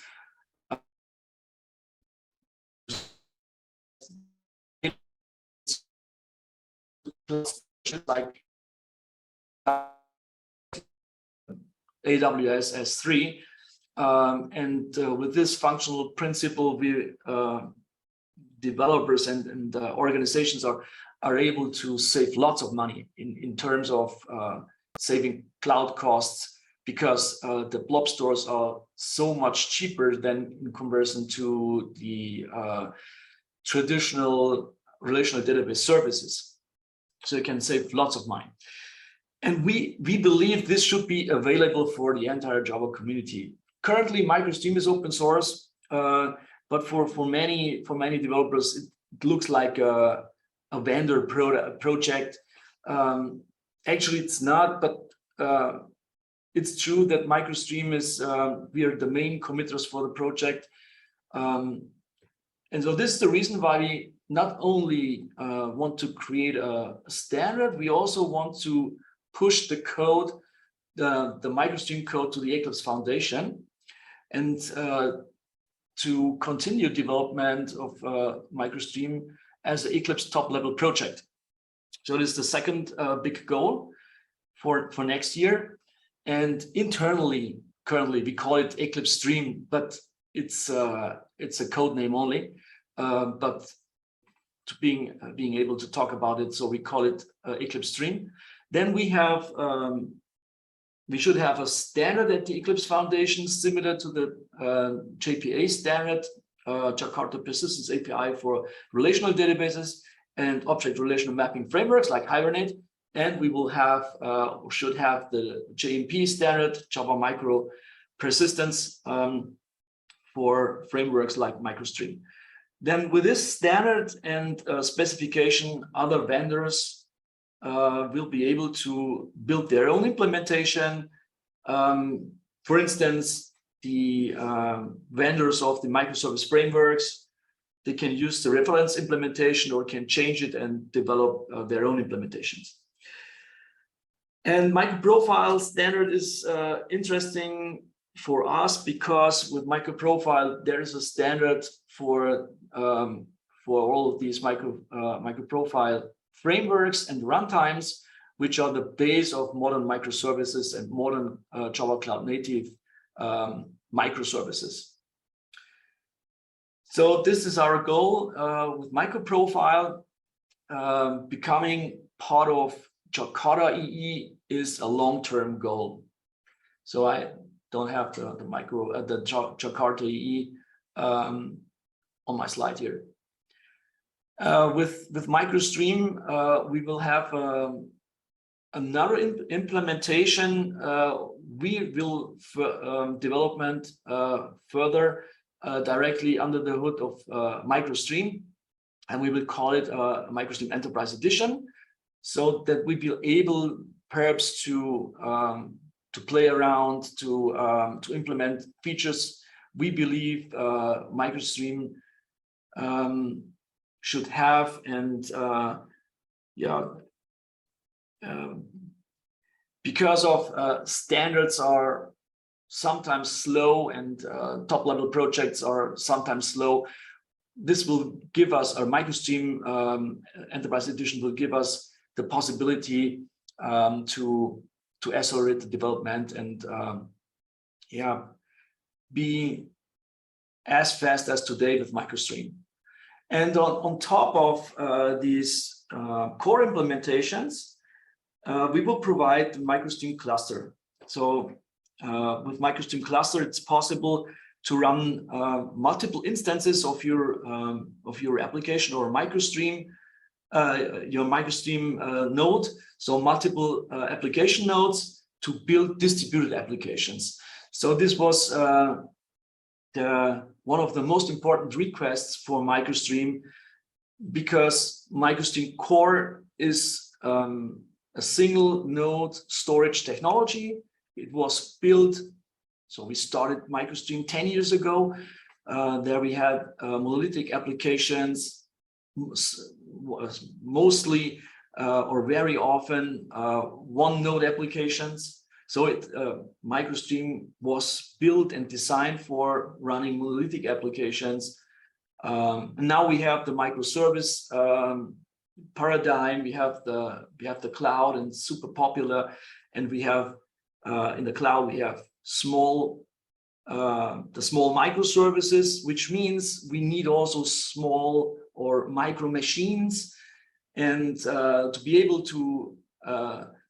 S5: Like AWS S3. With this functional principle, we developers and organizations are able to save lots of money in terms of saving cloud costs, because the blob stores are so much cheaper than in comparison to the traditional relational database services. So you can save lots of money. And we believe this should be available for the entire Java community. Currently, MicroStream is open source, but for many developers, it looks like a vendor project. Actually, it's not, but it's true that MicroStream is, we are the main committers for the project. And so this is the reason why we not only want to create a standard, we also want to push the code, the MicroStream code, to the Eclipse Foundation, and to continue development of MicroStream as an Eclipse top-level project. So this is the second big goal for next year. And internally, currently, we call it Eclipse Stream, but it's a code name only. But to being able to talk about it, so we call it Eclipse Stream. Then we have we should have a standard at the Eclipse Foundation similar to the JPA standard, Jakarta Persistence API for relational databases and object relational mapping frameworks like Hibernate. And we will have, should have the JMP standard, Java Micro Persistence, for frameworks like MicroStream. Then with this standard and specification, other vendors will be able to build their own implementation. For instance, the vendors of the microservice frameworks, they can use the reference implementation or can change it and develop their own implementations. And MicroProfile standard is interesting for us because with MicroProfile, there is a standard for all of these MicroProfile frameworks and runtimes, which are the base of modern microservices and modern Java Cloud Native microservices. So this is our goal with MicroProfile. Becoming part of Jakarta EE is a long-term goal. So I don't have the Jakarta EE on my slide here. With MicroStream, we will have another implementation. We will development further directly under the hood of MicroStream, and we will call it MicroStream Enterprise Edition, so that we will be able perhaps to play around, to implement features we believe MicroStream should have. And because of standards are sometimes slow and top-level projects are sometimes slow, this will give us, our MicroStream Enterprise Edition will give us the possibility to accelerate the development and be as fast as today with MicroStream. And on top of these core implementations, we will provide the MicroStream cluster. So with MicroStream cluster, it's possible to run multiple instances of your application or MicroStream, your MicroStream node. So multiple application nodes to build distributed applications. So this was one of the most important requests for MicroStream, because MicroStream Core is a single node storage technology. It was built, so we started MicroStream 10 years ago. There we had monolithic applications, mostly or very often one node applications. So MicroStream was built and designed for running monolithic applications. And now we have the microservice paradigm. We have the cloud, and super popular, and we have in the cloud we have the small microservices, which means we need also small or micro machines, and to be able to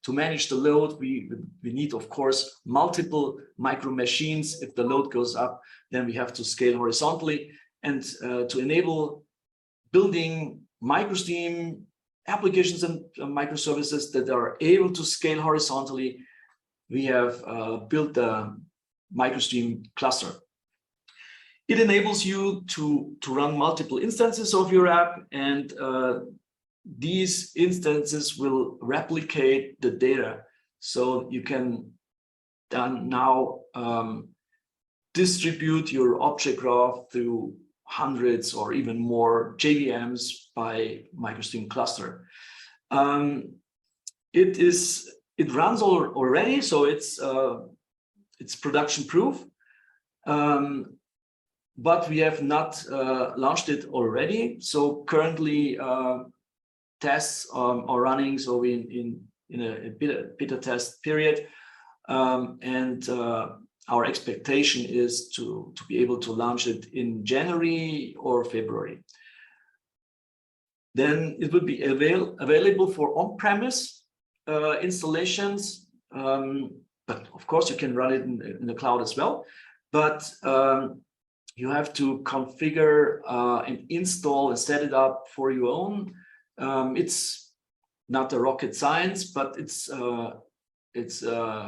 S5: manage the load, we need, of course, multiple micro machines. If the load goes up, then we have to scale horizontally, and to enable building MicroStream applications and microservices that are able to scale horizontally, we have built the MicroStream cluster. It enables you to run multiple instances of your app, and these instances will replicate the data. So you can then now distribute your object graph through hundreds or even more JVMs by MicroStream cluster. It runs already, so it's production proof, but we have not launched it already. So currently tests are running, so we in a beta test period, and our expectation is to be able to launch it in January or February. Then it will be available for on-premise installations, but of course you can run it in the cloud as well. But you have to configure and install and set it up for your own. It's not a rocket science, but it's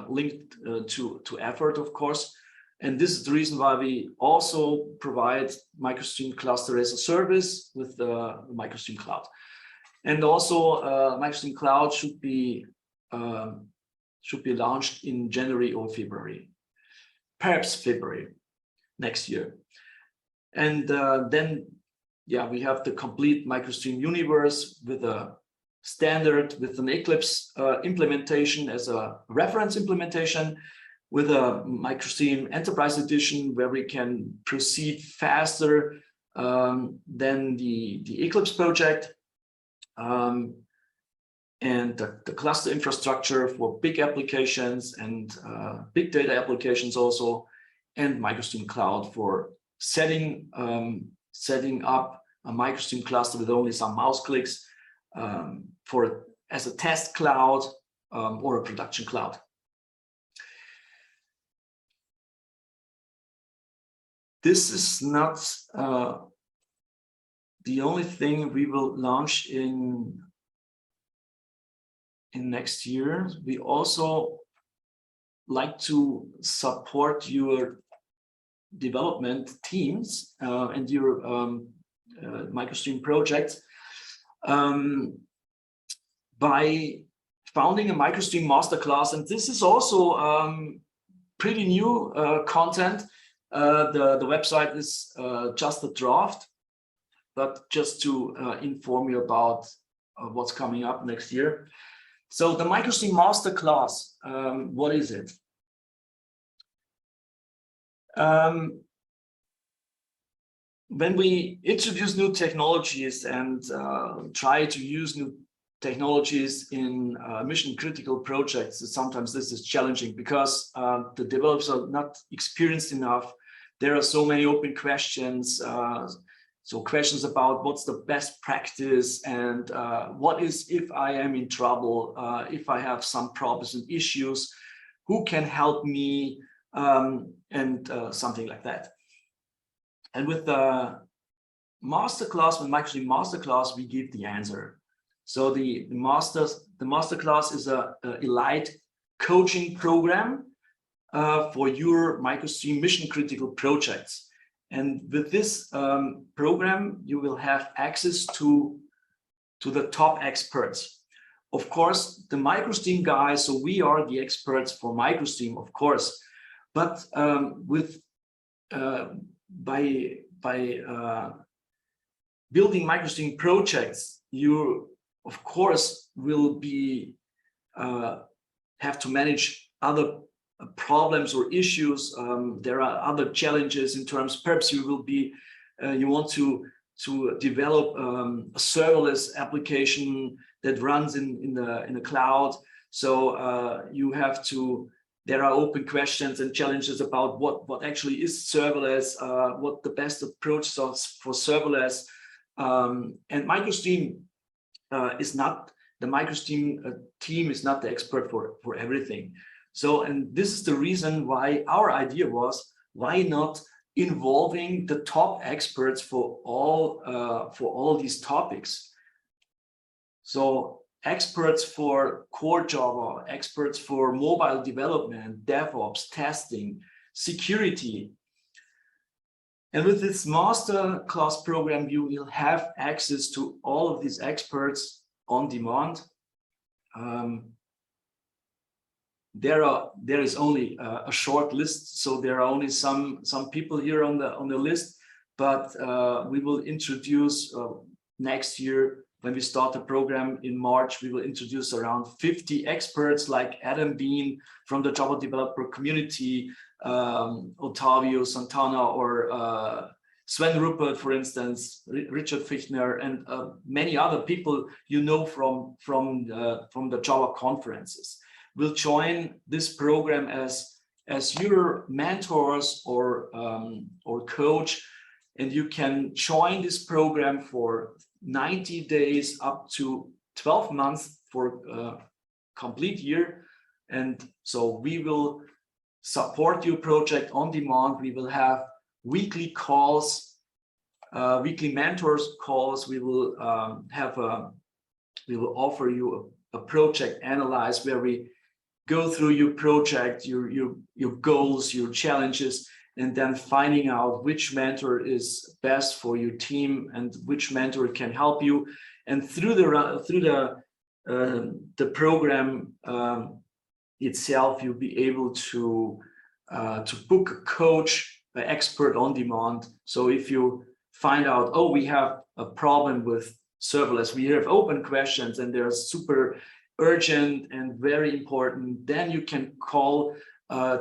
S5: linked to effort, of course. And this is the reason why we also provide MicroStream cluster as a service with the MicroStream cloud. And also MicroStream cloud should be launched in January or February, perhaps February next year. And then, yeah, we have the complete MicroStream universe with a standard, with an Eclipse implementation as a reference implementation, with a MicroStream Enterprise Edition where we can proceed faster than the Eclipse project, and the cluster infrastructure for big applications and big data applications also, and MicroStream Cloud for setting up a MicroStream cluster with only some mouse clicks as a test cloud or a production cloud. This is not the only thing we will launch in next year. We also like to support your development teams and your MicroStream projects by founding a MicroStream masterclass. And this is also pretty new content. The website is just a draft, but just to inform you about what's coming up next year. So the MicroStream masterclass, what is it? When we introduce new technologies and try to use new technologies in mission-critical projects, sometimes this is challenging because the developers are not experienced enough. There are so many open questions. So questions about what's the best practice and what is if I am in trouble, if I have some problems and issues, who can help me, and something like that. And with the masterclass, with MicroStream masterclass, we give the answer. So the masterclass is a elite coaching program for your MicroStream mission critical projects. And with this program, you will have access to the top experts. Of course, the MicroStream guys, so we are the experts for MicroStream, of course, but by building MicroStream projects, you of course will be have to manage other problems or issues. There are other challenges in terms, perhaps you will be you want to to develop a serverless application that runs in the cloud. So you have to. There are open questions and challenges about what actually is serverless, what the best approach is for serverless, and MicroStream is not the MicroStream team is not the expert for everything. So, and this is the reason why our idea was, why not involving the top experts for all these topics. So experts for core Java, experts for mobile development, DevOps, testing, security. And with this master class program, you will have access to all of these experts on demand. There is only a short list, so there are only some people here on the list, but we will introduce next year. When we start the program in March, we will introduce around 50 experts like Adam Bean from the Java developer community, Ottavio Santana, or Sven Ruppert, for instance, Richard Fichtner, and many other people you know from the Java conferences will join this program as your mentors or coach, and you can join this program for 90 days up to 12 months for a complete year. And so we will support your project on demand. We will have weekly calls, weekly mentors calls. We will we will offer you a project analyze where we go through your project, your goals, your challenges, and then finding out which mentor is best for your team and which mentor can help you. And through the program itself, you'll be able to book a coach, an expert on demand. So if you find out, oh, we have a problem with serverless, we have open questions and they're super urgent and very important, then you can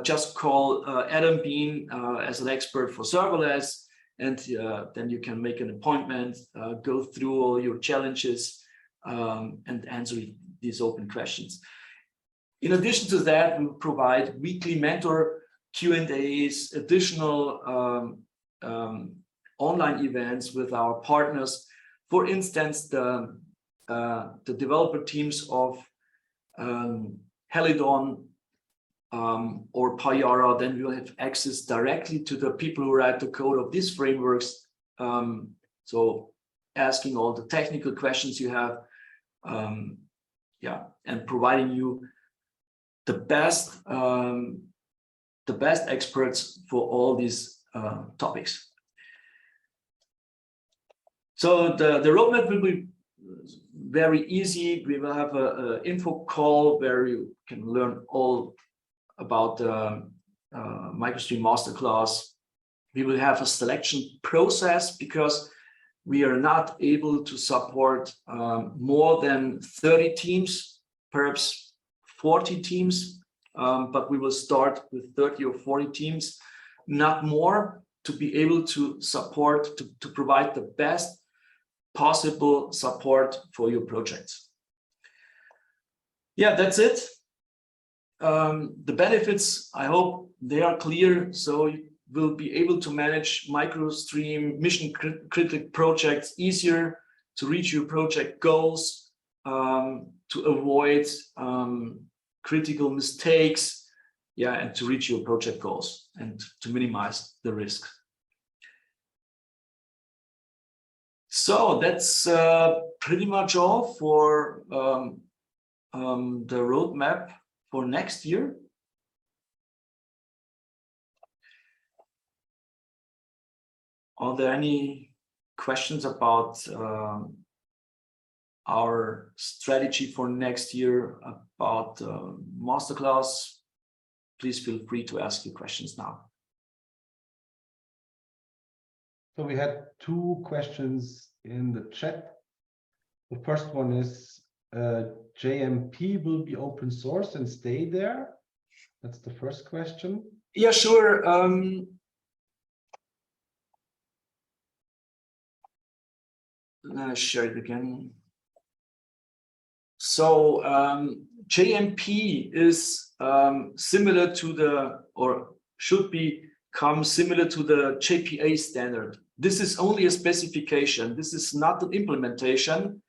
S5: just call Adam Bean as an expert for serverless, and then you can make an appointment, go through all your challenges, and answer these open questions. In addition to that, we provide weekly mentor Q&As, additional online events with our partners. For instance, the developer teams of Helidon or Payara, then we'll have access directly to the people who write the code of these frameworks. So asking all the technical questions you have, and providing you the best experts for all these topics. So the roadmap will be very easy. We will have an info call where you can learn all about MicroStream Masterclass. We will have a selection process because we are not able to support more than 30 teams, perhaps 40 teams, but we will start with 30 or 40 teams, not more, to be able to support, to provide the best possible support for your projects. Yeah, that's it. The benefits, I hope they are clear. So you will be able to manage MicroStream mission critical projects easier, to reach your project goals, to avoid critical mistakes, and to reach your project goals and to minimize the risk. So that's pretty much all for the roadmap for next year. Are there any questions about our strategy for next year, about Masterclass? Please feel free to ask your questions now.
S1: So we had two questions in the chat. The first one is, JMP will be open source and stay there? That's the first question.
S5: Yeah, sure. share it again. So JMP is similar to the, or should become similar to the JPA standard. This is only a specification. This is not an implementation.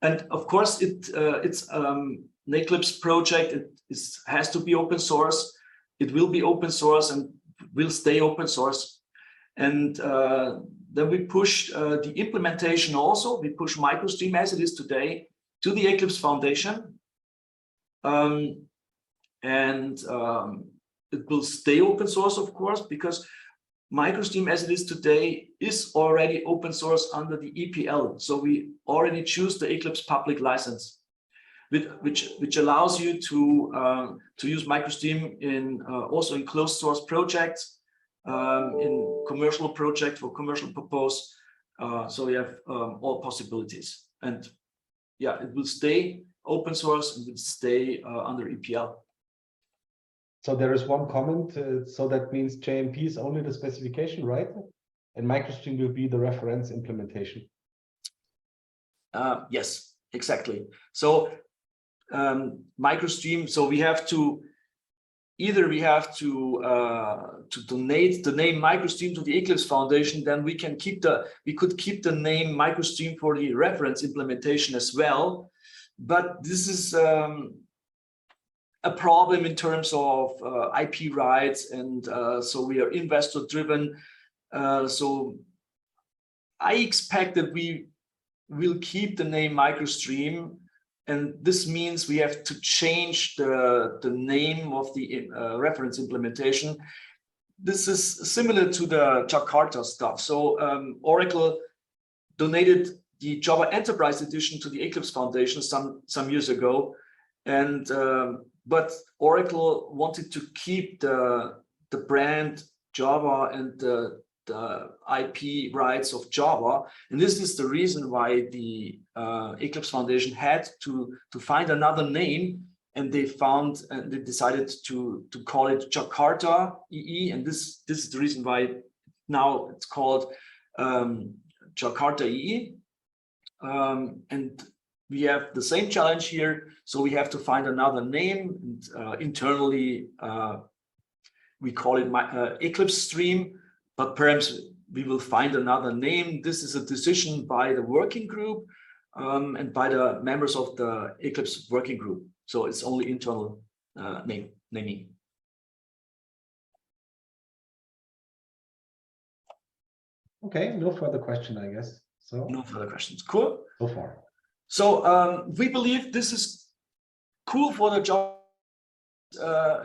S5: And of course, it's an Eclipse project. It has to be open source. It will be open source and will stay open source. And then we push the implementation also. We push MicroStream as it is today to the Eclipse Foundation. It will stay open source, of course, because MicroStream as it is today is already open source under the EPL. So we already choose the Eclipse public license, which allows you to use MicroStream in also in closed source projects, in commercial projects for commercial purpose. So we have all possibilities, and yeah, it will stay open source and will stay under EPL.
S1: So there is one comment. So that means JMP is only the specification, right? And MicroStream will be the reference implementation.
S5: Yes, exactly. So MicroStream. So we have to to donate the name MicroStream to the Eclipse Foundation. Then we could keep the name MicroStream for the reference implementation as well. But this is a problem in terms of IP rights, and so we are investor driven. So I expect that we will keep the name MicroStream, and this means we have to change the name of the reference implementation. This is similar to the Jakarta stuff. So Oracle donated the Java Enterprise Edition to the Eclipse Foundation some years ago, and but Oracle wanted to keep the brand Java and the IP rights of Java, and this is the reason why the Eclipse Foundation had to find another name, and they decided to call it Jakarta EE, and this is the reason why now it's called Jakarta EE. And we have the same challenge here, so we have to find another name, and internally we call it Eclipse Stream, but perhaps we will find another name. This is a decision by the working group and by the members of the Eclipse working group, so it's only internal naming.
S1: Okay, no further question, I guess. So
S5: no further questions. Cool.
S1: So far.
S5: So we believe this is cool for the job.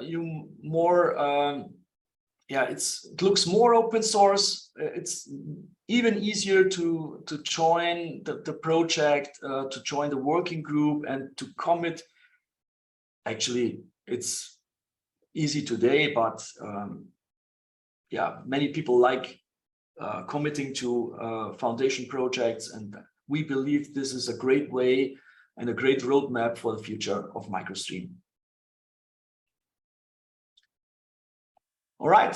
S5: You more, it looks more open source. It's even easier to join the project, to join the working group, and to commit. Actually, it's easy today, but many people like committing to foundation projects, and we believe this is a great way and a great roadmap for the future of MicroStream. All right.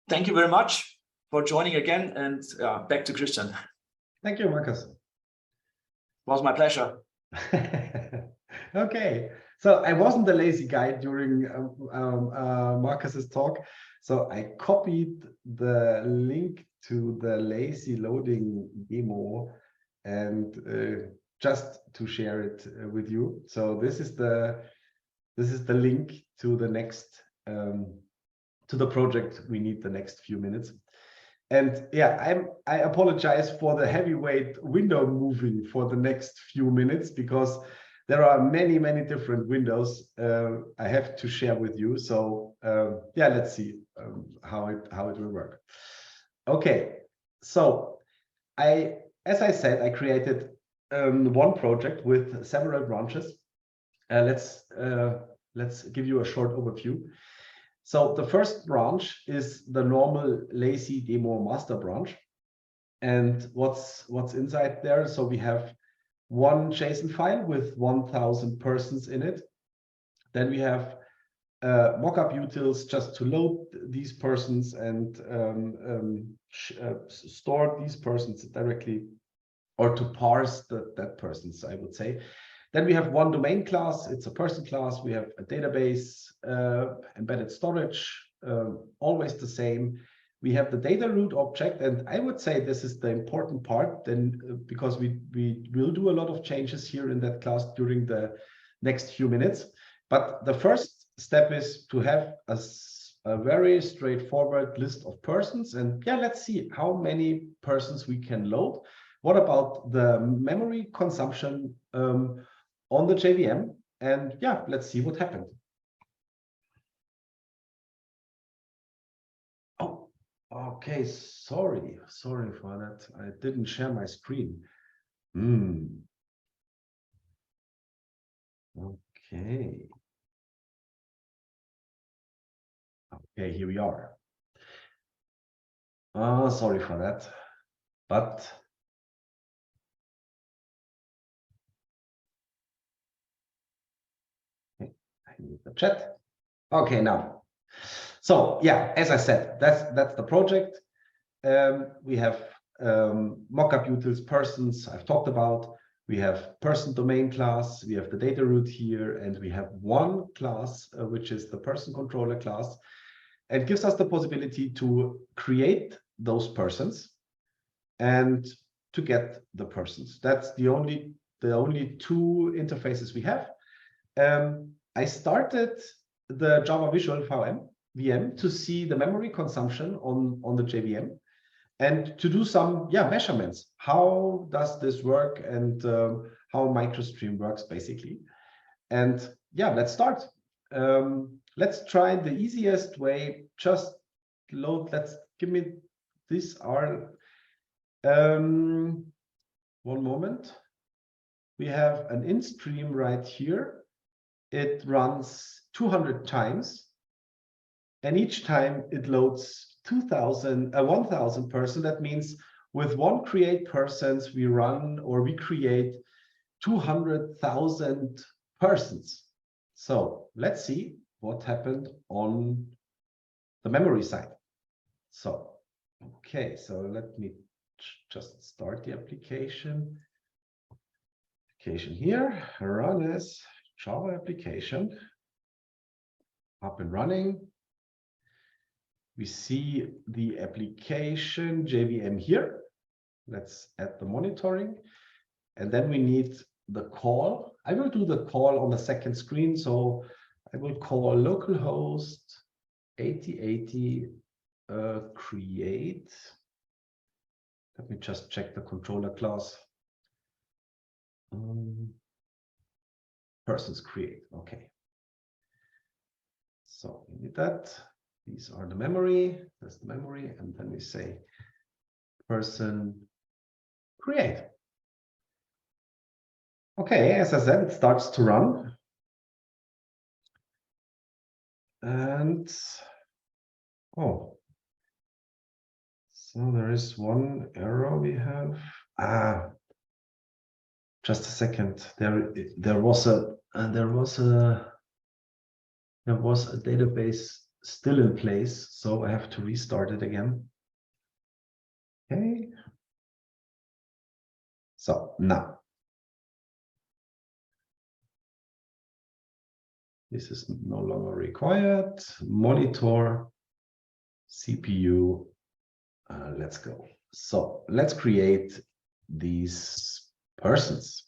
S5: Thank you very much for joining again, and back to Christian.
S1: Thank you, Marcus.
S5: It was my pleasure.
S1: Okay, so I wasn't the lazy guy during Marcus's talk, so I copied the link to the lazy loading demo and just to share it with you. So this is the link to the next to the project we need the next few minutes. And yeah, I apologize for the heavyweight window moving for the next few minutes, because there are many different windows I have to share with you. So yeah, let's see how it will work. Okay, so as I said, I created one project with several branches. Let's give you a short overview. So the first branch is the normal lazy demo master branch. And what's inside there? So we have one JSON file with 1,000 persons in it. Then we have mockup utils just to load these persons and store these persons directly, or to parse that persons, I would say. Then we have one domain class. It's a person class. We have a database, embedded storage, always the same. We have the data root object, and I would say this is the important part, then because we will do a lot of changes here in that class during the next few minutes. But the first step is to have a very straightforward list of persons, and yeah, let's see how many persons we can load. What about the memory consumption on the JVM? And yeah, let's see what happened. Oh, okay, sorry for that. I didn't share my screen. Okay. Okay, here we are. Sorry for that, but I need the chat. Okay, now. So yeah, as I said, that's the project. We have mockup utils, persons, I've talked about. We have person domain class, we have the data root here, and we have one class, which is the person controller class. It gives us the possibility to create those persons and to get the persons. That's the only two interfaces we have. I started the Java Visual VM to see the memory consumption on the JVM and to do some measurements. How does this work, and how MicroStream works basically. And yeah, let's start. Let's try the easiest way. Just load. Give me. These are. One moment. We have an in-stream right here. It runs 200 times, and each time it loads 1,000 persons. That means with one create persons, we run or we create 200,000 persons. So let's see what happened on the memory side. So, okay, so let me just start the application. Application here, run as Java application, up and running. We see the application JVM here. Let's add the monitoring. And then we need the call. I will do the call on the second screen. So I will call localhost 8080 create. Let me just check the controller class. Persons create. Okay. So we need that. These are the memory. That's the memory. And then we say person create. Okay, as I said, it starts to run. And oh, so there is one error we have. Just a second. There was a database still in place, so I have to restart it again. Okay. So now this is no longer required. Monitor CPU. Let's go. So let's create these persons.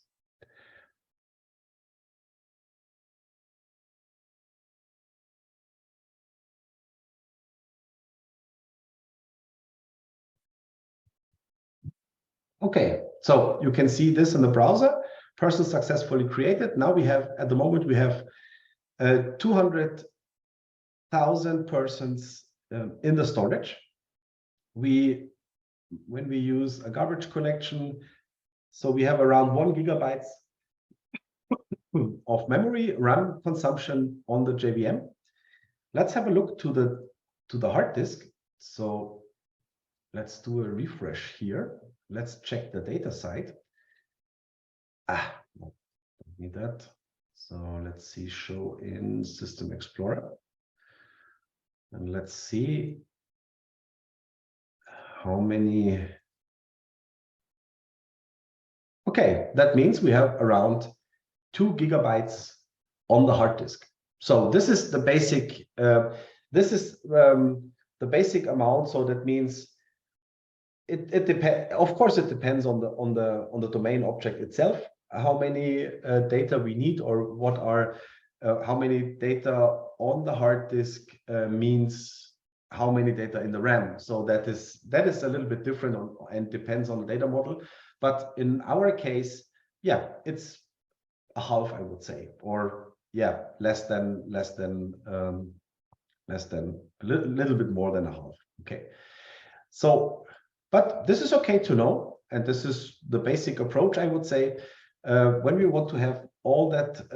S1: Okay, so you can see this in the browser. Person successfully created. Now we have, at the moment, we have 200,000 persons in the storage. When we use a garbage collection, so we have around 1 GB of memory RAM consumption on the JVM. Let's have a look to the hard disk. So let's do a refresh here. Let's check the data side. No, don't need that. So let's see, show in System Explorer. And let's see how many. Okay, that means we have around 2 gigabytes on the hard disk. So this is the basic. The basic amount. So that means it depends. Of course, it depends on the domain object itself. How many data we need, or what are how many data on the hard disk means how many data in the RAM. So that is a little bit different and depends on the data model. But in our case, yeah, it's a half, I would say, or yeah, less than a little bit more than a half. Okay, so but this is okay to know, and this is the basic approach, I would say. When we want to have all that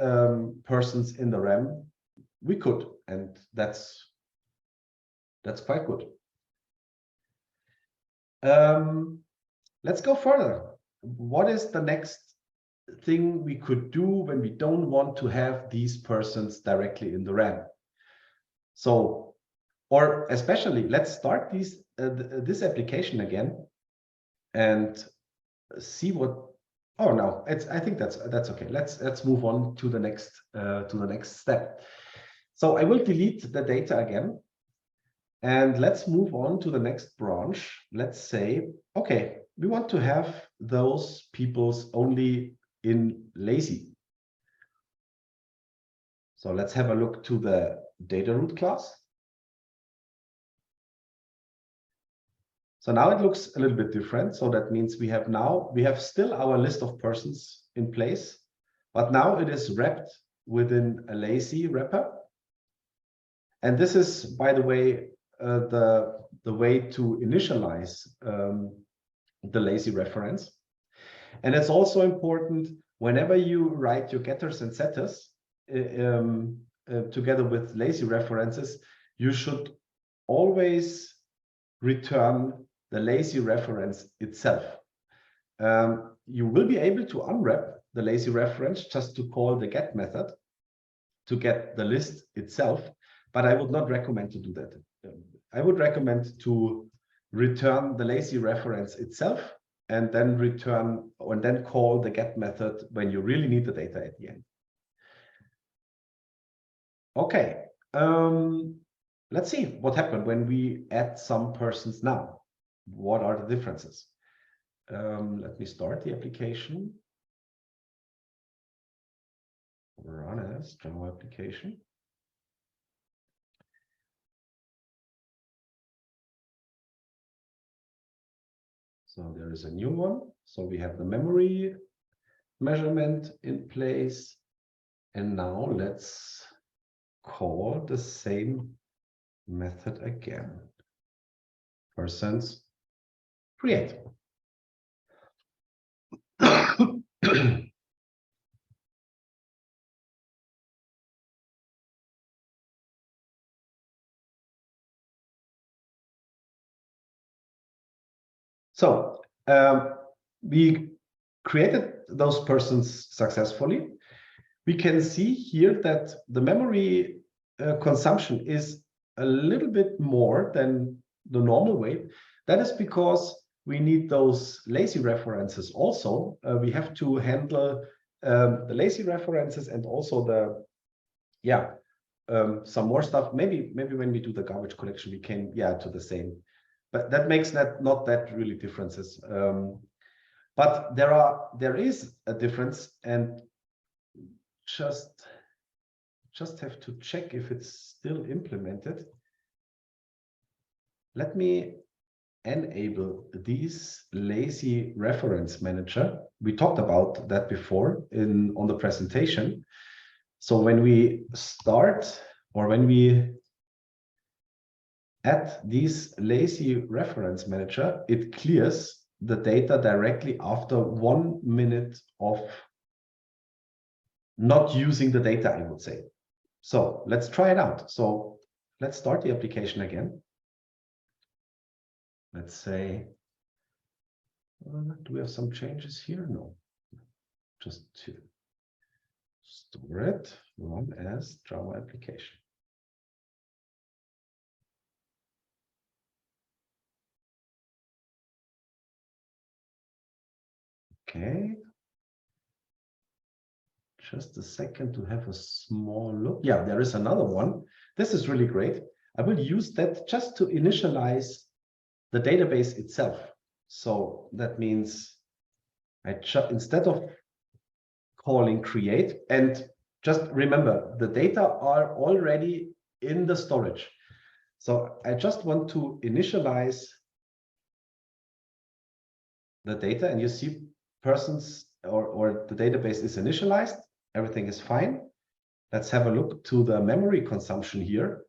S1: persons in the RAM, we could, and that's quite good. Let's go further. What is the next thing we could do when we don't want to have these persons directly in the RAM? So, or especially, let's start this application again and see what. Oh no, I think that's okay. Let's move on to the next step. So I will delete the data again, and let's move on to the next branch. Let's say, okay, we want to have those peoples only in lazy. So let's have a look to the data root class. So now it looks a little bit different. So that means we have still our list of persons in place, but now it is wrapped within a lazy wrapper. And this is, by the way, the way to initialize the lazy reference. And it's also important whenever you write your getters and setters together with lazy references, you should always return the lazy reference itself. You will be able to unwrap the lazy reference just to call the get method to get the list itself, but I would not recommend to do that. I would recommend to return the lazy reference itself and then return and then call the get method when you really need the data at the end. Okay, let's see what happened when we add some persons now. What are the differences? Let me start the application. Run as Java application. So there is a new one. So we have the memory measurement in place. And now let's call the same method again. Persons create. So we created those persons successfully. We can see here that the memory consumption is a little bit more than the normal way. That is because we need those lazy references also. We have to handle the lazy references and also some more stuff. Maybe when we do the garbage collection, we came to the same. But that makes not that really differences. But there is a difference, and just have to check if it's still implemented. Let me enable these lazy reference manager. We talked about that before on the presentation. So when we start or when we add these lazy reference manager, it clears the data directly after 1 minute of not using the data, I would say. So let's try it out. So let's start the application again. Let's say, do we have some changes here? No, just to store it, run as Java application. Okay. Just a second to have a small look. Yeah, there is another one. This is really great. I will use that just to initialize the database itself. So that means instead of calling create, and just remember, the data are already in the storage. So I just want to initialize the data, and you see persons or the database is initialized. Everything is fine. Let's have a look to the memory consumption here.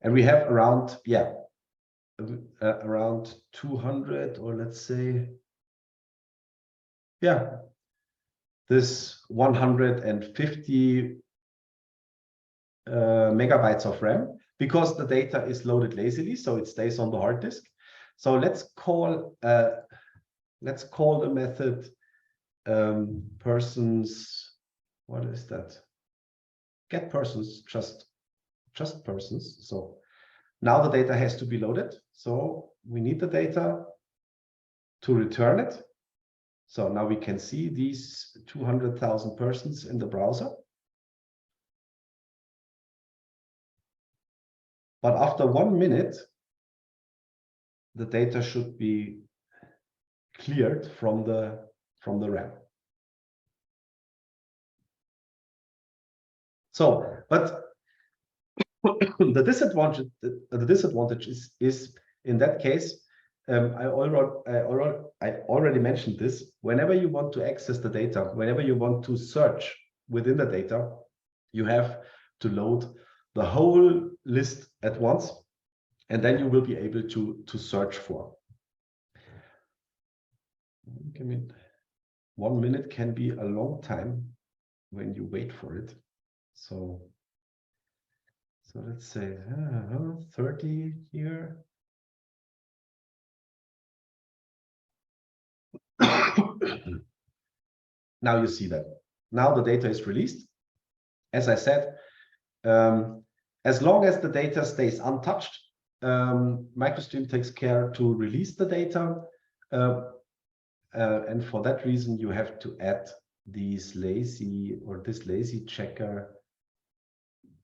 S1: And we have around, yeah, around 200, or let's say, yeah, this 150 megabytes of RAM, because the data is loaded lazily, so it stays on the hard disk. So let's call the method persons. What is that? Get persons, just persons. So now the data has to be loaded. So we need the data to return it. So now we can see these 200,000 persons in the browser. But after 1 minute, the data should be cleared from the RAM. So, but the disadvantage is in that case, I already mentioned this. Whenever you want to access the data, whenever you want to search within the data, you have to load the whole list at once, and then you will be able to search for. I mean, 1 minute can be a long time when you wait for it. So let's say 30 here. Now you see that. Now the data is released. As I said, as long as the data stays untouched, MicroStream takes care to release the data. And for that reason, you have to add this lazy checker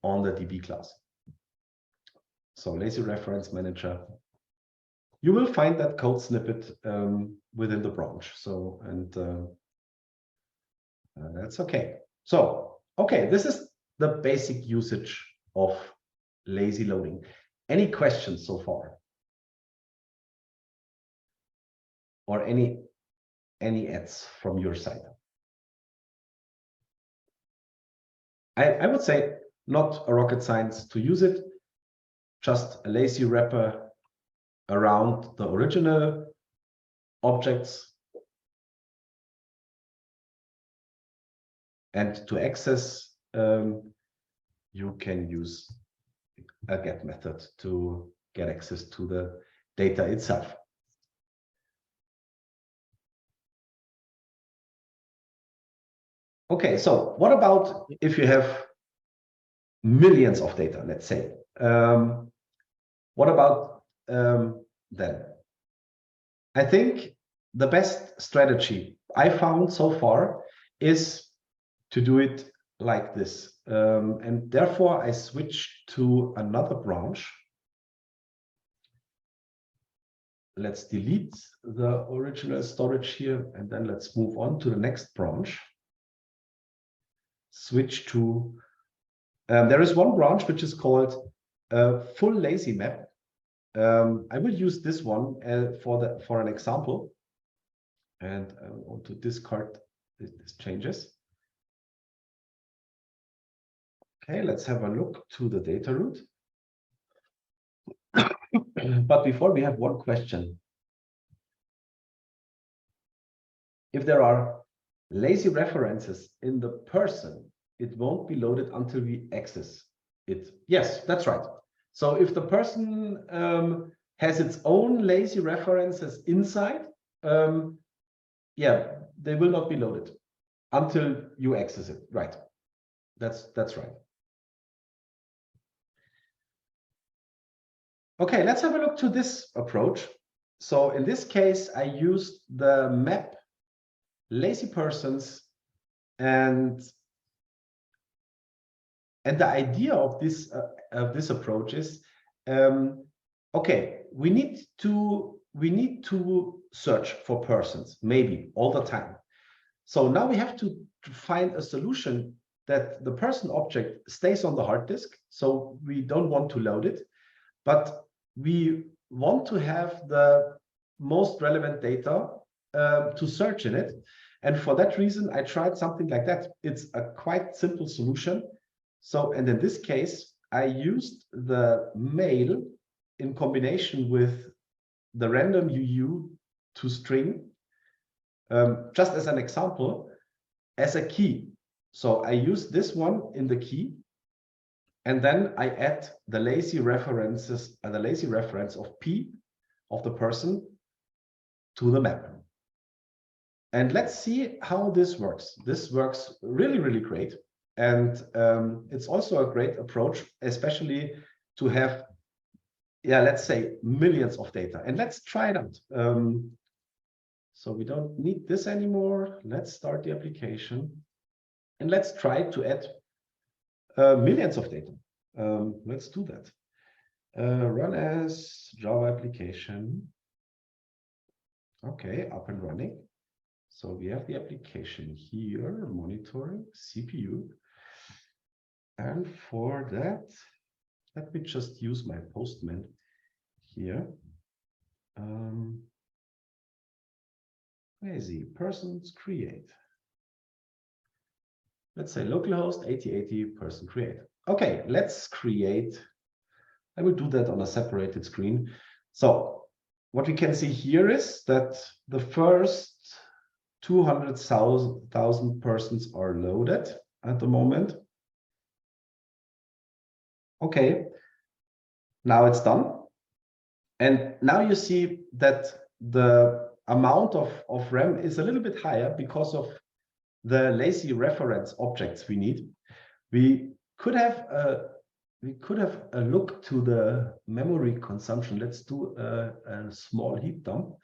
S1: on the DB class. So lazy reference manager. You will find that code snippet within the branch. So, and that's okay. So, okay, this is the basic usage of lazy loading. Any questions so far? Or any adds from your side? I would say not a rocket science to use it, just a lazy wrapper around the original objects. And to access, you can use a get method to get access to the data itself. Okay, so what about if you have millions of data, let's say? What about then? I think the best strategy I found so far is to do it like this. And therefore, I switch to another branch. Let's delete the original storage here, and then let's move on to the next branch. Switch to, there is one branch which is called full lazy map. I will use this one for an example, and I want to discard these changes. Okay, let's have a look to the data root. But before, we have one question. If there are lazy references in the person, it won't be loaded until we access it. Yes, that's right. So if the person has its own lazy references inside, yeah, they will not be loaded until you access it, right? That's right. Okay, let's have a look to this approach. So in this case, I used the map lazy persons, and the idea of this approach is, okay, we need to search for persons maybe all the time. So now we have to find a solution that the person object stays on the hard disk. So we don't want to load it, but we want to have the most relevant data to search in it. And for that reason, I tried something like that. It's a quite simple solution. So, and in this case, I used the mail in combination with the random UU to string, just as an example, as a key. So I use this one in the key, and then I add the lazy references, the lazy reference of P of the person to the map. And let's see how this works. This works really, really great. And it's also a great approach, especially to have, yeah, let's say millions of data. And let's try it out. So we don't need this anymore. Let's start the application. And let's try to add millions of data. Let's do that. Run as Java application. Okay, up and running. So we have the application here, monitoring CPU. And for that, let me just use my Postman here. Lazy persons create. Let's say localhost 8080 person create. Okay, let's create. I will do that on a separated screen. So what we can see here is that the first 200,000 persons are loaded at the moment. Okay, now it's done. And now you see that the amount of RAM is a little bit higher because of the lazy reference objects we need. We could have a look to the memory consumption. Let's do a small heap dump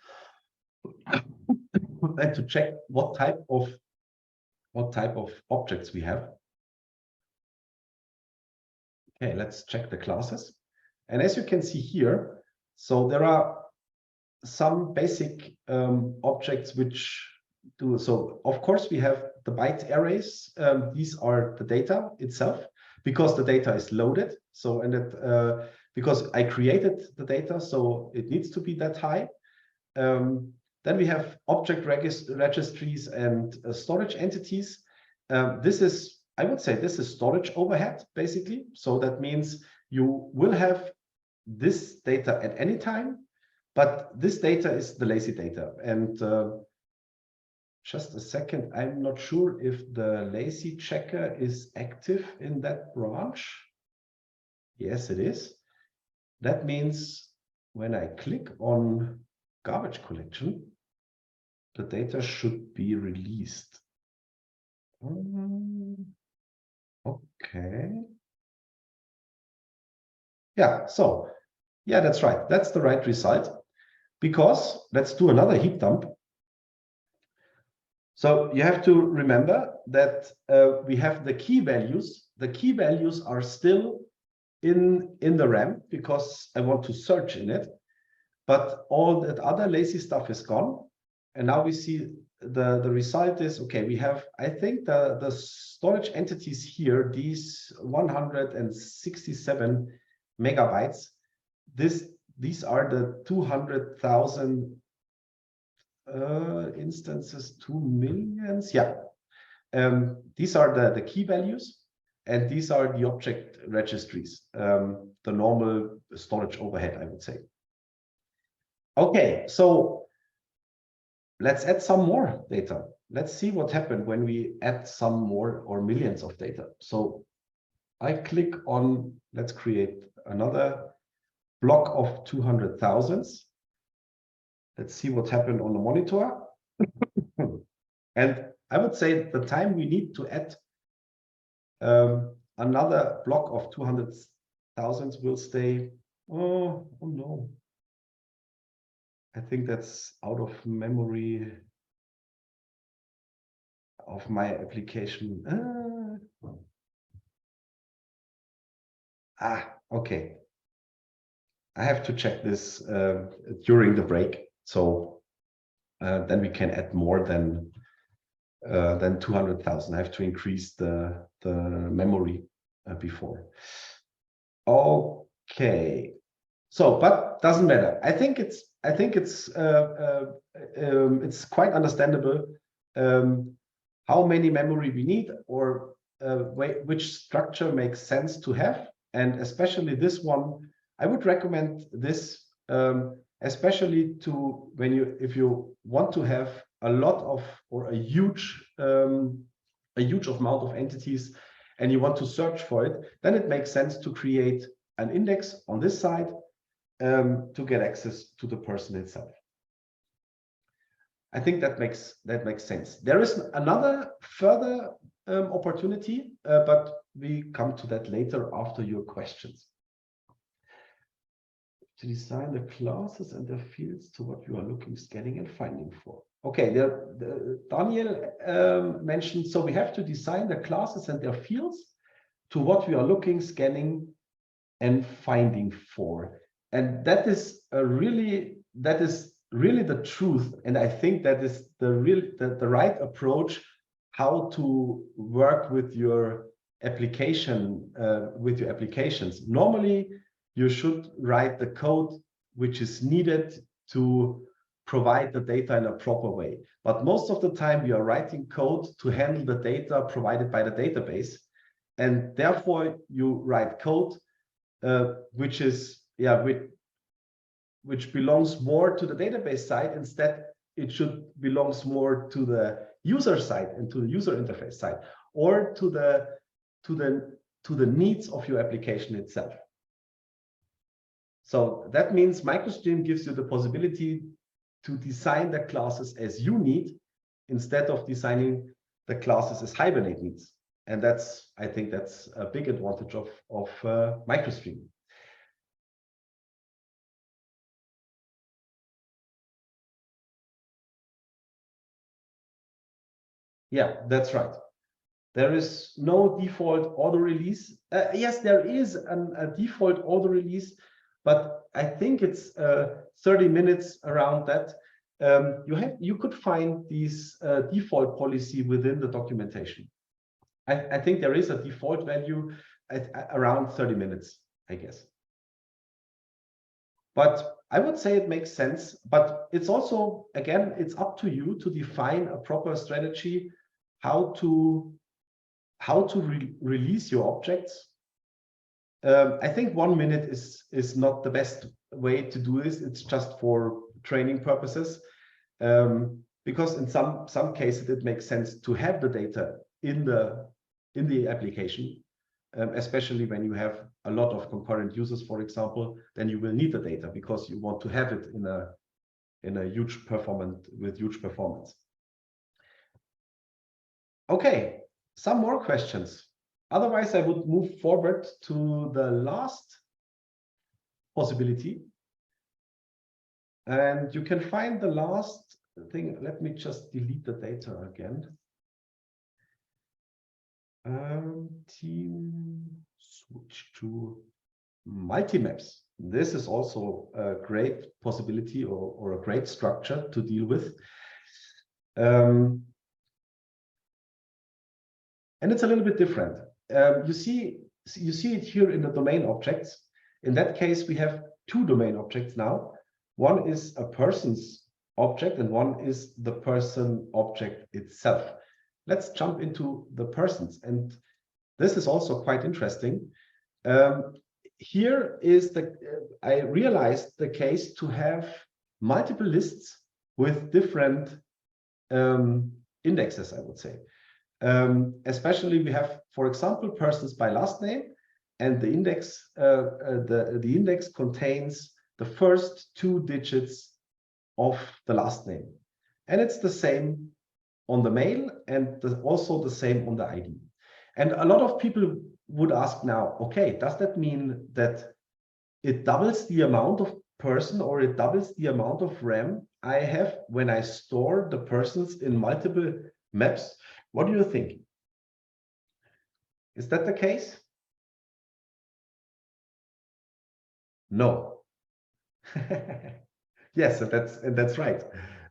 S1: and to check what type of objects we have. Okay, let's check the classes. And as you can see here, so there are some basic objects which do. So of course we have the byte arrays. These are the data itself, because the data is loaded. So, and it because I created the data, so it needs to be that high. Then we have object registries and storage entities. This is, I would say, this is storage overhead, basically. So that means you will have this data at any time, but this data is the lazy data. And just a second, I'm not sure if the lazy checker is active in that branch. Yes, it is. That means when I click on garbage collection, the data should be released. Okay. Yeah, so yeah, that's right. That's the right result. Because let's do another heap dump. So you have to remember that we have the key values. The key values are still in the RAM because I want to search in it. But all that other lazy stuff is gone. And now we see the result is, okay, we have, I think the storage entities here, these 167 megabytes, these are the 200,000 instances, 2 million. Yeah. These are the key values, and these are the object registries, the normal storage overhead, I would say. Okay, so let's add some more data. Let's see what happened when we add some more or millions of data. So I click on, let's create another block of 200,000s. Let's see what happened on the monitor. And I would say the time we need to add Another block of 200,000 will stay. Oh no. I think that's out of memory of my application. Okay. I have to check this during the break. So then we can add more than 200,000. I have to increase the memory before. Okay. So, but doesn't matter. I think it's quite understandable how many memory we need, or which structure makes sense to have, and especially this one. I would recommend this, especially to if you want to have a lot of, or a huge amount of entities, and you want to search for it. Then it makes sense to create an index on this side to get access to the person itself. I think that makes sense. There is another further opportunity, but we come to that later after your questions. To design the classes and the fields to what you are looking, scanning, and finding for. Okay, Daniel mentioned, so we have to design the classes and their fields to what we are looking, scanning, and finding for. And that is really the truth. And I think that is the right approach how to work with your application, with your applications. Normally, you should write the code which is needed to provide the data in a proper way. But most of the time, we are writing code to handle the data provided by the database. And therefore, you write code which belongs more to the database side. Instead, it should belongs more to the user side and to the user interface side, or to the needs of your application itself. So that means MicroStream gives you the possibility to design the classes as you need, instead of designing the classes as Hibernate needs. And I think that's a big advantage of MicroStream. Yeah, that's right. There is no default auto release. Yes, there is a default auto release, but I think it's 30 minutes around that. You could find these default policy within the documentation. I think there is a default value at around 30 minutes, I guess. But I would say it makes sense, but it's also, again, it's up to you to define a proper strategy, how to release your objects. I think 1 minute is not the best way to do this. It's just for training purposes, because in some cases it makes sense to have the data in the application, especially when you have a lot of concurrent users, for example. Then you will need the data because you want to have it in a huge performance. Okay, some more questions. Otherwise, I would move forward to the last possibility. And you can find the last thing. Let me just delete the data again. Team switch to multi-maps. This is also a great possibility, or a great structure to deal with. And it's a little bit different. You see it here in the domain objects. In that case, we have two domain objects now. One is a person's object, and one is the person object itself. Let's jump into the persons, and this is also quite interesting. Here is I realized the case to have multiple lists with different indexes, I would say. Especially we have, for example, persons by last name, and the index the index contains the first 2 digits of the last name, and it's the same on the mail, and also the same on the ID. And a lot of people would ask now, okay, does that mean that it doubles the amount of person or it doubles the amount of RAM I have when I store the persons in multiple maps? What do you think? Is that the case? No. Yes, and that's right.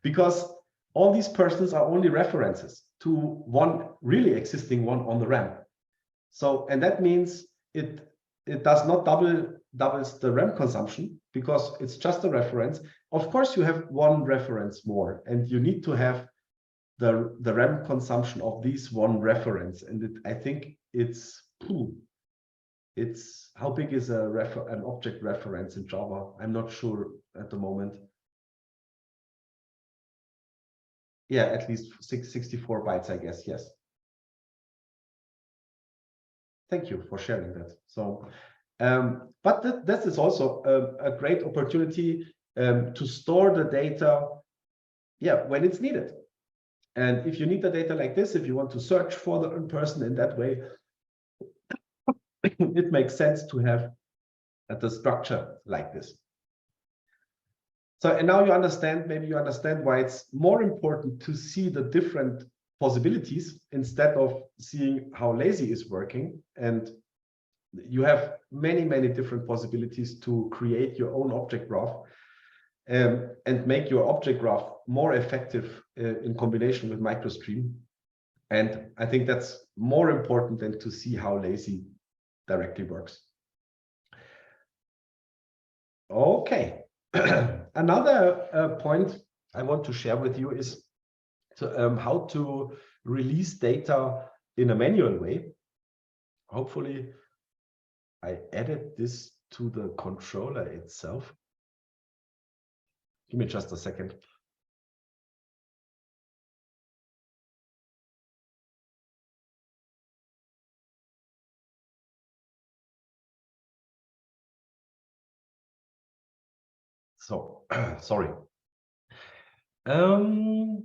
S1: Because all these persons are only references to one really existing one on the RAM. So, and that means it does not doubles the RAM consumption because it's just a reference. Of course, you have one reference more, and you need to have the RAM consumption of this one reference. And I think it's how big is an object reference in Java? I'm not sure at the moment. Yeah, at least 64 bytes, I guess. Yes. Thank you for sharing that. So, but that is also a great opportunity to store the data, yeah, when it's needed. And if you need the data like this, if you want to search for the person in that way, it makes sense to have the structure like this. So, and now you understand, maybe you understand why it's more important to see the different possibilities instead of seeing how lazy is working. And you have many, many different possibilities to create your own object graph and make your object graph more effective in combination with MicroStream. And I think that's more important than to see how lazy directly works. Okay. Another point I want to share with you is how to release data in a manual way. Hopefully, I added this to the controller itself. Give me just a second. So, sorry. Any?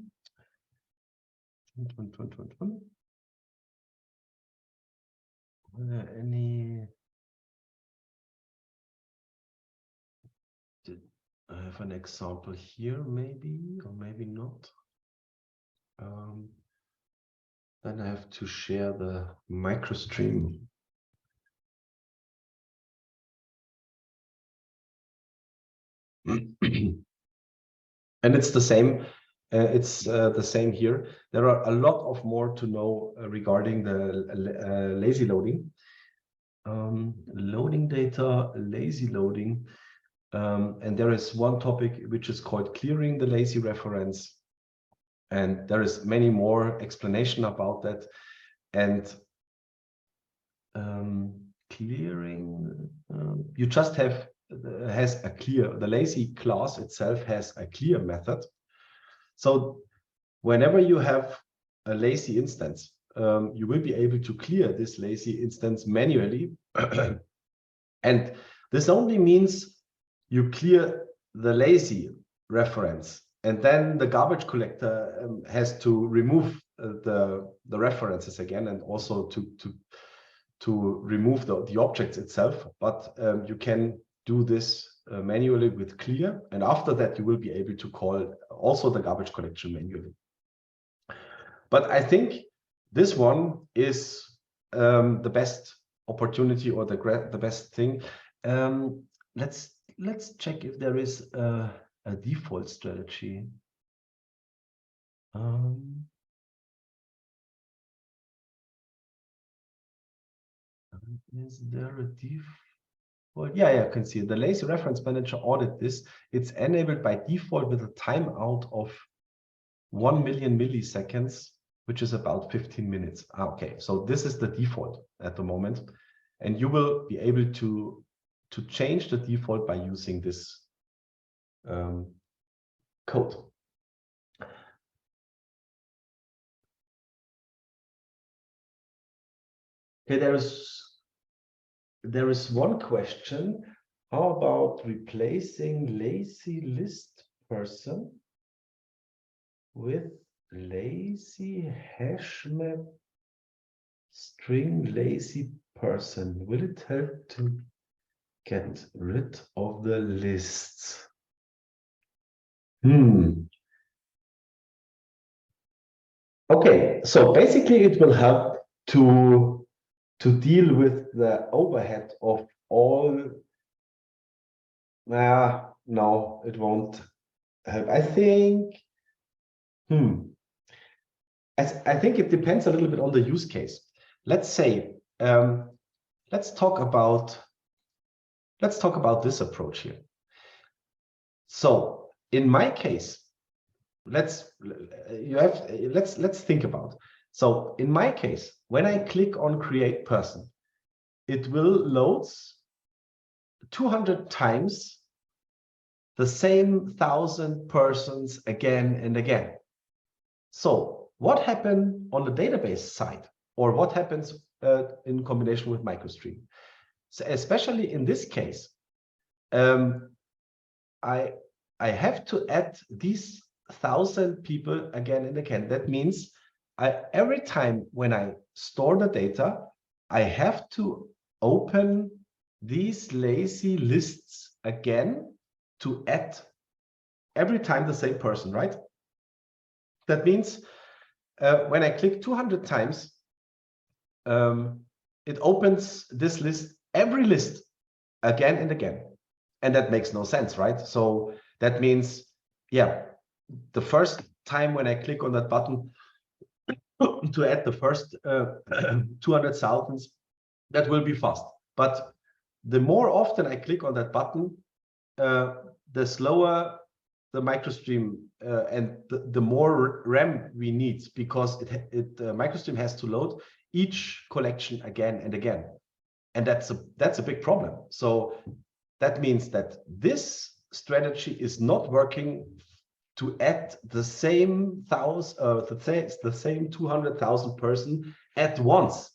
S1: Did I have an example here, maybe, or maybe not? Then I have to share the MicroStream. And it's the same. It's the same here. There are a lot of more to know regarding the lazy loading. Loading data, lazy loading. And there is one topic which is called clearing the lazy reference. And there is many more explanation about that. And clearing, you just have has a clear, the lazy class itself has a clear method. So whenever you have a lazy instance, you will be able to clear this lazy instance manually. And this only means you clear the lazy reference, and then the garbage collector has to remove the references again, and also to remove the objects itself. But you can do this manually with clear, and after that you will be able to call also the garbage collection manually. But I think this one is the best opportunity, or the best thing. Let's check if there is a default strategy. Is there a default? Yeah, I can see it. The lazy reference manager audit this. It's enabled by default with a timeout of 1 million milliseconds, which is about 15 minutes. Okay, so this is the default at the moment, and you will be able to change the default by using this code. Okay, there is one question. How about replacing lazy list person with lazy hash map String lazy person. Will it help to get rid of the lists? Okay, so basically it will help to deal with the overhead of all. No, it won't help. I think. I think it depends a little bit on the use case. Let's say, let's talk about this approach here. So in my case, let's think about. So in my case, when I click on create person, it will load 200 times the same 1,000 persons again and again. So what happened on the database side, or what happens in combination with MicroStream? So especially in this case, I have to add these 1,000 people again and again. That means every time when I store the data, I have to open these lazy lists again to add every time the same person, right? That means when I click 200 times, it opens this list, every list again and again. And that makes no sense, right? So that means, yeah, the first time when I click on that button to add the first 200,000, that will be fast. But the more often I click on that button, the slower the MicroStream and the more RAM we need, because MicroStream has to load each collection again and again, and that's a big problem. So that means that this strategy is not working to add the same 200,000 person at once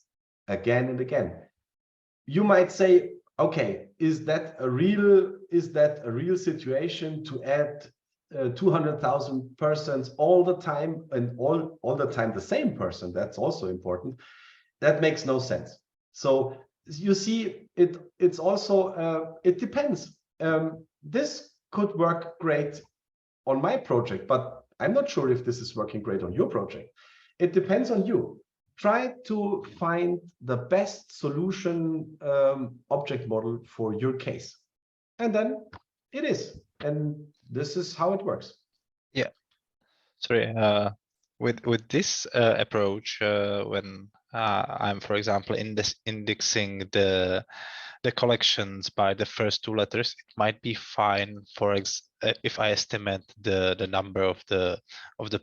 S1: again and again. You might say, okay, is that a real situation to add 200,000 persons all the time, and all the time the same person? That's also important. That makes no sense. So you see, it's also it depends. This could work great on my project, but I'm not sure if this is working great on your project. It depends on you. Try to find the best solution object model for your case, and then it is. And this is how it works.
S2: Yeah. Sorry. With this approach, when I'm, for example, indexing the collections by the first two letters, it might be fine for if I estimate the number of the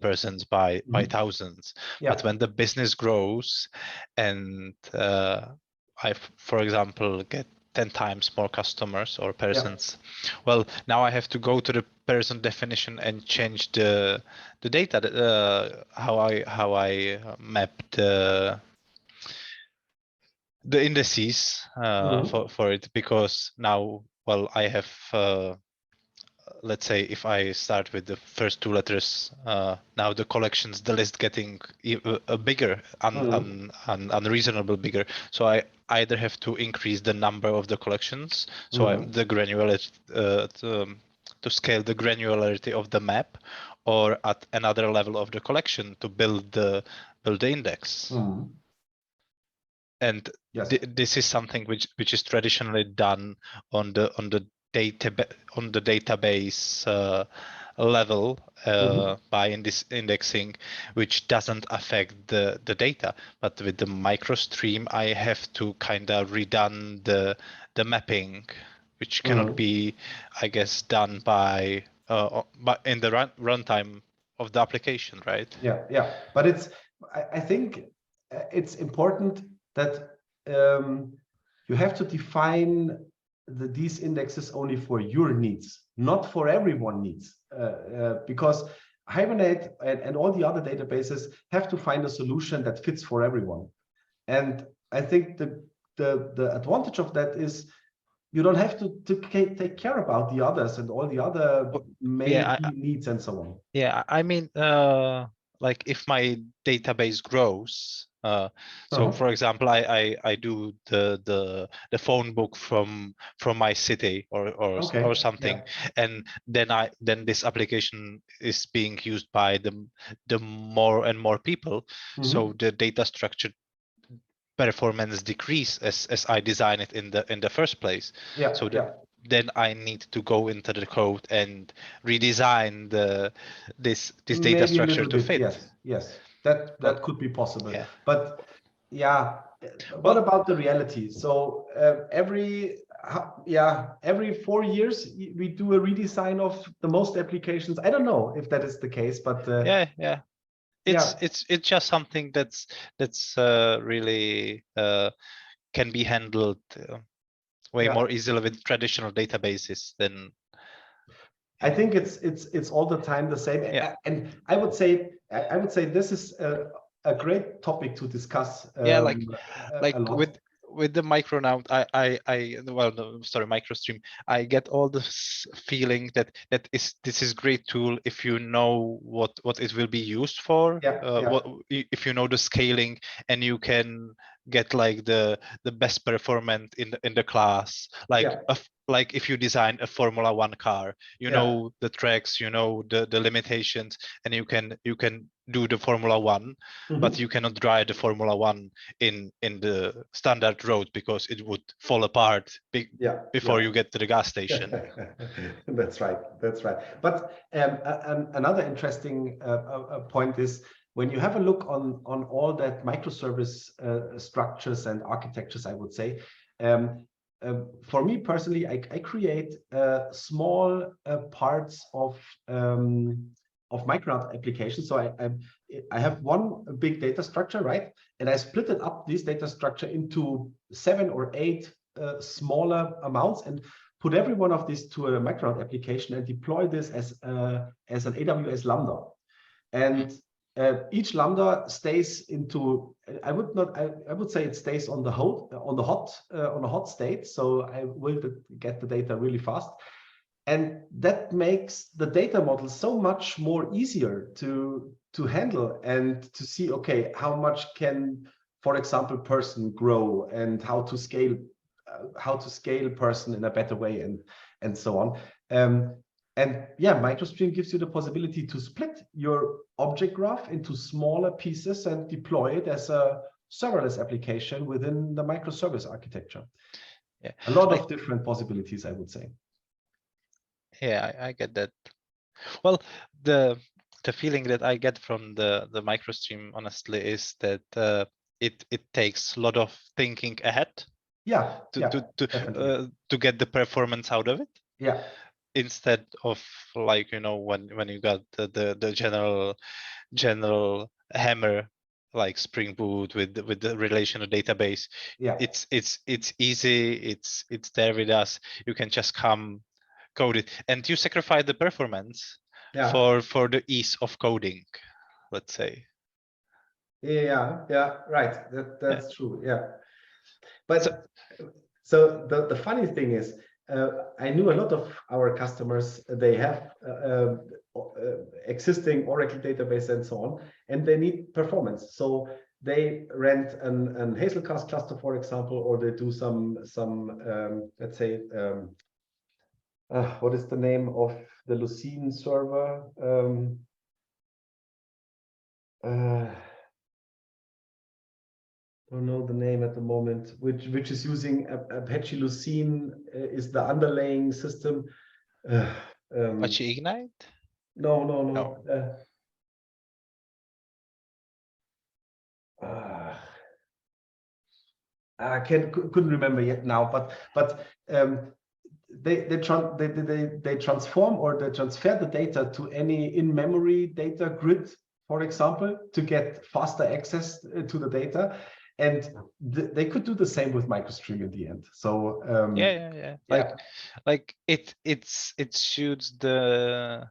S2: persons by thousands.
S1: Yeah.
S2: But when the business grows and I, for example, get 10 times more customers or persons, well, now I have to go to the person definition and change the data, how I map the indices for it, because now, well, I have let's say if I start with the first two letters, now the collections, the list getting bigger, unreasonable bigger. So I either have to increase the number of the collections, so the granularity to scale the granularity of the map, or at another level of the collection to build the index. And this is something which is traditionally done on the database level by indexing, which doesn't affect the data. But with the MicroStream, I have to kind of redone the mapping, which cannot be, I guess, done by but in the runtime of the application, right?
S1: Yeah. But I think it's important that you have to define these indexes only for your needs, not for everyone's needs, because Hibernate and all the other databases have to find a solution that fits for everyone. And I think the advantage of that is you don't have to take care about the others and all the other needs and so on.
S2: Yeah, I mean, like if my database grows So for example, I do the phone book from my city or something, and then this application is being used by the more and more people. So the data structure performance decrease as I design it in the first place. So then I need to go into the code and redesign this data structure to fit.
S1: Yes, that could be possible.
S2: Yeah.
S1: But yeah, what about the reality? So every 4 years we do a redesign of the most applications. I don't know if that is the case, but
S2: it's just something that's really can be handled way more easily with traditional databases than.
S1: I think it's all the time the same. And I would say this is a great topic to discuss.
S2: Like with the micro now, MicroStream, I get all this feeling that this is great tool if you know what it will be used for. What if you know the scaling, and you can get like the best performance in the class, like if you design a Formula 1 car, you know the tracks, you know the limitations, and you can do the Formula 1, but you cannot drive the Formula 1 in the standard road because it would fall apart before you get to the gas station.
S1: That's right. But another interesting point is, when you have a look on all that microservice structures and architectures, I would say, for me personally, I create small parts of micro applications. So I have one big data structure, right? And I split it up, this data structure, into 7 or 8 smaller amounts, and put every one of these to a micro application and deploy this as an AWS Lambda. And each Lambda stays into, I would say it stays on the hot state. So I will get the data really fast. And that makes the data model so much more easier to handle and to see, okay, how much can, for example, person grow, and how to scale person in a better way, and so on. And MicroStream gives you the possibility to split your object graph into smaller pieces and deploy it as a serverless application within the microservice architecture. A lot of different possibilities, I would say.
S2: Yeah, I get that. Well, the feeling that I get from the MicroStream, honestly, is that it takes a lot of thinking ahead. To get the performance out of it. Instead of, like, when you got the general hammer, like Spring Boot with the relational database. It's easy. It's there with us. You can just come code it, and you sacrifice the performance for the ease of coding, let's say.
S1: Right. That's true. But so the funny thing is, I knew a lot of our customers, they have existing Oracle database and so on, and they need performance. So they rent an Hazelcast cluster, for example, or they do some let's say, what is the name of the Lucene server? Don't know the name at the moment, which is using Apache Lucene, is the underlying system.
S2: Apache Ignite?
S1: No. I couldn't remember yet now, but they transform, or they transfer the data to any in-memory data grid, for example, to get faster access to the data. And they could do the same with MicroStream in the end. So
S2: like it suits the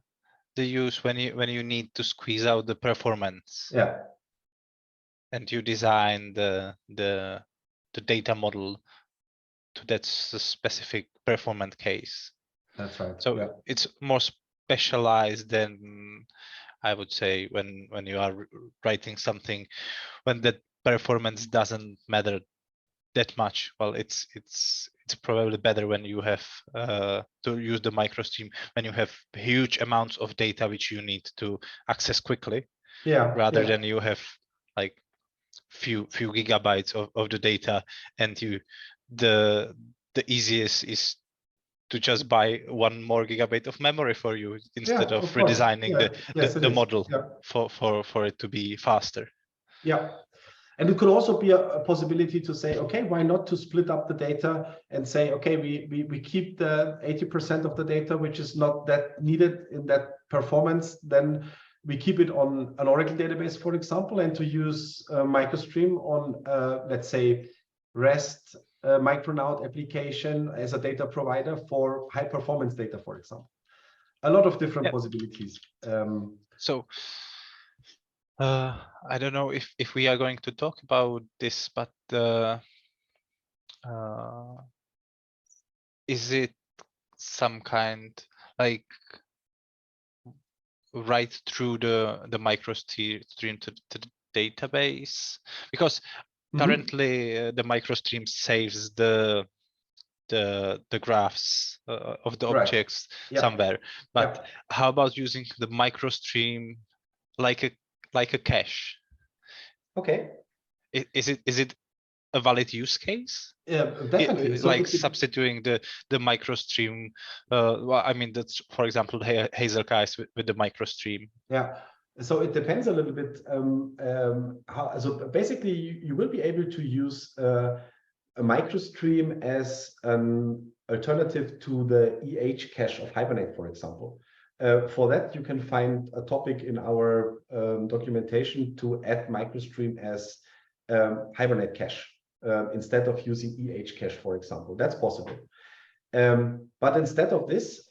S2: use when you need to squeeze out the performance. And you design the data model to that specific performance case.
S1: That's right.
S2: So it's more specialized than, I would say, when you are writing something, when that performance doesn't matter that much. Well, it's probably better when you have to use the MicroStream when you have huge amounts of data which you need to access quickly, rather than you have like few gigabytes of the data, and the easiest is to just buy 1 more gigabyte of memory for you instead of redesigning the model for it to be faster.
S1: Yeah. And it could also be a possibility to say, okay, why not to split up the data and say, okay, we keep the 80% of the data which is not that needed in that performance, then we keep it on an Oracle database, for example, and to use MicroStream on, let's say, REST Micronaut application as a data provider for high performance data, for example. A lot of different possibilities.
S2: So I don't know if we are going to talk about this, but is it some kind like right through the MicroStream to the database? Because currently the MicroStream saves the graphs of the objects somewhere, but how about using the MicroStream like a cache?
S1: Okay.
S2: Is it a valid use case?
S1: Yeah, definitely.
S2: So like substituting the MicroStream. Well, I mean, that's, for example, Hazelkite with the MicroStream.
S1: Yeah. So it depends a little bit. So basically, you will be able to use a MicroStream as an alternative to the EH cache of Hibernate, for example. For that, you can find a topic in our documentation to add MicroStream as Hibernate cache instead of using EH cache, for example. That's possible. But instead of this,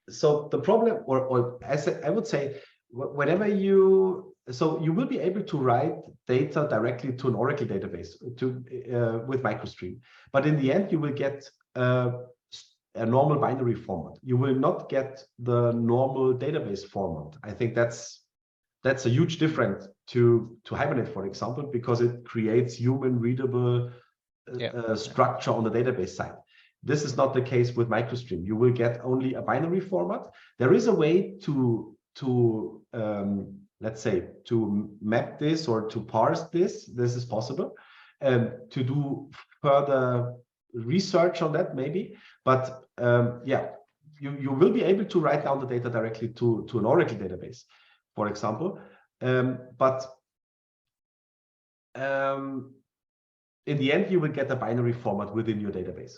S1: so the problem, or as I would say, whenever you will be able to write data directly to an Oracle database with MicroStream, but in the end you will get a normal binary format. You will not get the normal database format. I think that's a huge difference to Hibernate, for example, because it creates human readable structure on the database side. This is not the case with MicroStream. You will get only a binary format. There is a way to let's say, to map this or to parse this. This is possible. To do further research on that, maybe. But yeah, you will be able to write down the data directly to an Oracle database, for example. But in the end, you will get a binary format within your database.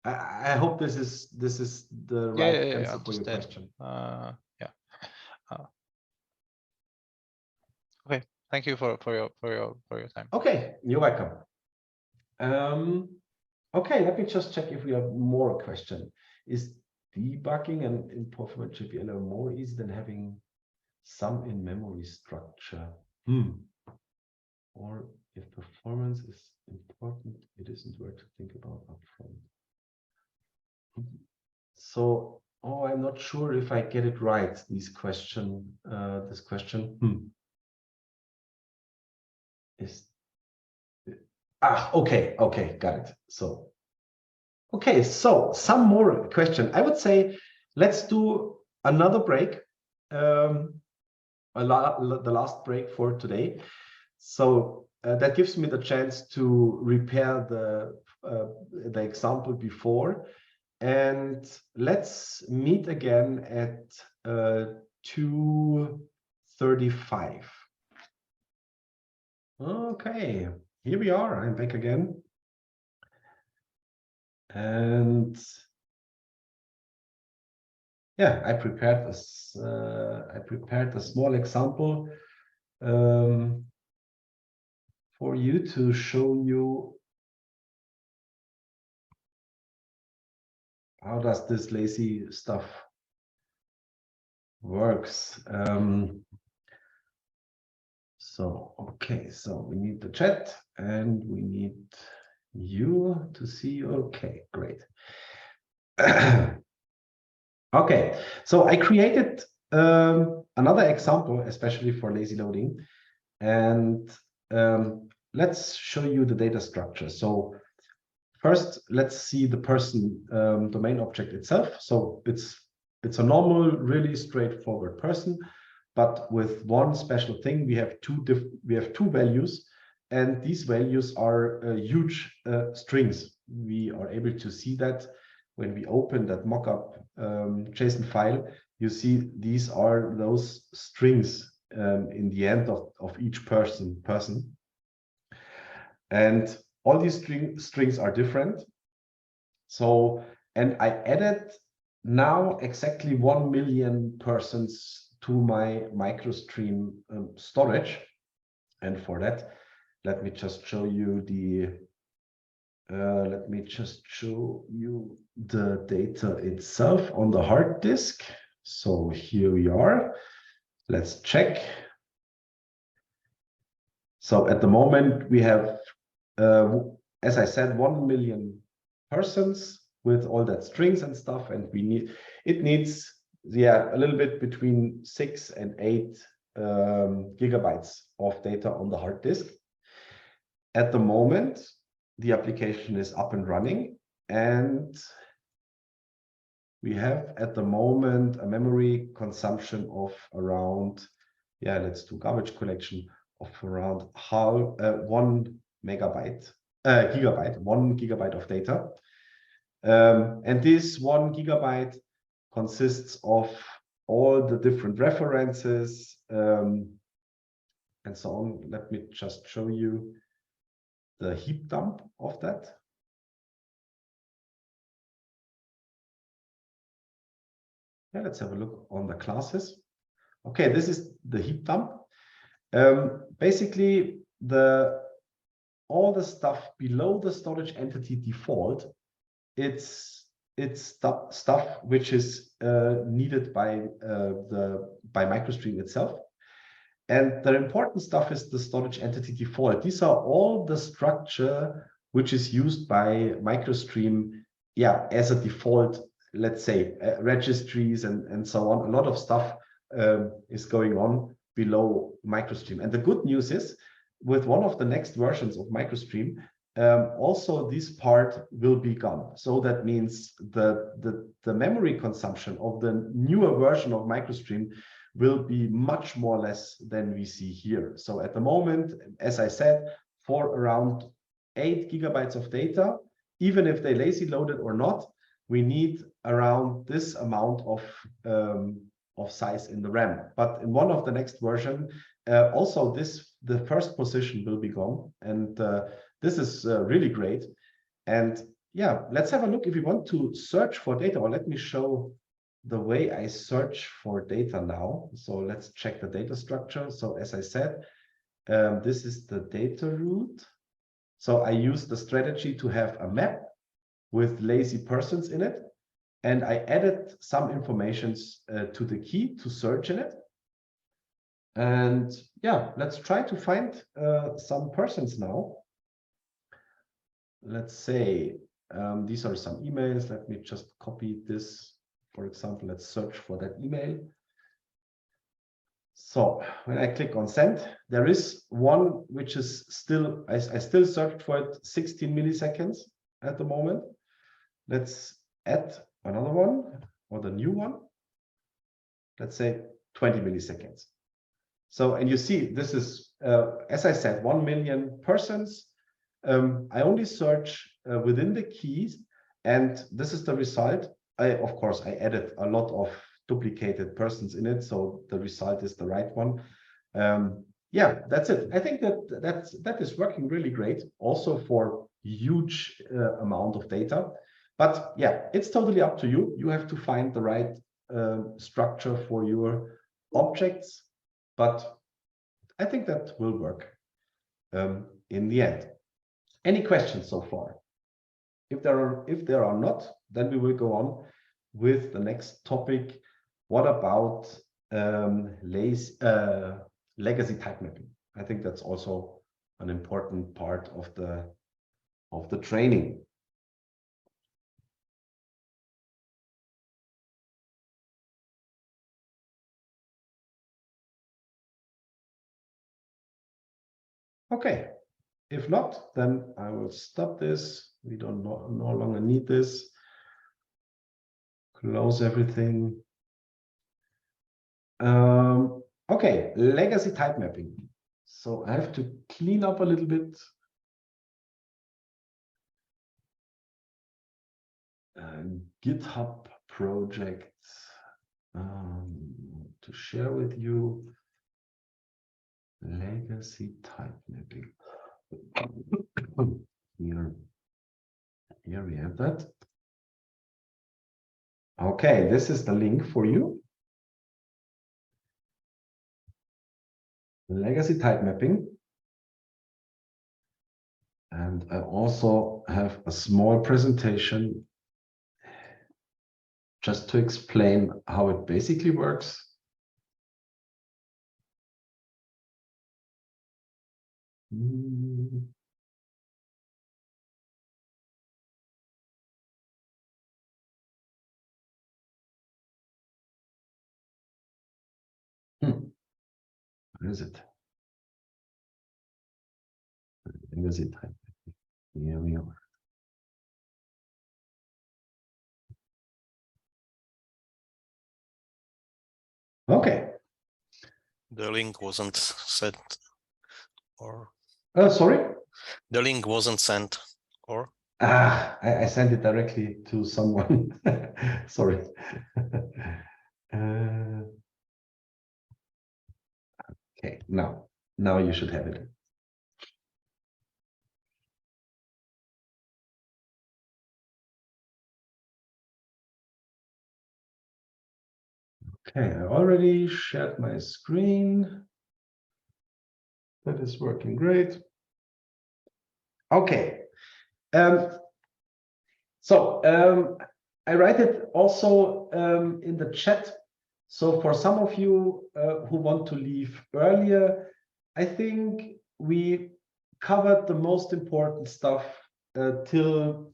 S1: I hope this is the right answer for your question.
S2: Okay, thank you for your time.
S1: Okay, you're welcome. Okay, let me just check if we have more question. Is debugging and import from GPL more easy than having some in memory structure? Or if performance is important, it isn't worth to think about upfront. So, I'm not sure if I get it right. This question. Okay, got it. So, okay, so some more question. I would say let's do another break. The last break for today. So that gives me the chance to repair the example before. And let's meet again at 2:35. Okay, here we are. I'm back again. And yeah, I prepared this. I prepared a small example for you to show you how does this lazy stuff works. So, okay, so we need the chat and we need you to see. Okay, great. Okay, so I created another example, especially for lazy loading. And let's show you the data structure. So first, let's see the person domain object itself. So it's a normal, really straightforward person, but with one special thing. We have two values, and these values are huge strings. We are able to see that when we open that mockup JSON file. You see these are those strings in the end of each person. And all these strings are different. So, and I added now exactly 1 million persons to my MicroStream storage. And for that, let me just show you the data itself on the hard disk. So here we are. Let's check. So at the moment we have, as I said, 1 million persons with all that strings and stuff, and it needs a little bit between 6 and 8 gigabytes of data on the hard disk. At the moment, the application is up and running, and we have at the moment a memory consumption of around, let's do garbage collection, of around 1 gigabyte of data. And this 1 gigabyte consists of all the different references and so on. Let me just show you the heap dump of that. Let's have a look on the classes. Okay, this is the heap dump. Basically, all the stuff below the storage entity default, it's stuff which is needed by MicroStream itself. And the important stuff is the storage entity default. These are all the structure which is used by MicroStream, as a default, let's say, registries and so on. A lot of stuff is going on below MicroStream. And the good news is, with one of the next versions of MicroStream, also this part will be gone. So that means the memory consumption of the newer version of MicroStream will be much more less than we see here. So at the moment, as I said, for around 8 gigabytes of data, even if they lazy loaded or not, we need around this amount of size in the RAM. But in one of the next version, also the first position will be gone, and this is really great. And let's have a look if we want to search for data, or let me show the way I search for data now. So let's check the data structure. So as I said, this is the data root. So I use the strategy to have a map with lazy persons in it, and I added some informations to the key to search in it. And let's try to find some persons now. Let's say these are some emails. Let me just copy this. For example, let's search for that email. So when I click on send, there is one which is still, I still searched for it 16 milliseconds at the moment. Let's add another one, or the new one. Let's say 20 milliseconds. So, and you see, this is, as I said, 1 million persons. I only search within the keys, and this is the result. Of course, I added a lot of duplicated persons in it, so the result is the right one. That's it. I think that is working really great, also for huge amount of data. But it's totally up to you. You have to find the right structure for your objects, but I think that will work in the end. Any questions so far? If there are not, then we will go on with the next topic. What about legacy type mapping? I think that's also an important part of the training. Okay, if not, then I will stop this. We don't no longer need this. Close everything. Okay, legacy type mapping. So I have to clean up a little bit. GitHub project to share with you. Legacy type mapping. Here we have that. Okay, this is the link for you. Legacy type mapping. And I also have a small presentation just to explain how it basically works. Where is it? Legacy type. Here we are. Okay.
S6: The link wasn't sent, or
S1: Sorry?
S6: the link wasn't sent, or
S1: I sent it directly to someone. Sorry. Okay, now you should have it. Okay, I already shared my screen. That is working great. Okay. I write it also in the chat. So for some of you who want to leave earlier, I think we covered the most important stuff till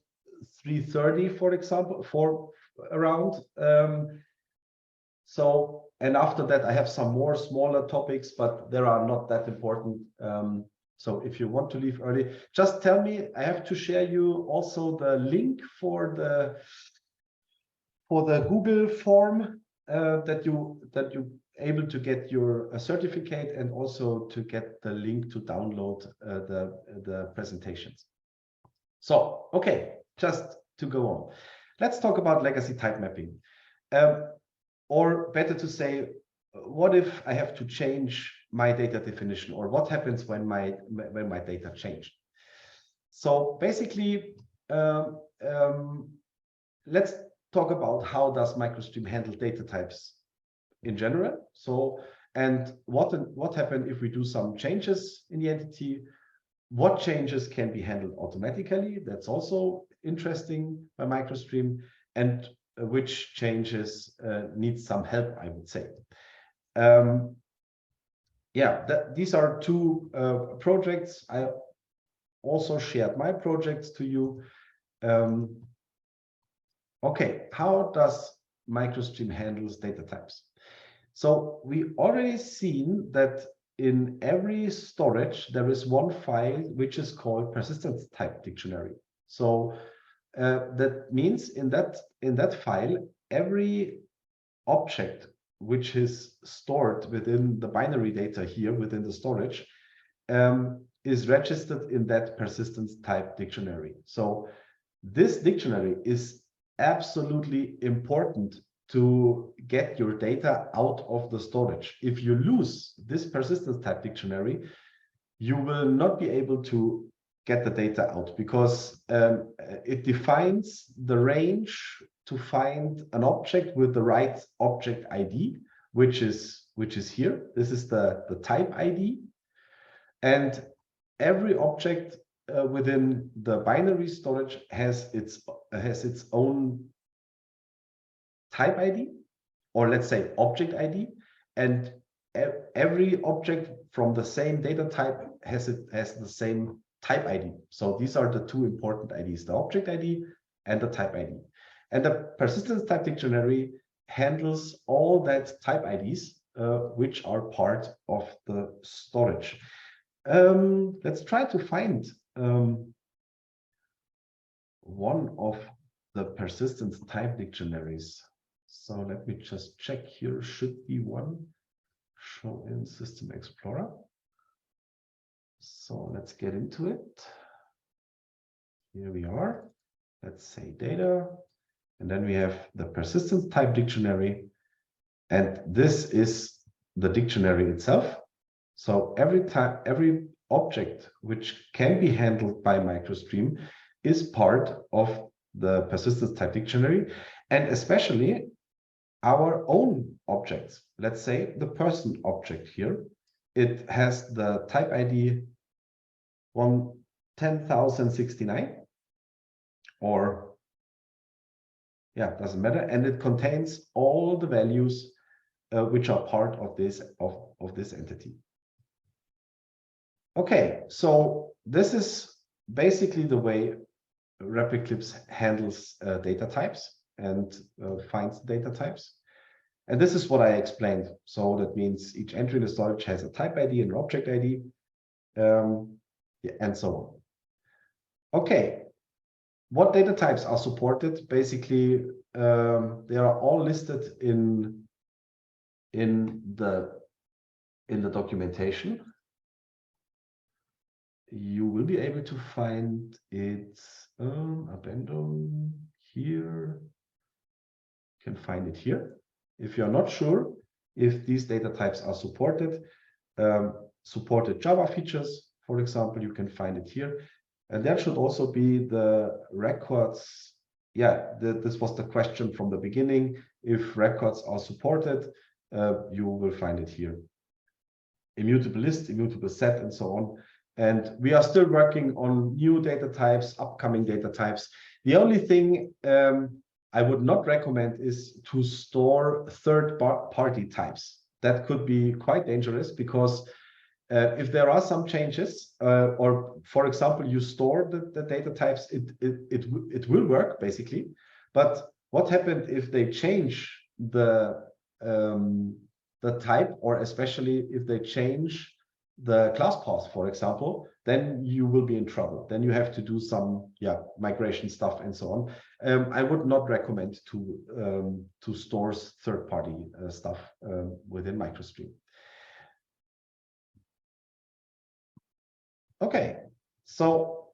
S1: 3:30, for example, around. And after that, I have some more smaller topics, but they are not that important. So if you want to leave early, just tell me. I have to share you also the link for the Google form that you able to get your certificate, and also to get the link to download the presentations. So okay, just to go on, let's talk about legacy type mapping. Or better to say, what if I have to change my data definition, or what happens when my data changed? So basically, let's talk about how does MicroStream handle data types in general. So, and what happens if we do some changes in the entity? What changes can be handled automatically? That's also interesting by MicroStream. And which changes need some help, I would say. These are two projects. I also shared my projects to you. Okay, how does MicroStream handles data types? So we already seen that in every storage there is one file which is called persistent type dictionary. So that means in that file, every object which is stored within the binary data here within the storage is registered in that persistence type dictionary. So this dictionary is absolutely important to get your data out of the storage. If you lose this persistence type dictionary, you will not be able to get the data out, because it defines the range to find an object with the right object ID, which is here. This is the type ID, and every object within the binary storage has its own type ID, or let's say object ID, and every object from the same data type has the same type ID. So these are the two important IDs, the object ID and the type ID. And the persistence type dictionary handles all that type IDs which are part of the storage. let's try to find one of the persistence type dictionaries. So let me just check here. Should be one. Show in System Explorer. So let's get into it. Here we are. Let's say data. And then we have the persistence type dictionary. And this is the dictionary itself. So every object which can be handled by MicroStream is part of the persistence type dictionary, and especially our own objects. Let's say the person object here. It has the type ID 110,069, or yeah, doesn't matter, and it contains all the values which are part of this entity. Okay, so this is basically the way Repliclip handles data types and finds data types. And this is what I explained. So that means each entry in the storage has a type ID and an object ID, and so on. Okay, what data types are supported? Basically, they are all listed in the documentation. You will be able to find it addendum here. You can find it here. If you're not sure if these data types are supported, supported Java features, for example, you can find it here. And that should also be the records. Yeah, this was the question from the beginning. If records are supported, you will find it here. Immutable list, immutable set, and so on. And we are still working on new data types, upcoming data types. The only thing I would not recommend is to store third-party types. That could be quite dangerous, because if there are some changes, or for example, you store the data types, it will work basically. But what happened if they change the type, or especially if they change the class path, for example, then you will be in trouble. Then you have to do some migration stuff and so on. I would not recommend to store third-party stuff within MicroStream. Okay, so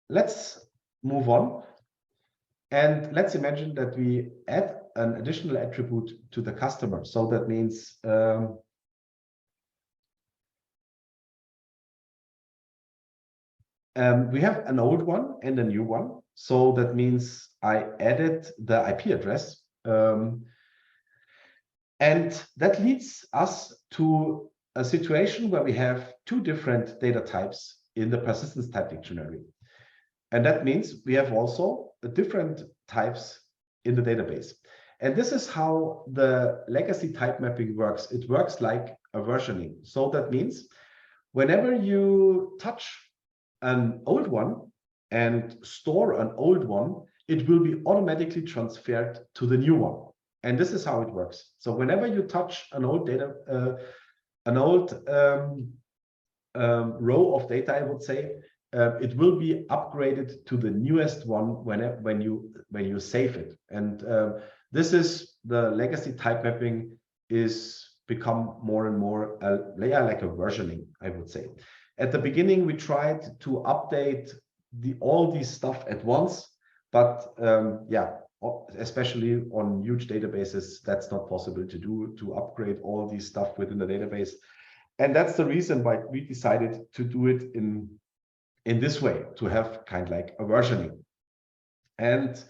S1: let's move on, and let's imagine that we add an additional attribute to the customer. So that means we have an old one and a new one. So that means I added the IP address. And that leads us to a situation where we have two different data types in the persistence type dictionary. And that means we have also different types in the database. And this is how the legacy type mapping works. It works like a versioning. So that means whenever you touch an old one and store an old one, it will be automatically transferred to the new one. And this is how it works. So whenever you touch an old data, row of data, I would say, it will be upgraded to the newest one when you save it. And this is the legacy type mapping is become more and more like a versioning, I would say. At the beginning, we tried to update all these stuff at once, but especially on huge databases, that's not possible to do, to upgrade all these stuff within the database. And that's the reason why we decided to do it in this way, to have kind of like a versioning. And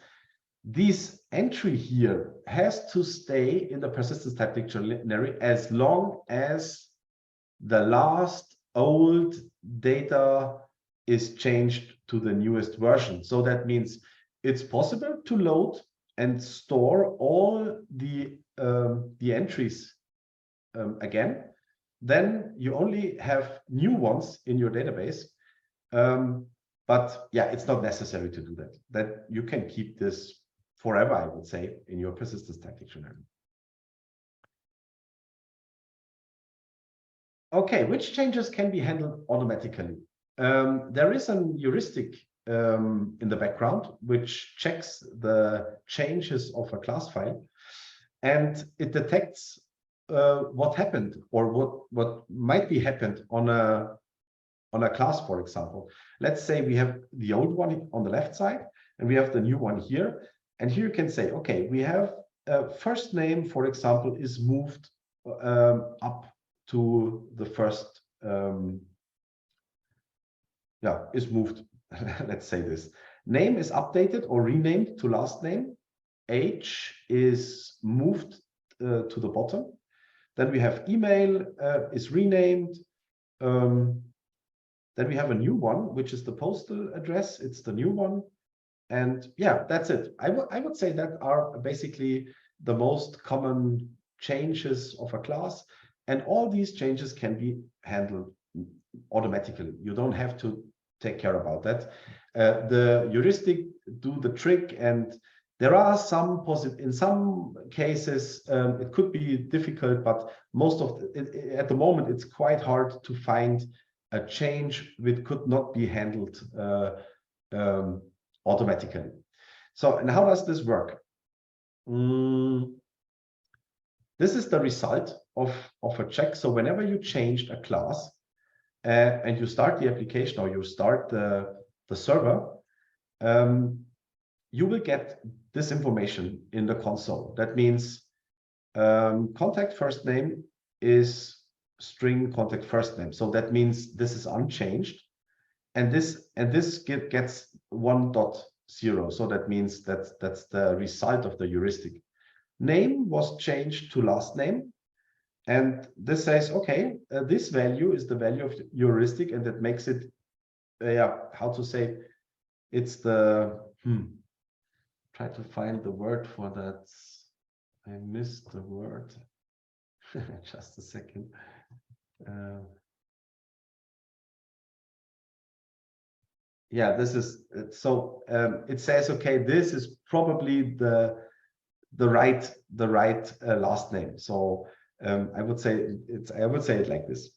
S1: this entry here has to stay in the persistence type dictionary as long as the last old data is changed to the newest version. So that means it's possible to load and store all the entries again. Then you only have new ones in your database. But yeah, it's not necessary to do that. That you can keep this forever, I would say, in your persistence type dictionary. Okay, which changes can be handled automatically? There is a heuristic in the background which checks the changes of a class file, and it detects what happened or what might be happened on a class, for example. Let's say we have the old one on the left side and we have the new one here. And here you can say, okay, we have first name, for example, is moved up to the first, is moved. Let's say this. Name is updated or renamed to last name. Age is moved to the bottom. Then we have email is renamed. Then we have a new one, which is the postal address. It's the new one. And yeah, that's it. I would say that are basically the most common changes of a class. And all these changes can be handled automatically. You don't have to take care about that. The heuristic do the trick, and there are some in some cases it could be difficult, but most of at the moment it's quite hard to find a change which could not be handled automatically. So, and how does this work? This is the result of a check. So whenever you changed a class and you start the application or you start the server, you will get this information in the console. That means contact first name is string contact first name. So that means this is unchanged, and this gets 1.0. So that means that's the result of the heuristic. Name was changed to last name, and this says, okay, this value is the value of the heuristic, and that makes it, how to say, it's the try to find the word for that. I missed the word. Just a second. Yeah, this is so it says, okay, this is probably the right last name. So I would say it like this.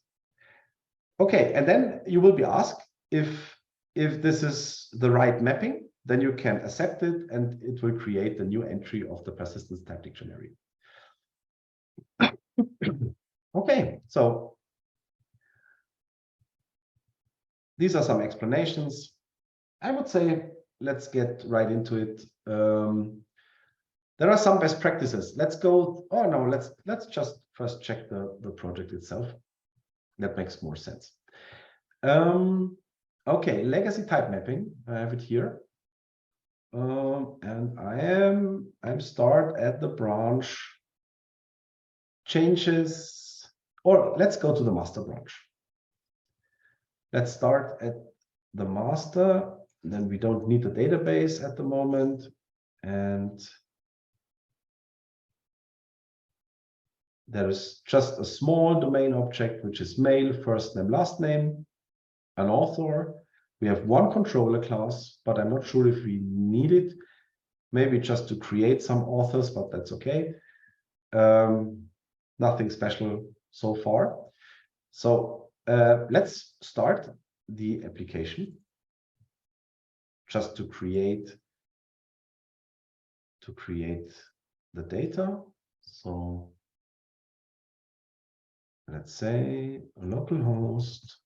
S1: Okay, and then you will be asked if this is the right mapping. Then you can accept it, and it will create the new entry of the persistence type dictionary. Okay, so these are some explanations. I would say let's get right into it. There are some best practices. Let's go. Oh no, let's just first check the project itself. That makes more sense. Okay, legacy type mapping. I have it here. And I'm start at the branch changes, or let's go to the master branch. Let's start at the master. Then we don't need the database at the moment, and there is just a small domain object which is mail, first name, last name, an author. We have one controller class, but I'm not sure if we need it. Maybe just to create some authors, but that's okay. Nothing special so far. So let's start the application just to create the data. So let's say localhost,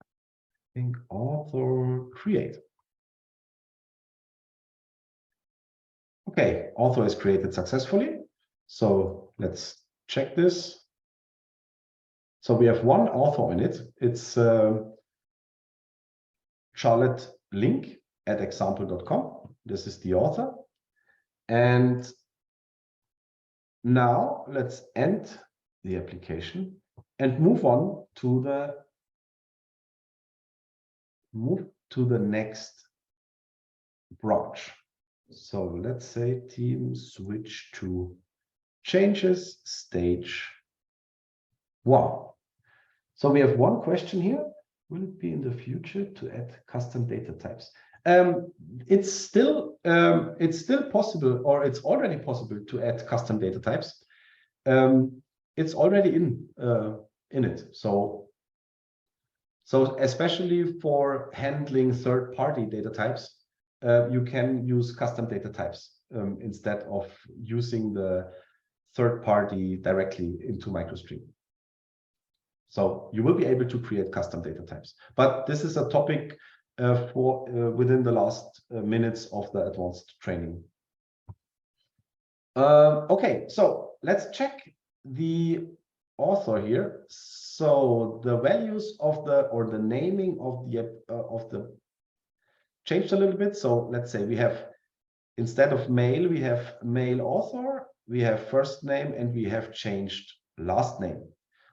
S1: I think author create. Okay, author is created successfully. So let's check this. So we have one author in it. It's Charlotte Link at example.com. This is the author. And now let's end the application and move to the next branch. So let's say team switch to changes stage 1. So we have one question here. Will it be in the future to add custom data types? It's still possible, or it's already possible to add custom data types. it's already in it. So especially for handling third-party data types, you can use custom data types instead of using the third-party directly into MicroStream. So you will be able to create custom data types. But this is a topic for within the last minutes of the advanced training. Okay, so let's check the author here. So the values of the naming of the changed a little bit. So let's say we have, instead of male, we have male author, we have first name, and we have changed last name.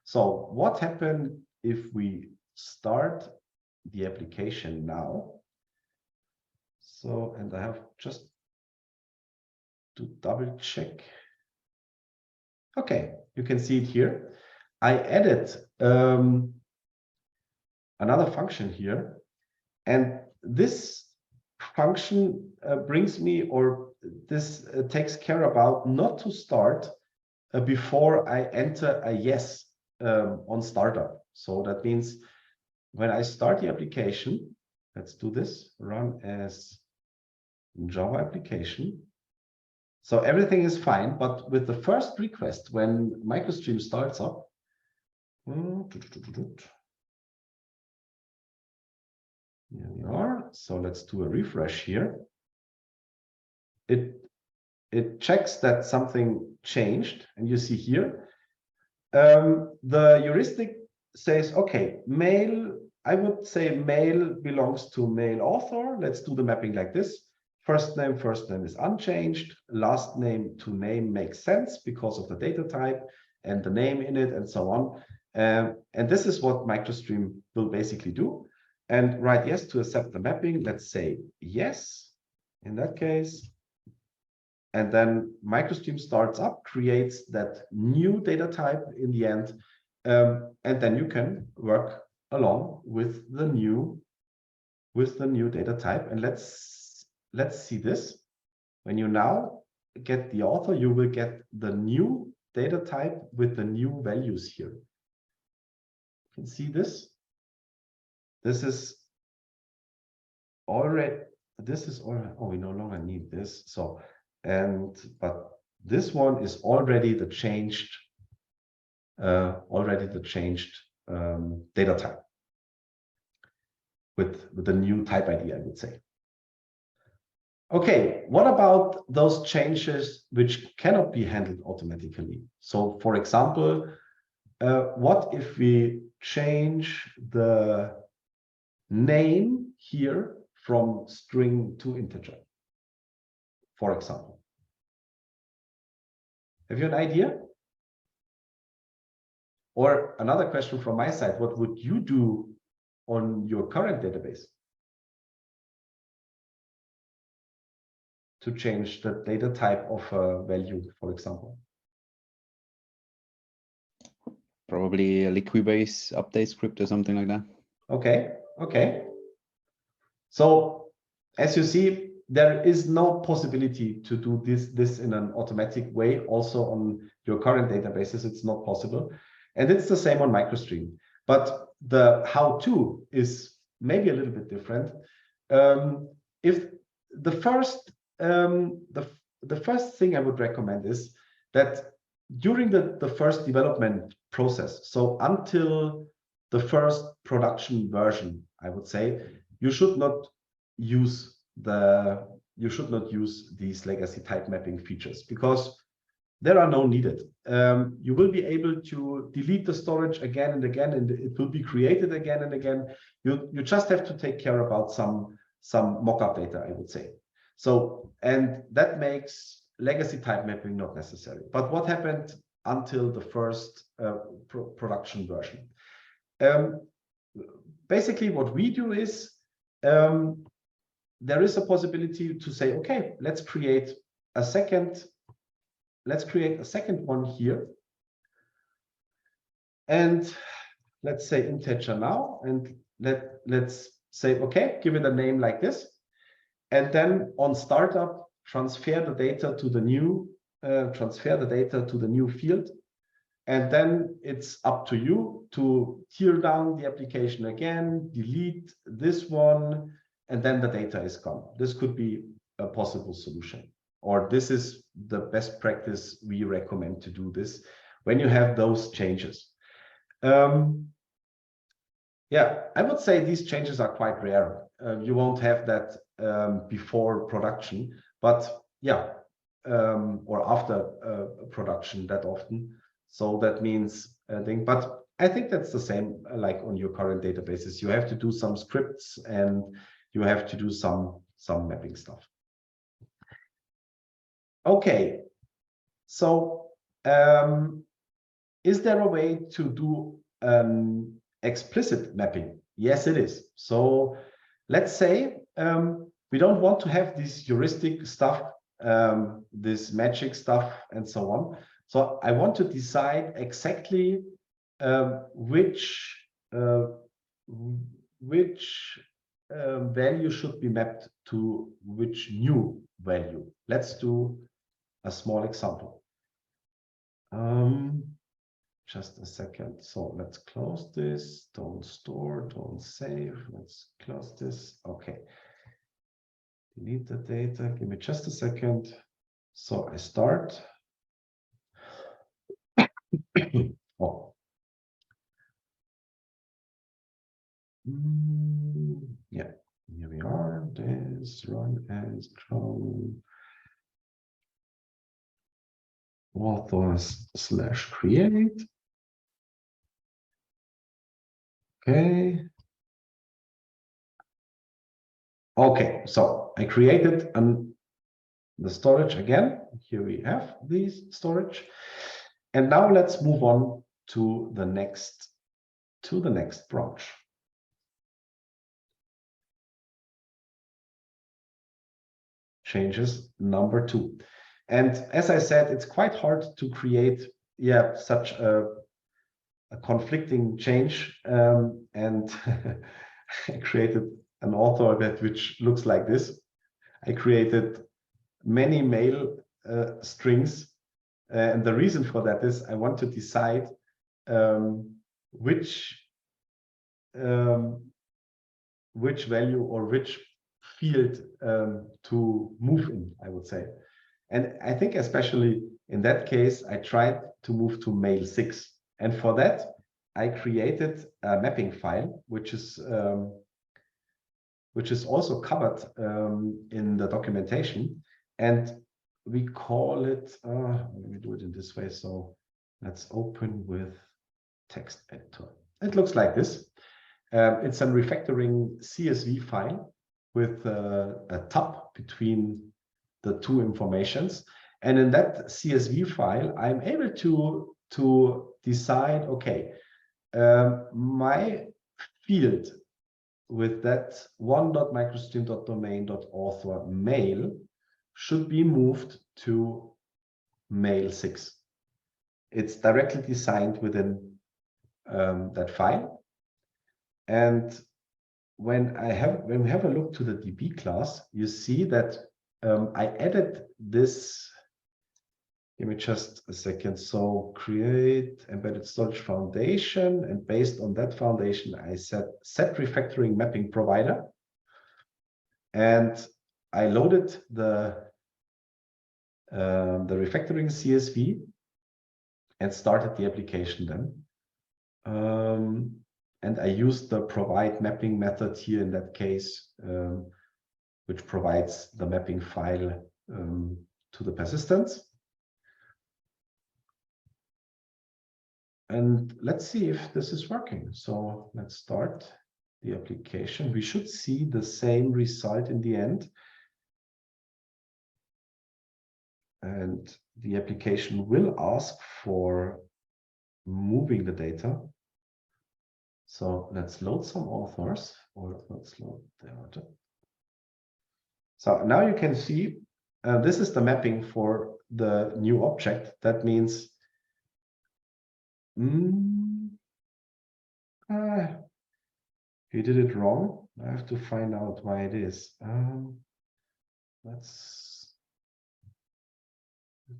S1: So what happened if we start the application now? So, and I have just to double check. Okay, you can see it here. I added another function here, and this function brings me, or this takes care about not to start before I enter a yes on startup. So that means when I start the application, let's do this, run as Java application. So everything is fine, but with the first request, when MicroStream starts up, here we are. So let's do a refresh here. It checks that something changed, and you see here, the heuristic says, okay, male, I would say male belongs to male author. Let's do the mapping like this. First name is unchanged. Last name to name makes sense because of the data type and the name in it and so on. And this is what MicroStream will basically do. And write yes to accept the mapping. Let's say yes in that case. And then MicroStream starts up, creates that new data type in the end. And then you can work along with the new data type. And let's see this. When you now get the author, you will get the new data type with the new values here. You can see this. This is already, oh, we no longer need this. So, but this one is already the changed, data type with the new type ID, I would say. Okay, what about those changes which cannot be handled automatically? So, for example, what if we change the name here from string to integer, for example? Have you an idea? Or another question from my side, what would you do on your current database to change the data type of a value, for example?
S4: Probably a Liquibase update script or something like that.
S1: Okay, okay. So as you see, there is no possibility to do this in an automatic way. Also on your current databases, it's not possible. And it's the same on MicroStream. But the how-to is maybe a little bit different. If the first thing I would recommend is that during the first development process, so until the first production version, I would say, you should not use these legacy type mapping features because there are no needed. You will be able to delete the storage again and again, and it will be created again and again. You just have to take care about some mockup data, I would say. So, and that makes legacy type mapping not necessary. But what happened until the first production version? Basically, what we do is there is a possibility to say, okay, let's create a second one here. And let's say integer now, and let's say, okay, give it a name like this. And then on startup, transfer the data to the new field. And then it's up to you to tear down the application again, delete this one, and then the data is gone. This could be a possible solution, or this is the best practice we recommend to do this when you have those changes. Yeah, I would say these changes are quite rare. You won't have that before production, but yeah, or after production that often. So that means but I think that's the same like on your current databases. You have to do some scripts and you have to do some mapping stuff. Okay, so is there a way to do explicit mapping? Yes, it is. So let's say we don't want to have this heuristic stuff, this magic stuff, and so on. So I want to decide exactly which value should be mapped to which new value. Let's do a small example. Just a second. So let's close this. Don't store, don't save. Let's close this. Okay. Delete the data. Give me just a second. So I start. Oh. Yeah, here we are. This run as Chrome authors/create. Okay. Okay, so I created the storage again. Here we have these storage. And now let's move on to the next branch. Changes number 2. And as I said, it's quite hard to create such a conflicting change. And I created an author which looks like this. I created many mail strings. And the reason for that is I want to decide which value or which field to move in, I would say. And I think especially in that case, I tried to move to mail 6. And for that, I created a mapping file, which is also covered in the documentation. And we call it, let me do it in this way. So let's open with text editor. It looks like this. It's a refactoring CSV file with a tab between the two informations. And in that CSV file, I'm able to decide, okay, my field with that one.microstream.domain.author mail should be moved to mail 6. It's directly designed within that file. And when we have a look to the DB class, you see that I added this. Give me just a second. So create embedded storage foundation, and based on that foundation, I set refactoring mapping provider, and I loaded the refactoring CSV and started the application then. And I used the provide mapping method here in that case, which provides the mapping file to the persistence. And let's see if this is working. So let's start the application. We should see the same result in the end. And the application will ask for moving the data. So let's load some authors, or let's load the author. So now you can see this is the mapping for the new object. That means he did it wrong. I have to find out why it is. I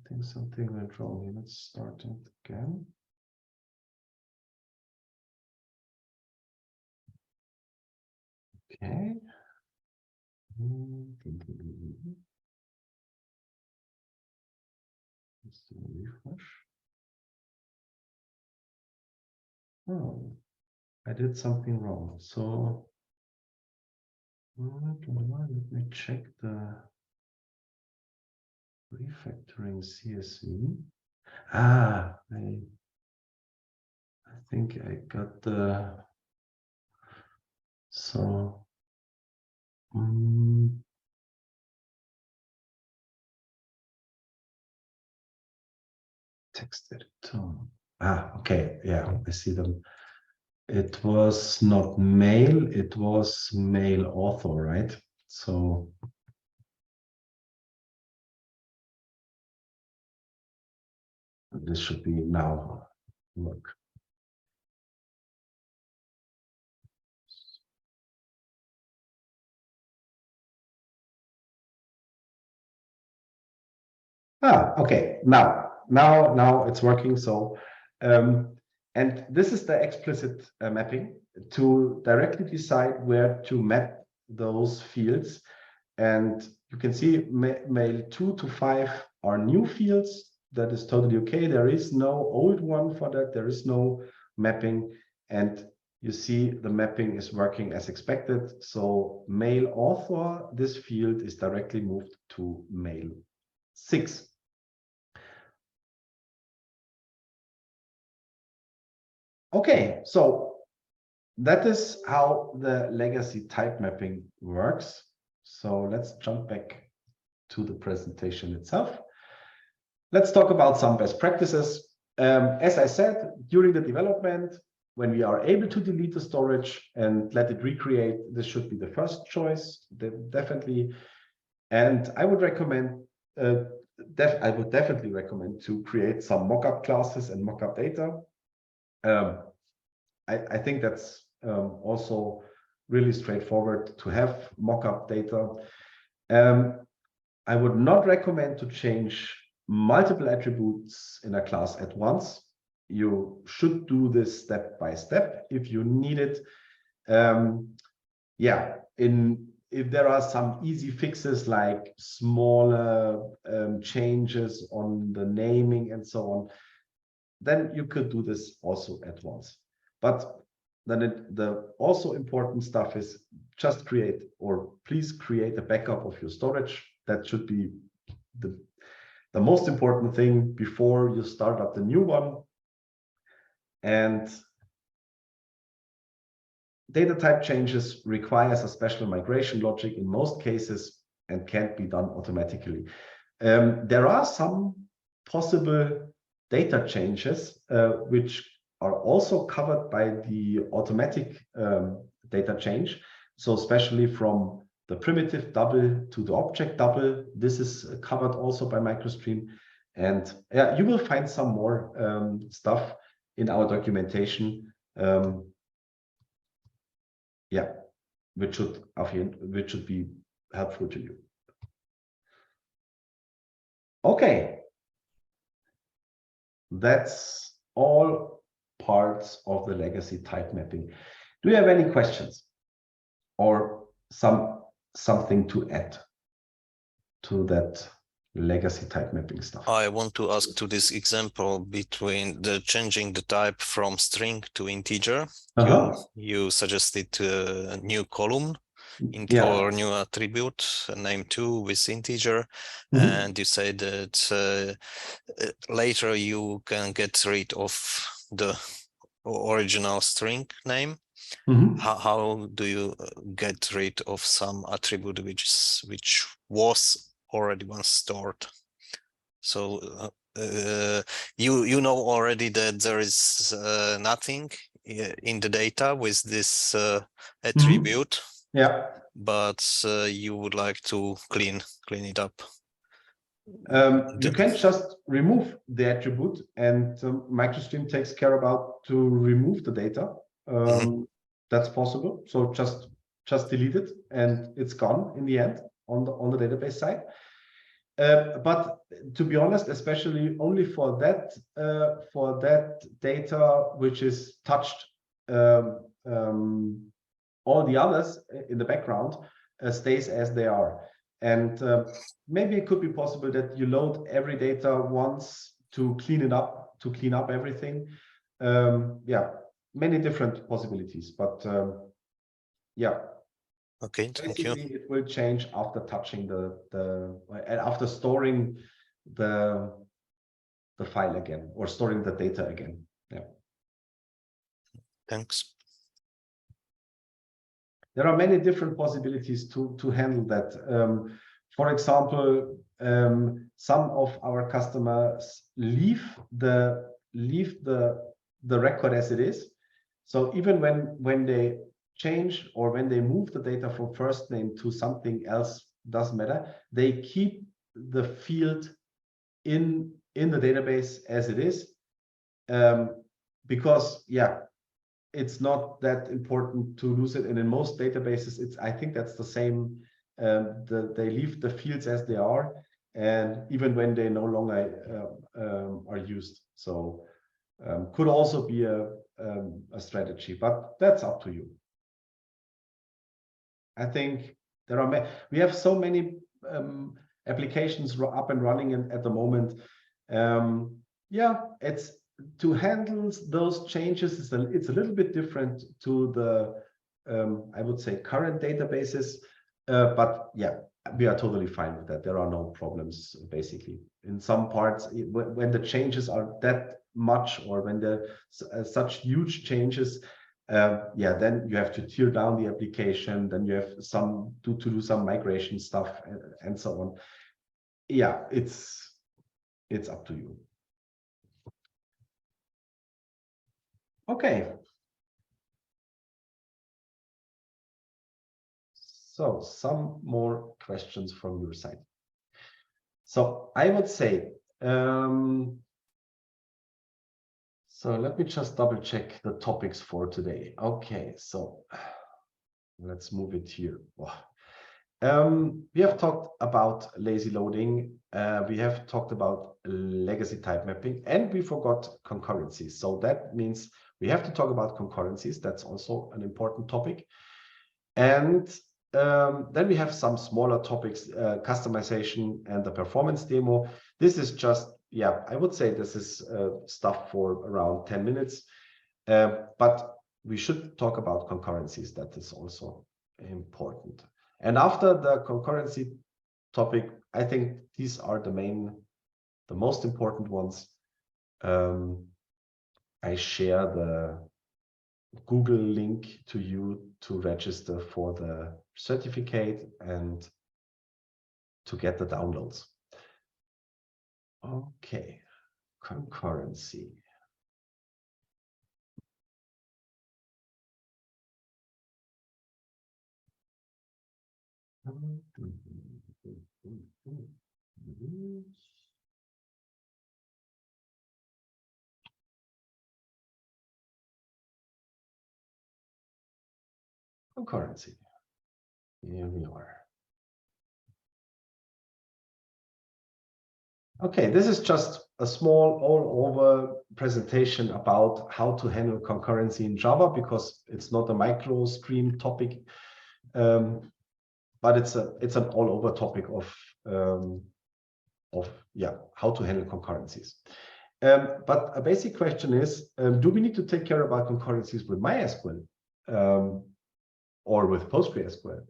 S1: think something went wrong here. Let's start it again. Okay. Let's do a refresh. Oh, I did something wrong. So let me check the refactoring CSV. Ah, I think I got the text editor. Ah, okay, yeah, I see them. It was not mail, it was mail author, right? So this should be now work. Ah, okay. Now it's working. So, and this is the explicit mapping to directly decide where to map those fields. And you can see mail 2 to 5 are new fields. That is totally okay. There is no old one for that. There is no mapping. And you see the mapping is working as expected. So mail author, this field is directly moved to mail 6. Okay, so that is how the legacy type mapping works. So let's jump back to the presentation itself. Let's talk about some best practices. As I said, during the development, when we are able to delete the storage and let it recreate, this should be the first choice, definitely. And I would recommend, I would definitely recommend to create some mockup classes and mockup data. I think that's also really straightforward to have mockup data. I would not recommend to change multiple attributes in a class at once. You should do this step by step if you need it. Yeah, if there are some easy fixes like smaller changes on the naming and so on, then you could do this also at once. But then the also important stuff is just create, or please create a backup of your storage. That should be the most important thing before you start up the new one. And data type changes requires a special migration logic in most cases and can't be done automatically. There are some possible data changes which are also covered by the automatic data change. So especially from the primitive double to the object double, this is covered also by MicroStream. And yeah, you will find some more stuff in our documentation. Yeah, which should be helpful to you. Okay, that's all parts of the legacy type mapping. Do you have any questions or something to add to that legacy type mapping stuff?
S6: I want to ask to this example between the changing the type from string to integer. You suggested a new column or new attribute, name 2 with integer, and you say that later you can get rid of the original string name. How do you get rid of some attribute which was already once stored? So you know already that there is nothing in the data with this attribute.
S1: Yeah,
S6: but you would like to clean it up.
S1: You can just remove the attribute, and MicroStream takes care about to remove the data. That's possible. So just delete it, and it's gone in the end on the database side. But to be honest, especially only for that data which is touched all the others in the background stays as they are. And maybe it could be possible that you load every data once to clean it up, to clean up everything. Yeah, many different possibilities, but yeah.
S6: Okay, thank you.
S1: Basically, it will change after touching after storing the file again, or storing the data again. Yeah.
S6: Thanks.
S1: There are many different possibilities to handle that. For example, some of our customers leave the record as it is. So even when they change or when they move the data from first name to something else, doesn't matter, they keep the field in the database as it is, because yeah, it's not that important to lose it. And in most databases, I think that's the same. They leave the fields as they are, and even when they no longer are used. So could also be a strategy, but that's up to you. I think we have so many applications up and running at the moment. Yeah, it's to handle those changes. It's a little bit different to the I would say current databases, but yeah, we are totally fine with that. There are no problems basically. In some parts, when the changes are that much, or when there are such huge changes, yeah, then you have to tear down the application. Then you have to do some migration stuff and so on. Yeah, it's up to you. Okay. So some more questions from your side. So I would say, so let me just double check the topics for today. Okay, so let's move it here. We have talked about lazy loading. We have talked about legacy type mapping, and we forgot concurrencies. So that means we have to talk about concurrencies. That's also an important topic. And then we have some smaller topics, customization and the performance demo. This is just, yeah, I would say this is stuff for around 10 minutes. But we should talk about concurrencies. That is also important. And after the concurrency topic, I think these are the most important ones. I share the Google link to you to register for the certificate and to get the downloads. Okay, concurrency. Concurrency. Here we are. Okay, this is just a small all-over presentation about how to handle concurrency in Java, because it's not a MicroStream topic, but it's an all-over topic of yeah, how to handle concurrencies. But a basic question is, do we need to take care about concurrencies with MySQL or with PostgreSQL?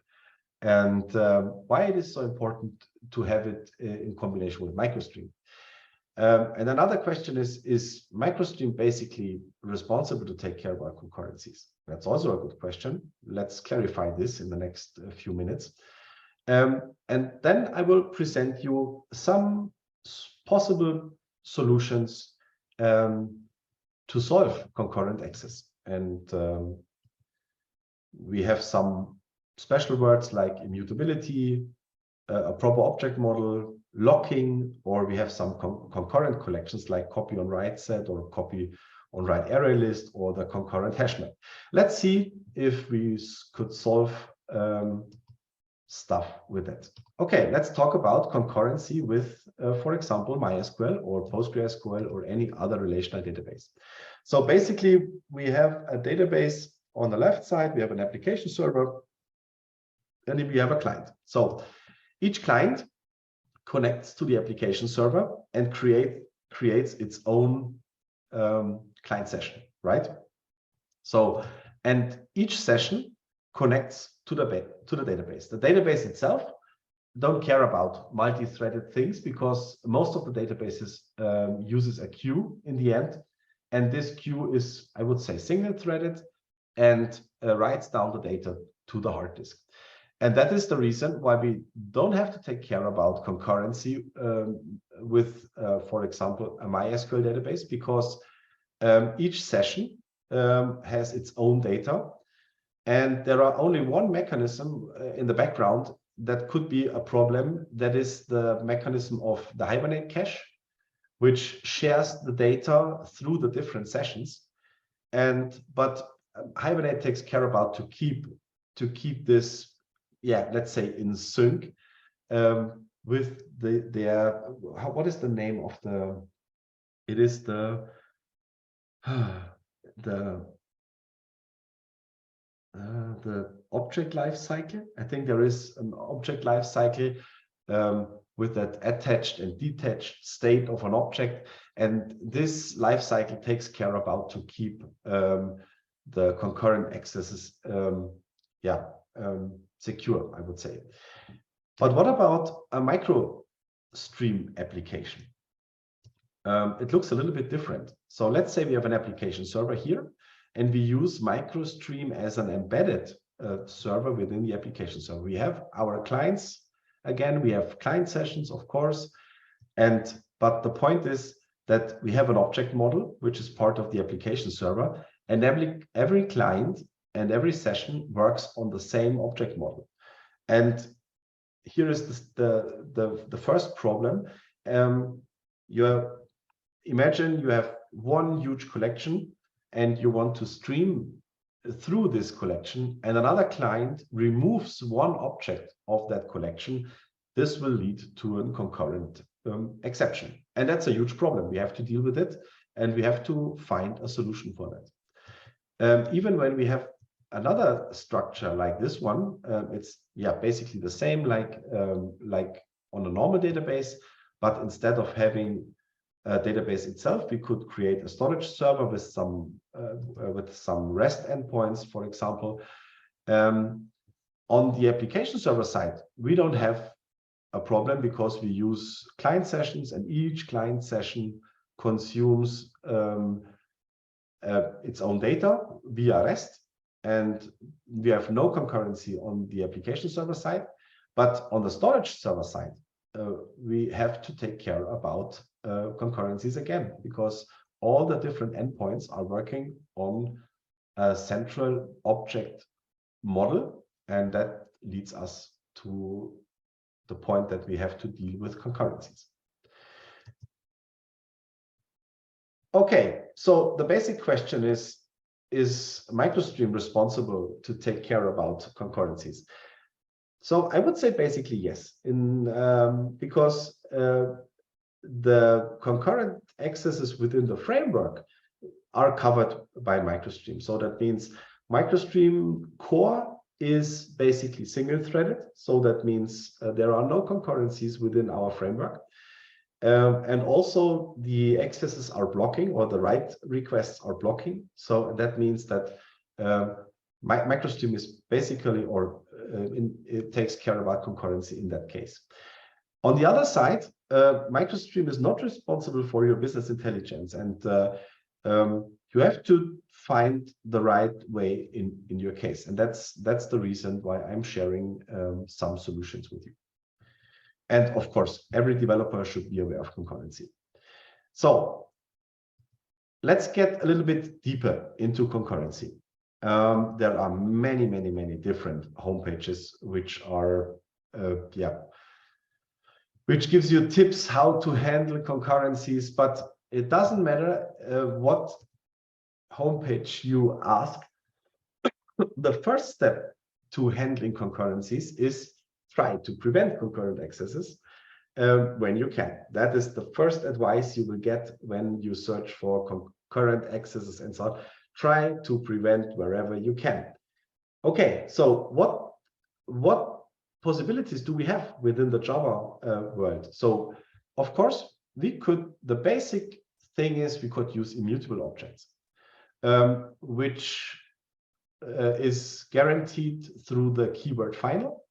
S1: And why it is so important to have it in combination with MicroStream. And another question is MicroStream basically responsible to take care about concurrencies? That's also a good question. Let's clarify this in the next few minutes. And then I will present you some possible solutions to solve concurrent access. And we have some special words like immutability, a proper object model, locking, or we have some concurrent collections like copy on write set or copy on write array list or the concurrent hash map. Let's see if we could solve stuff with it. Okay, let's talk about concurrency with, for example, MySQL or PostgreSQL or any other relational database. So basically, we have a database on the left side, we have an application server, and we have a client. So each client connects to the application server and creates its own client session, right? So, and each session connects to the database. The database itself don't care about multi-threaded things because most of the databases uses a queue in the end. And this queue is, I would say, single-threaded and writes down the data to the hard disk. And that is the reason why we don't have to take care about concurrency with, for example, a MySQL database, because each session has its own data. And there are only one mechanism in the background that could be a problem. That is the mechanism of the Hibernate cache, which shares the data through the different sessions. But Hibernate takes care about to keep this, yeah, let's say in sync with what is the name of the? It is the object life cycle. I think there is an object life cycle with that attached and detached state of an object, and this life cycle takes care about to keep the concurrent accesses secure, I would say. But what about a MicroStream application? It looks a little bit different. So let's say we have an application server here, and we use MicroStream as an embedded server within the application server. We have our clients. Again, we have client sessions, of course. But the point is that we have an object model, which is part of the application server. And every client and every session works on the same object model. And here is the first problem. Imagine you have one huge collection and you want to stream through this collection, and another client removes one object of that collection. This will lead to a concurrent exception. And that's a huge problem. We have to deal with it, and we have to find a solution for that. Even when we have another structure like this one, it's basically the same like on a normal database, but instead of having a database itself, we could create a storage server with some REST endpoints, for example. On the application server side, we don't have a problem because we use client sessions, and each client session consumes its own data via REST, and we have no concurrency on the application server side. But on the storage server side, we have to take care about concurrencies again, because all the different endpoints are working on a central object model, and that leads us to the point that we have to deal with concurrencies. Okay, so the basic question is MicroStream responsible to take care about concurrencies? So I would say basically yes, because the concurrent accesses within the framework are covered by MicroStream. So that means MicroStream core is basically single-threaded. So that means there are no concurrencies within our framework. And also the accesses are blocking, or the write requests are blocking. So that means that MicroStream is basically, it takes care about concurrency in that case. On the other side, MicroStream is not responsible for your business intelligence, and you have to find the right way in your case. And that's the reason why I'm sharing some solutions with you. And of course, every developer should be aware of concurrency. So let's get a little bit deeper into concurrency. There are many, many, many different homepages which are, which gives you tips how to handle concurrencies, but it doesn't matter what homepage you ask. The first step to handling concurrencies is try to prevent concurrent accesses when you can. That is the first advice you will get when you search for concurrent accesses and so on. try to prevent wherever you can. Okay, so what possibilities do we have within the Java world? So of course, the basic thing is we could use immutable objects, which is guaranteed through the keyword final.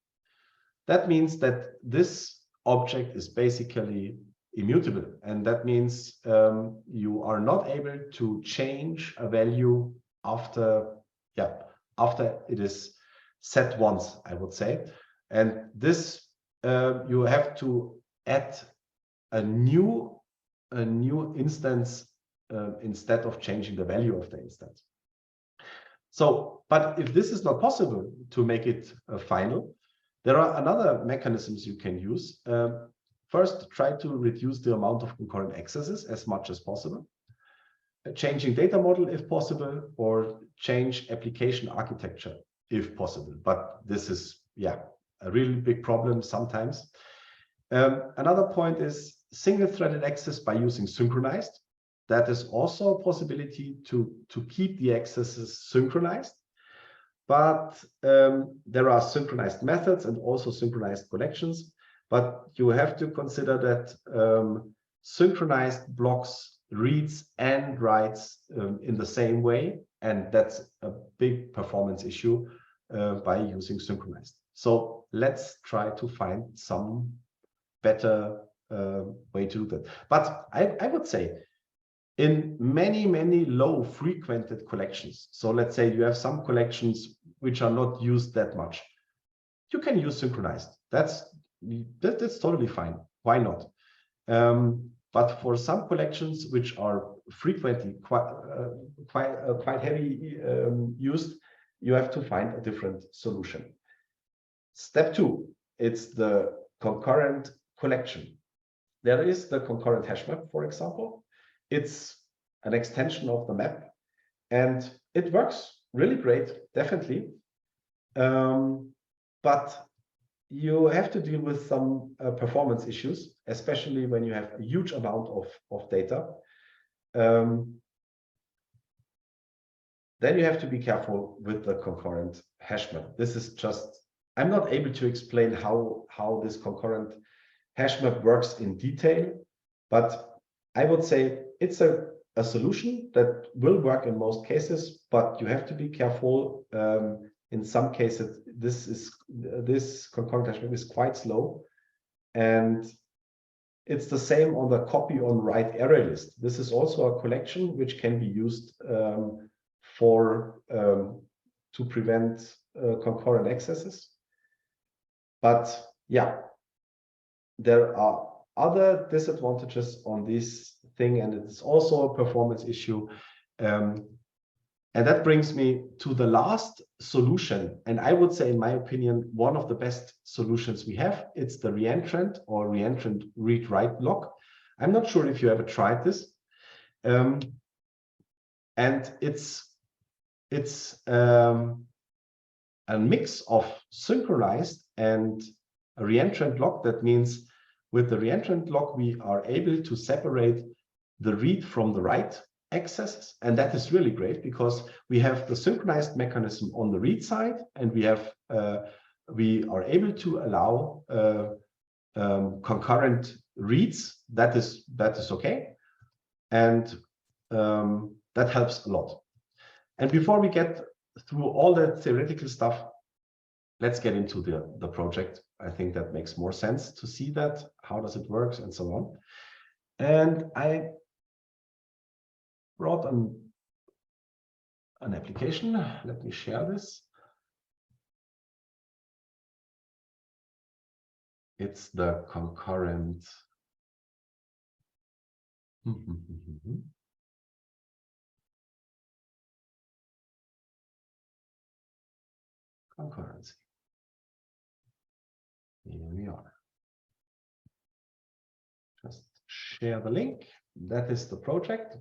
S1: That means that this object is basically immutable, and that means you are not able to change a value after it is set once, I would say. And this you have to add a new instance instead of changing the value of the instance. So, but if this is not possible to make it final, there are another mechanisms you can use. First, try to reduce the amount of concurrent accesses as much as possible. Changing data model if possible, or change application architecture if possible. But this is, a really big problem sometimes. Another point is single-threaded access by using synchronized. That is also a possibility to keep the accesses synchronized. But there are synchronized methods and also synchronized connections. But you have to consider that synchronized blocks reads and writes in the same way. And that's a big performance issue by using synchronized. So let's try to find some better way to do that. But I would say in many low frequented collections, so let's say you have some collections which are not used that much, you can use synchronized. That's totally fine. Why not? But for some collections which are frequently quite heavy used, you have to find a different solution. Step 2, it's the concurrent collection. There is the concurrent hash map, for example. It's an extension of the map, and it works really great, definitely. But you have to deal with some performance issues, especially when you have a huge amount of data. Then you have to be careful with the concurrent hash map. This is just, I'm not able to explain how this concurrent hash map works in detail, but I would say it's a solution that will work in most cases, but you have to be careful. In some cases, this concurrent hash map is quite slow, and it's the same on the copy on write array list. This is also a collection which can be used to prevent concurrent accesses. But yeah, there are other disadvantages on this thing, and it's also a performance issue. And that brings me to the last solution. And I would say, in my opinion, one of the best solutions we have, it's the reentrant or reentrant read-write block. I'm not sure if you ever tried this. And it's a mix of synchronized and a reentrant block. That means with the reentrant block, we are able to separate the read from the write accesses, and that is really great because we have the synchronized mechanism on the read side, and we are able to allow concurrent reads. That is okay, and that helps a lot. And before we get through all the theoretical stuff, let's get into the project. I think that makes more sense to see that, how does it work, and so on. And I brought an application. Let me share this. It's the concurrent concurrency. Here we are. Just share the link. That is the project,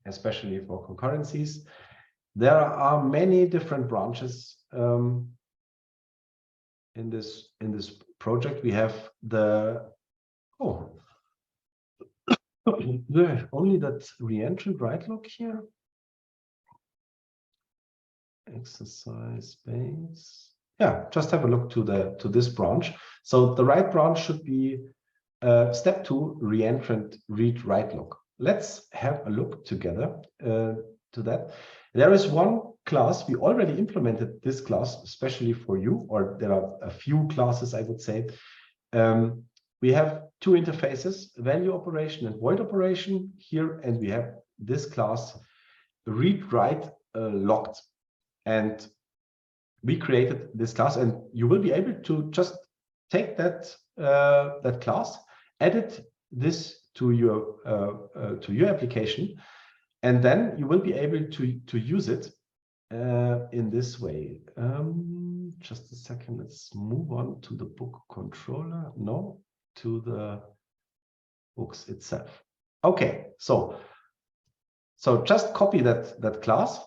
S1: especially for concurrencies. There are many different branches in this project. We have only that reentrant write look here. exercise base. Yeah, just have a look to this branch. So the right branch should be step 2, reentrant read write log. Let's have a look together to that. There is one class. We already implemented this class especially for you, or there are a few classes, I would say. We have 2 interfaces, value operation and void operation here, and we have this class read write logged. And we created this class, and you will be able to just take that that class, edit this to your application, and then you will be able to use it in this way. Just a second, let's move on to the book controller. No, to the books itself. Okay, so just copy that class,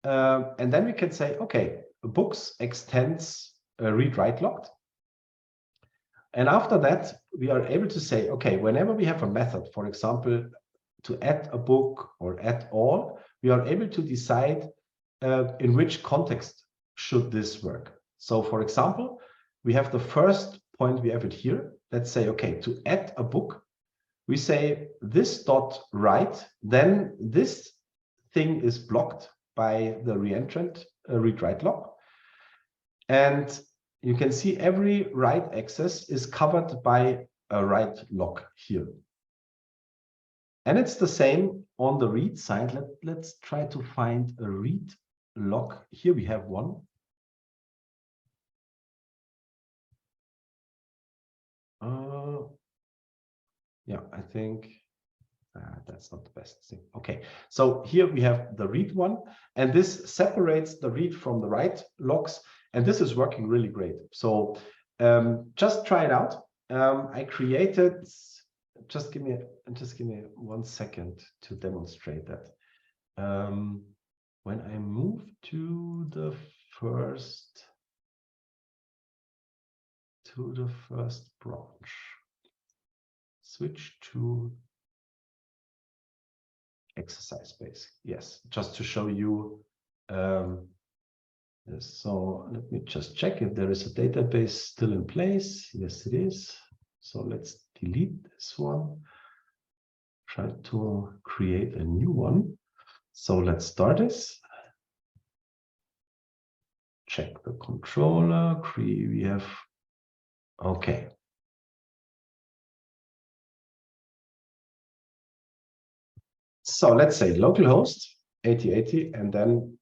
S1: and then we can say, okay, books extends read write logged. And after that, we are able to say, okay, whenever we have a method, for example, to add a book or add all, we are able to decide in which context should this work. So for example, we have the first point, we have it here. Let's say, okay, to add a book, we say this dot write, then this thing is blocked by the reentrant read write log. And you can see every write access is covered by a write log here. And it's the same on the read side. Let's try to find a read log. Here we have one. Yeah, I think that's not the best thing. Okay, so here we have the read one, and this separates the read from the write logs, and this is working really great. So just try it out. I created. Just give me 1 second to demonstrate that. When I move to the first branch, switch to exercise base. Yes, just to show you this. So let me just check if there is a database still in place. Yes, it is. So let's delete this one. Try to create a new one. So let's start this. Check the controller. We have, okay. So let's say localhost 8080, and then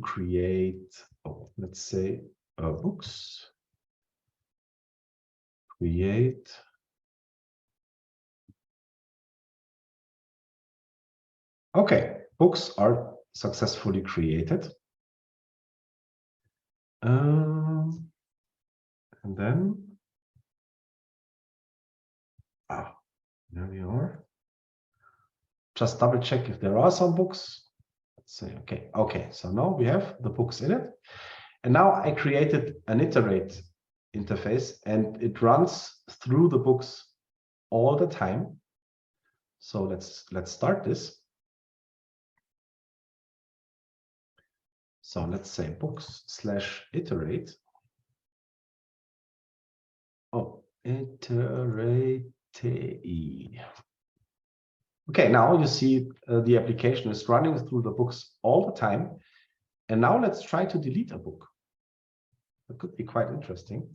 S1: create, let's say books. Create. Okay, books are successfully created. And then, there we are. Just double check if there are some books. Let's say, okay. So now we have the books in it. And now I created an iterate interface, and it runs through the books all the time. So let's start this. So let's say books/iterate. Oh, iterate. Okay, now you see the application is running through the books all the time. And now let's try to delete a book. That could be quite interesting.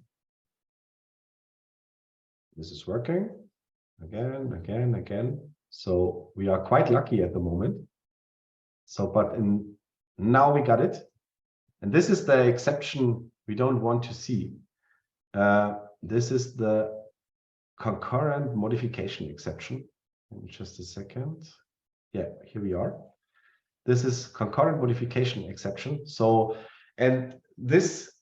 S1: This is working again. So we are quite lucky at the moment. So, now we got it. And this is the exception we don't want to see. This is the concurrent modification exception. Just a second. Yeah, here we are. This is concurrent modification exception. So, and this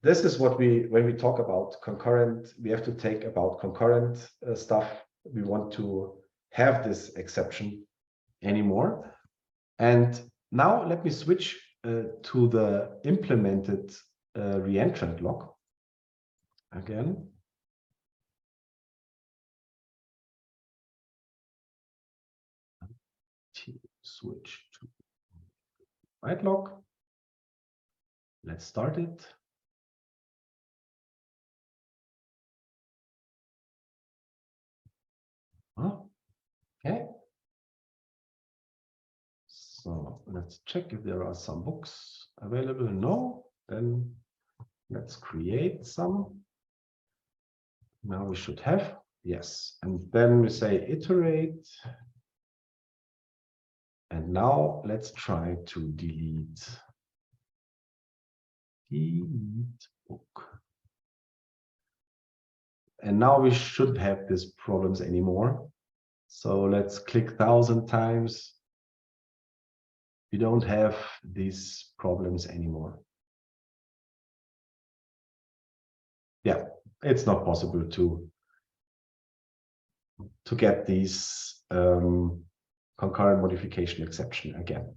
S1: is what when we talk about concurrent, we have to take about concurrent stuff. We want to have this exception anymore. And now let me switch to the implemented reentrant log again. Switch to, write log. Let's start it. Oh, okay. So let's check if there are some books available. No, then let's create some. Now we should have, yes. And then we say iterate. And now let's try to delete book. And now we shouldn't have these problems anymore. So let's click 1,000 times. We don't have these problems anymore. Yeah, it's not possible to get these concurrent modification exception again.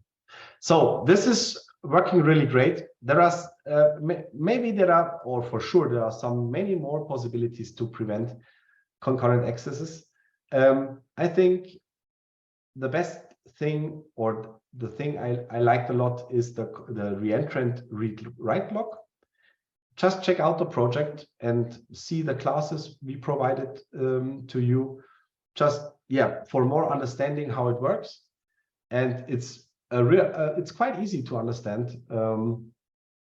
S1: So this is working really great. There are maybe there are, or for sure there are many more possibilities to prevent concurrent accesses. I think the best thing, or the thing I liked a lot, is the reentrant read-write log. Just check out the project and see the classes we provided to you. Just for more understanding how it works, and it's quite easy to understand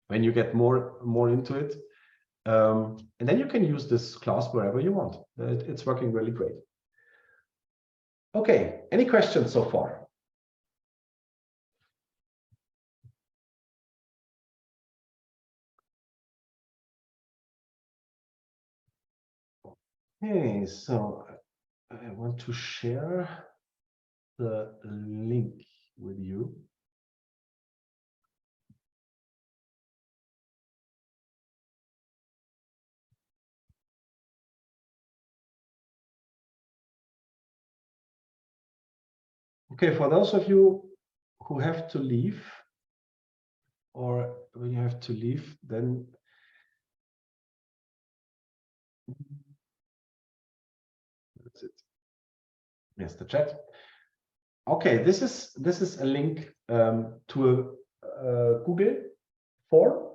S1: when you get more into it, and then you can use this class wherever you want. It's working really great. Okay, any questions so far? Okay, so I want to share the link with you. Okay, for those of you who have to leave, or when you have to leave, then that's it. Yes, the chat. Okay, this is a link to a Google form.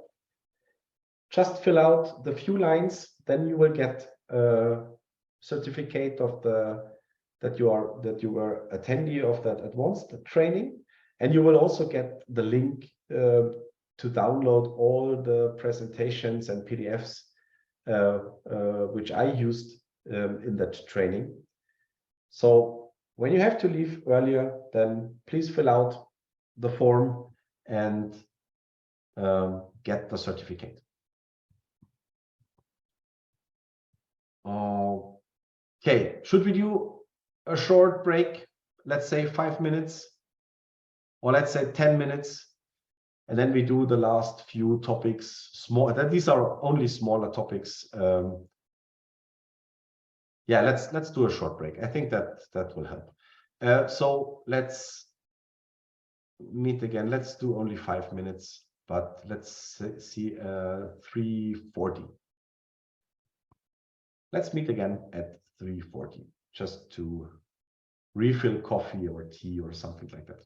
S1: Just fill out the few lines, then you will get a certificate of that you were attendee of that advanced training, and you will also get the link to download all the presentations and PDFs which I used in that training. So when you have to leave earlier, then please fill out the form and get the certificate. Okay, should we do a short break? Let's say 5 minutes, or let's say 10 minutes, and then we do the last few topics. These are only smaller topics. Yeah, let's do a short break. I think that will help. So let's meet again. Let's do only 5 minutes, but let's see 3:40. Let's meet again at 3:40, just to refill coffee or tea or something like that.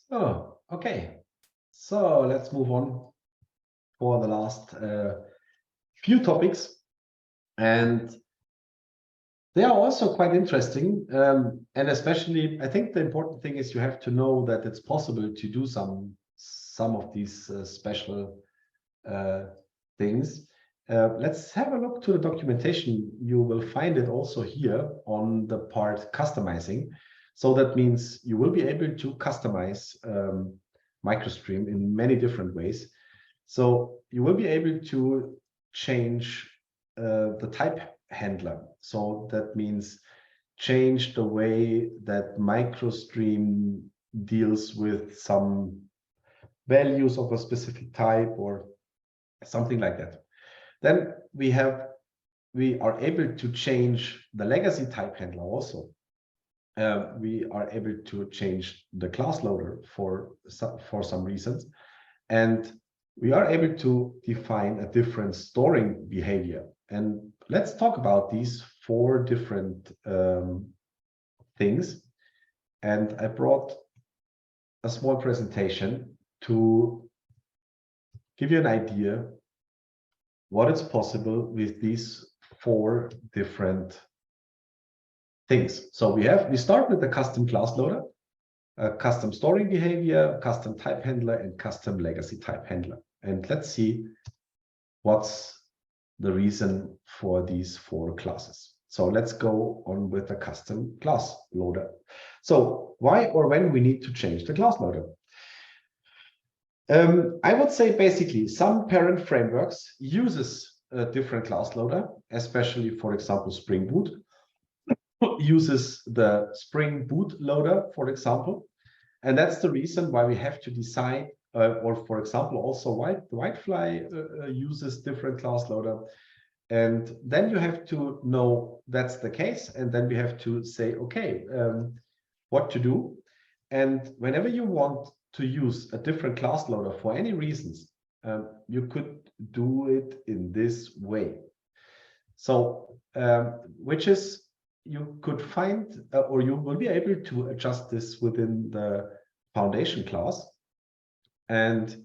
S1: So, okay. So let's move on for the last few topics. And they are also quite interesting. And especially, I think the important thing is you have to know that it's possible to do some of these special things. Let's have a look to the documentation. You will find it also here on the part customizing. So that means you will be able to customize MicroStream in many different ways. So you will be able to change the type handler. So that means change the way that MicroStream deals with some values of a specific type or something like that. Then we are able to change the legacy type handler also. We are able to change the class loader for some reasons, and we are able to define a different storing behavior. And let's talk about these 4 different things. And I brought a small presentation to give you an idea what is possible with these 4 different things. So we start with the custom class loader, a custom storing behavior, custom type handler, and custom legacy type handler. And let's see what's the reason for these 4 classes. So let's go on with the custom class loader. So why or when we need to change the class loader? I would say basically some parent frameworks uses a different class loader, especially for example Spring Boot uses the Spring Boot loader, for example, and that's the reason why we have to decide, or for example also Whitefly uses different class loader, and then you have to know that's the case, and then we have to say okay, what to do. And whenever you want to use a different class loader for any reasons, you could do it in this way. So which is, you could find or you will be able to adjust this within the foundation class and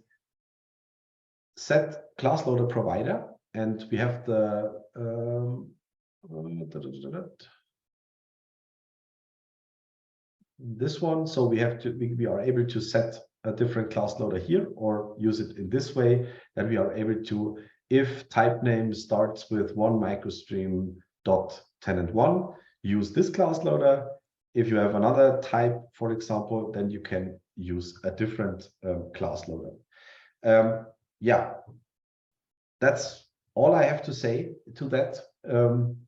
S1: set class loader provider, and we have the this one. So we are able to set a different class loader here, or use it in this way, that we are able to, if type name starts with 1 microstream dot tenant 1, use this class loader. If you have another type, for example, then you can use a different class loader. Yeah, that's all I have to say to that.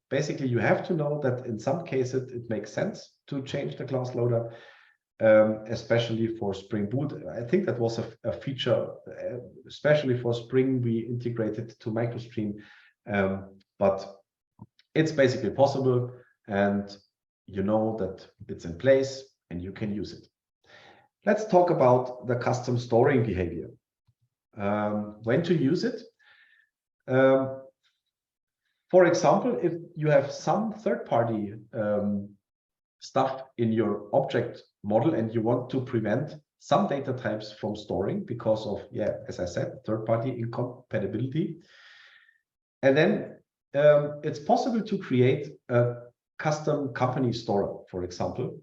S1: Basically, you have to know that in some cases it makes sense to change the class loader, especially for Spring Boot. I think that was a feature, especially for Spring, we integrated to MicroStream, but it's basically possible, and you know that it's in place and you can use it. Let's talk about the custom storing behavior. When to use it? For example, if you have some third-party stuff in your object model and you want to prevent some data types from storing because of, yeah, as I said, third-party incompatibility, and then it's possible to create a custom company store, for example,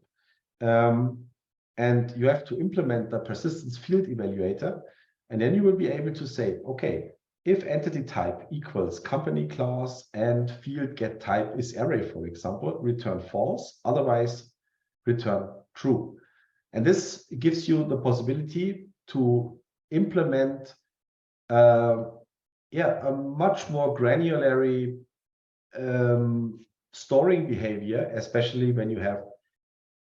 S1: and you have to implement the persistence field evaluator, and then you will be able to say, okay, if entity type equals company class and field get type is array, for example, return false, otherwise return true. And this gives you the possibility to implement a much more granular storing behavior, especially when you have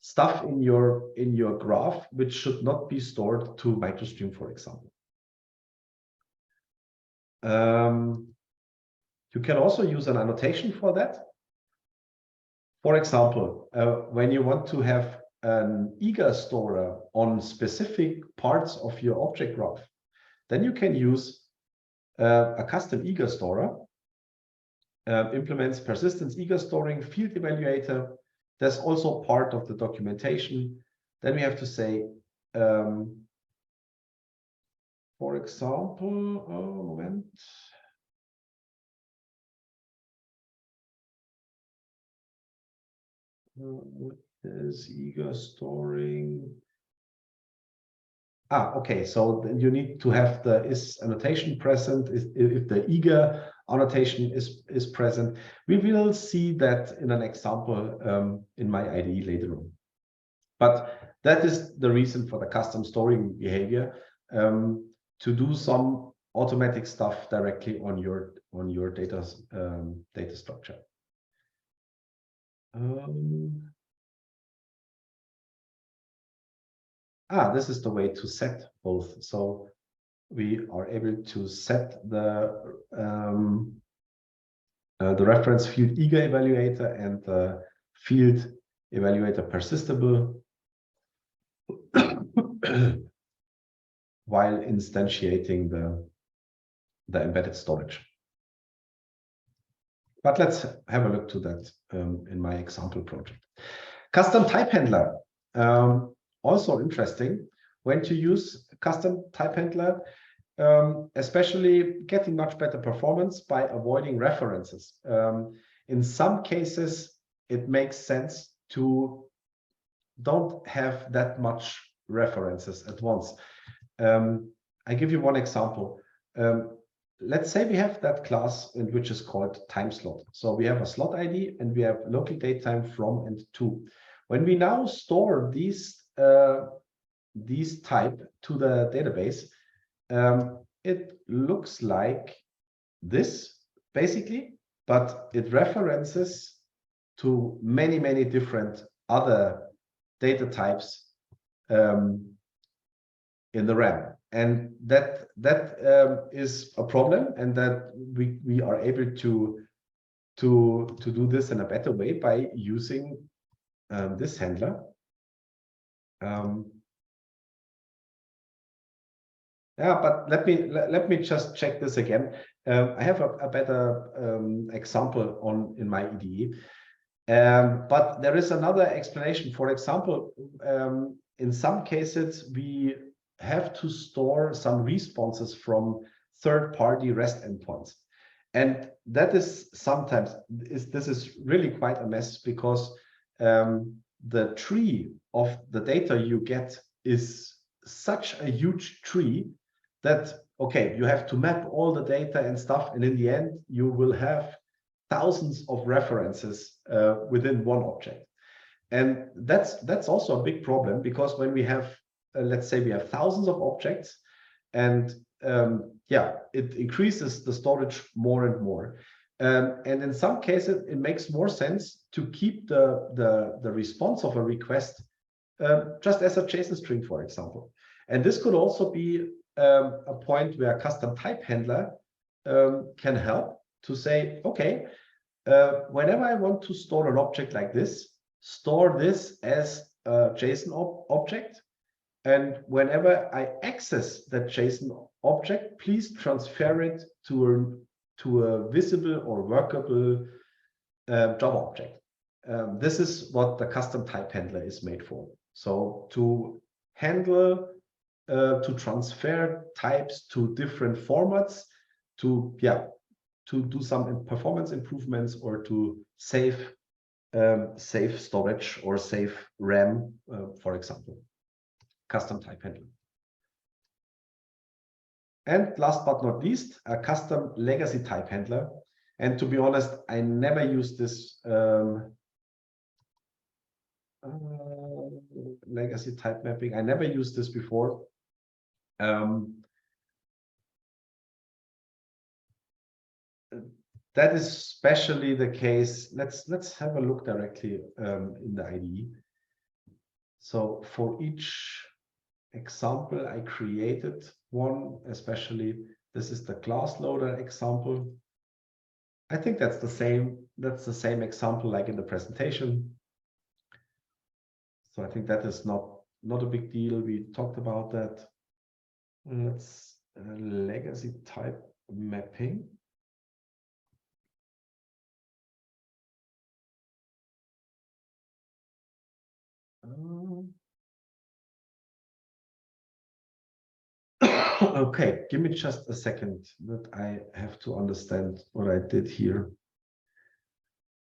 S1: stuff in your graph which should not be stored to MicroStream, for example. You can also use an annotation for that. For example, when you want to have an eager storer on specific parts of your object graph, then you can use a custom eager storer, implements persistence eager storing field evaluator. That's also part of the documentation. Then we have to say, for example, what is eager storing? Okay, so then you need to have the is annotation present if the eager annotation is present. We will see that in an example in my IDE later on. But that is the reason for the custom storing behavior, to do some automatic stuff directly on your data structure. This is the way to set both. So we are able to set the reference field eager evaluator and the field evaluator persistable while instantiating the embedded storage. But let's have a look to that in my example project. Custom type handler, also interesting. when to use custom type handler, especially getting much better performance by avoiding references. In some cases, it makes sense to don't have that much references at once. I give you one example. Let's say we have that class which is called time slot. So we have a slot ID and we have local date time from and to. When we now store these type to the database, it looks like this basically, but it references to many, many different other data types in the RAM. And that is a problem, and that we are able to do this in a better way by using this handler. Yeah, but let me just check this again. I have a better example in my IDE, but there is another explanation. For example, in some cases we have to store some responses from third-party REST endpoints, and that is sometimes this is really quite a mess, because the tree of the data you get is such a huge tree that, okay, you have to map all the data and stuff, and in the end you will have thousands of references within one object. And that's also a big problem, because when we have let's say we have thousands of objects, and yeah, it increases the storage more and more. And in some cases, it makes more sense to keep the response of a request just as a JSON string, for example. And this could also be a point where a custom type handler can help to say, okay, whenever I want to store an object like this, store this as a JSON object. And whenever I access that JSON object, please transfer it to a visible or workable Java object. This is what the custom type handler is made for. So to handle, to transfer types to different formats, to do some performance improvements, or to save storage or save RAM, for example. Custom type handler. And last but not least, a custom legacy type handler. And to be honest, I never used this legacy type mapping. I never used this before. That is especially the case. Let's have a look directly in the IDE. So for each example, I created one, especially this is the class loader example. I think that's the same example like in the presentation. So I think that is not a big deal. We talked about that. Let's legacy type mapping. Okay, give me just a second that I have to understand what I did here.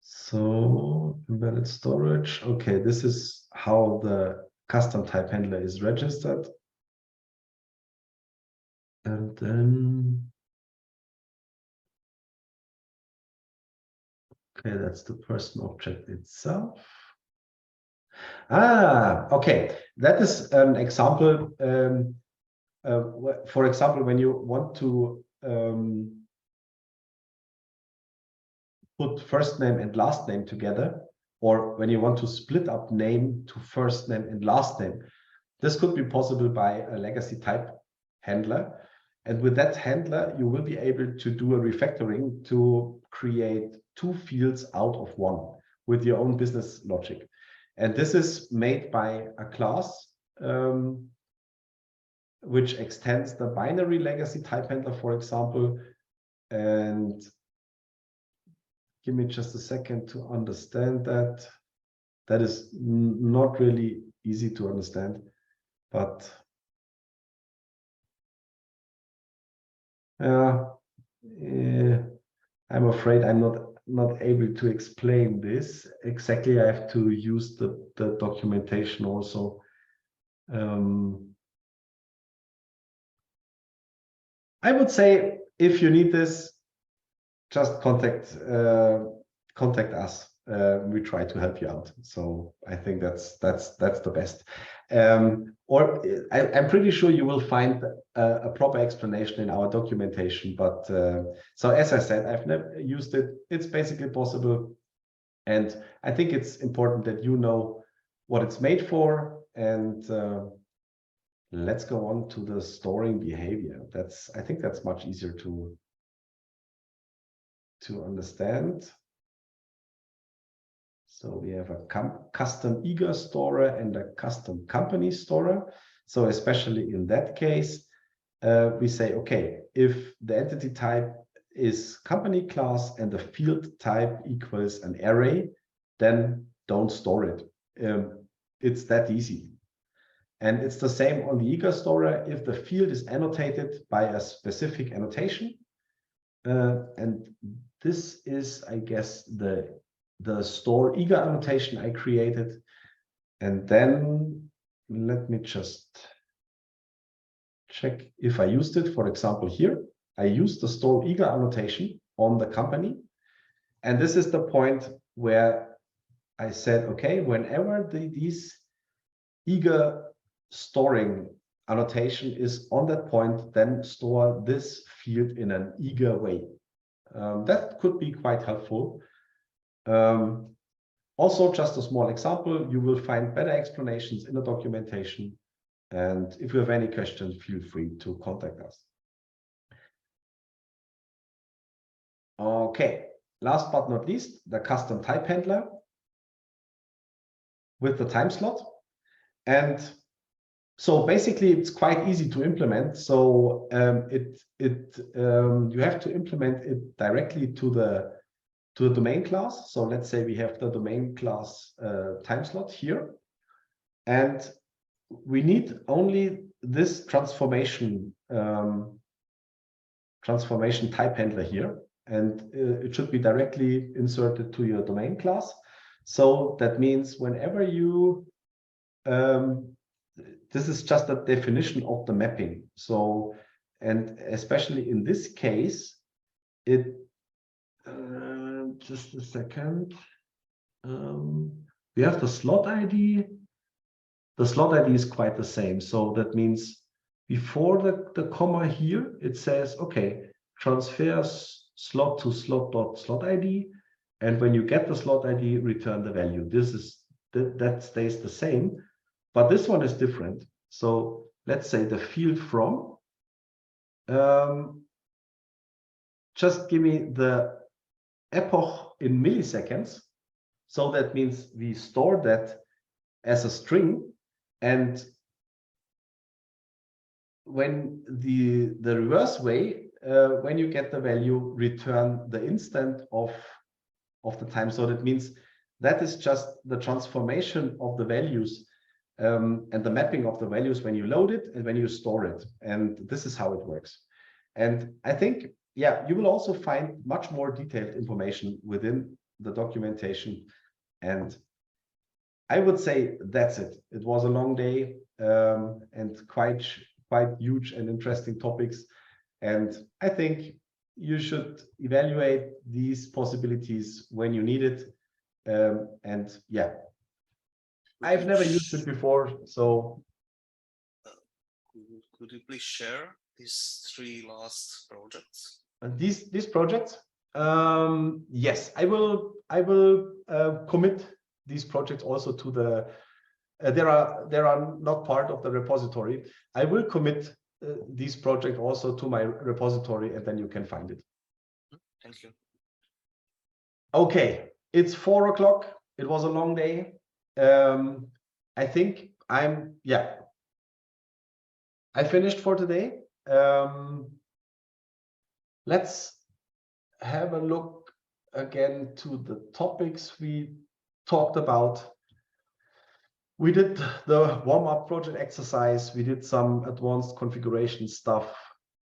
S1: So embedded storage. Okay, this is how the custom type handler is registered. And then, okay, that's the person object itself. Okay, that is an example. For example, when you want to put first name and last name together, or when you want to split up name to first name and last name, this could be possible by a legacy type handler. And with that handler, you will be able to do a refactoring to create two fields out of one with your own business logic. And this is made by a class which extends the binary legacy type handler, for example. And give me just a second to understand that. That is not really easy to understand, but I'm afraid I'm not able to explain this exactly. I have to use the documentation also. I would say if you need this, just contact us. We try to help you out. So I think that's the best. Or I'm pretty sure you will find a proper explanation in our documentation. But so as I said, I've never used it. It's basically possible, and I think it's important that you know what it's made for. And let's go on to the storing behavior. I think that's much easier to understand. So we have a custom eager storer and a custom company storer. So especially in that case, we say, okay, if the entity type is company class and the field type equals an array, then don't store it. It's that easy. And it's the same on the eager storer. If the field is annotated by a specific annotation, and this is, I guess, the store eager annotation I created. And then let me just check if I used it. For example, here, I used the store eager annotation on the company. And this is the point where I said, okay, whenever these eager storing annotation is on that point, then store this field in an eager way. That could be quite helpful. Also, just a small example, you will find better explanations in the documentation. And if you have any questions, feel free to contact us. Okay, last but not least, the custom type handler with the time slot. And so basically, it's quite easy to implement. So you have to implement it directly to the domain class. So let's say we have the domain class time slot here, and we need only this transformation type handler here, and it should be directly inserted to your domain class. So that means whenever you this is just a definition of the mapping. So, and especially in this case, it just a second. We have the slot ID. The slot ID is quite the same. So that means before the comma here, it says, okay, transfer slot to slot.slot ID. And when you get the slot ID, return the value. That stays the same. But this one is different. So let's say the field from, just give me the epoch in milliseconds. So that means we store that as a string. And when the reverse way, when you get the value, return the instant of the time. So that means that is just the transformation of the values and the mapping of the values when you load it and when you store it. And this is how it works. And I think, yeah, you will also find much more detailed information within the documentation. And I would say that's it. It was a long day and quite huge and interesting topics. And I think you should evaluate these possibilities when you need it. And yeah, I've never used it before, so.
S6: Could you please share these 3 last projects?
S1: These projects? Yes, I will commit these projects also to the. They are not part of the repository. I will commit these projects also to my repository, and then you can find it.
S6: Thank you.
S1: Okay, it's 4 o'clock. It was a long day. I think I finished for today. Let's have a look again to the topics we talked about. We did the warm-up project exercise. We did some advanced configuration stuff.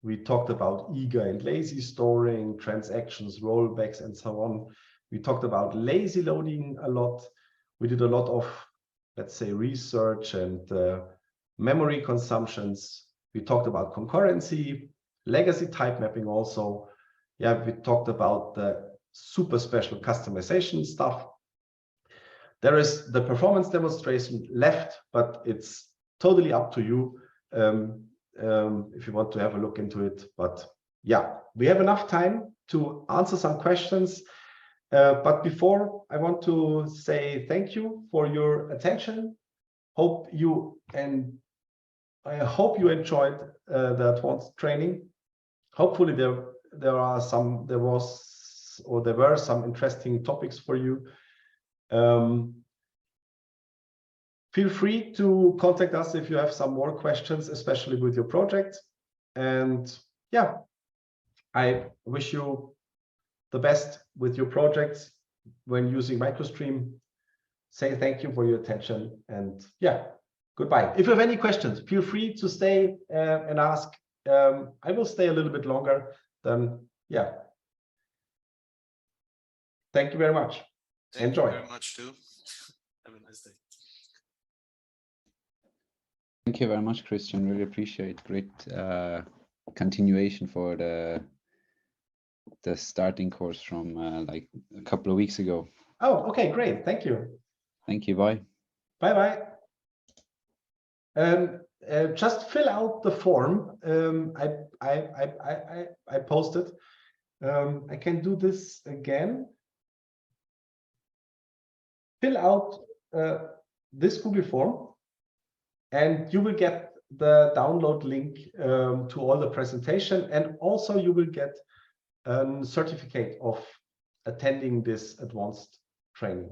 S1: We talked about eager and lazy storing, transactions, rollbacks, and so on. We talked about lazy loading a lot. We did a lot of, let's say, research and memory consumptions. We talked about concurrency, legacy type mapping also. Yeah, we talked about the super special customization stuff. There is the performance demonstration left, but it's totally up to you if you want to have a look into it. But yeah, we have enough time to answer some questions. But before, I want to say thank you for your attention. I hope you enjoyed the advanced training. Hopefully there were some interesting topics for you. Feel free to contact us if you have some more questions, especially with your project. And yeah, I wish you the best with your projects when using MicroStream. Say thank you for your attention, and yeah, goodbye. If you have any questions, feel free to stay and ask. I will stay a little bit longer. Then yeah, thank you very much. Enjoy.
S6: Thank you very much too. Have a nice day.
S7: Thank you very much, Christian. Really appreciate. Great continuation for the starting course from like a couple of weeks ago.
S1: Oh, okay, great. Thank you.
S7: Thank you. Bye.
S1: Bye bye. Just fill out the form. I posted. I can do this again. Fill out this Google form, and you will get the download link to all the presentation, and also you will get a certificate of attending this advanced training.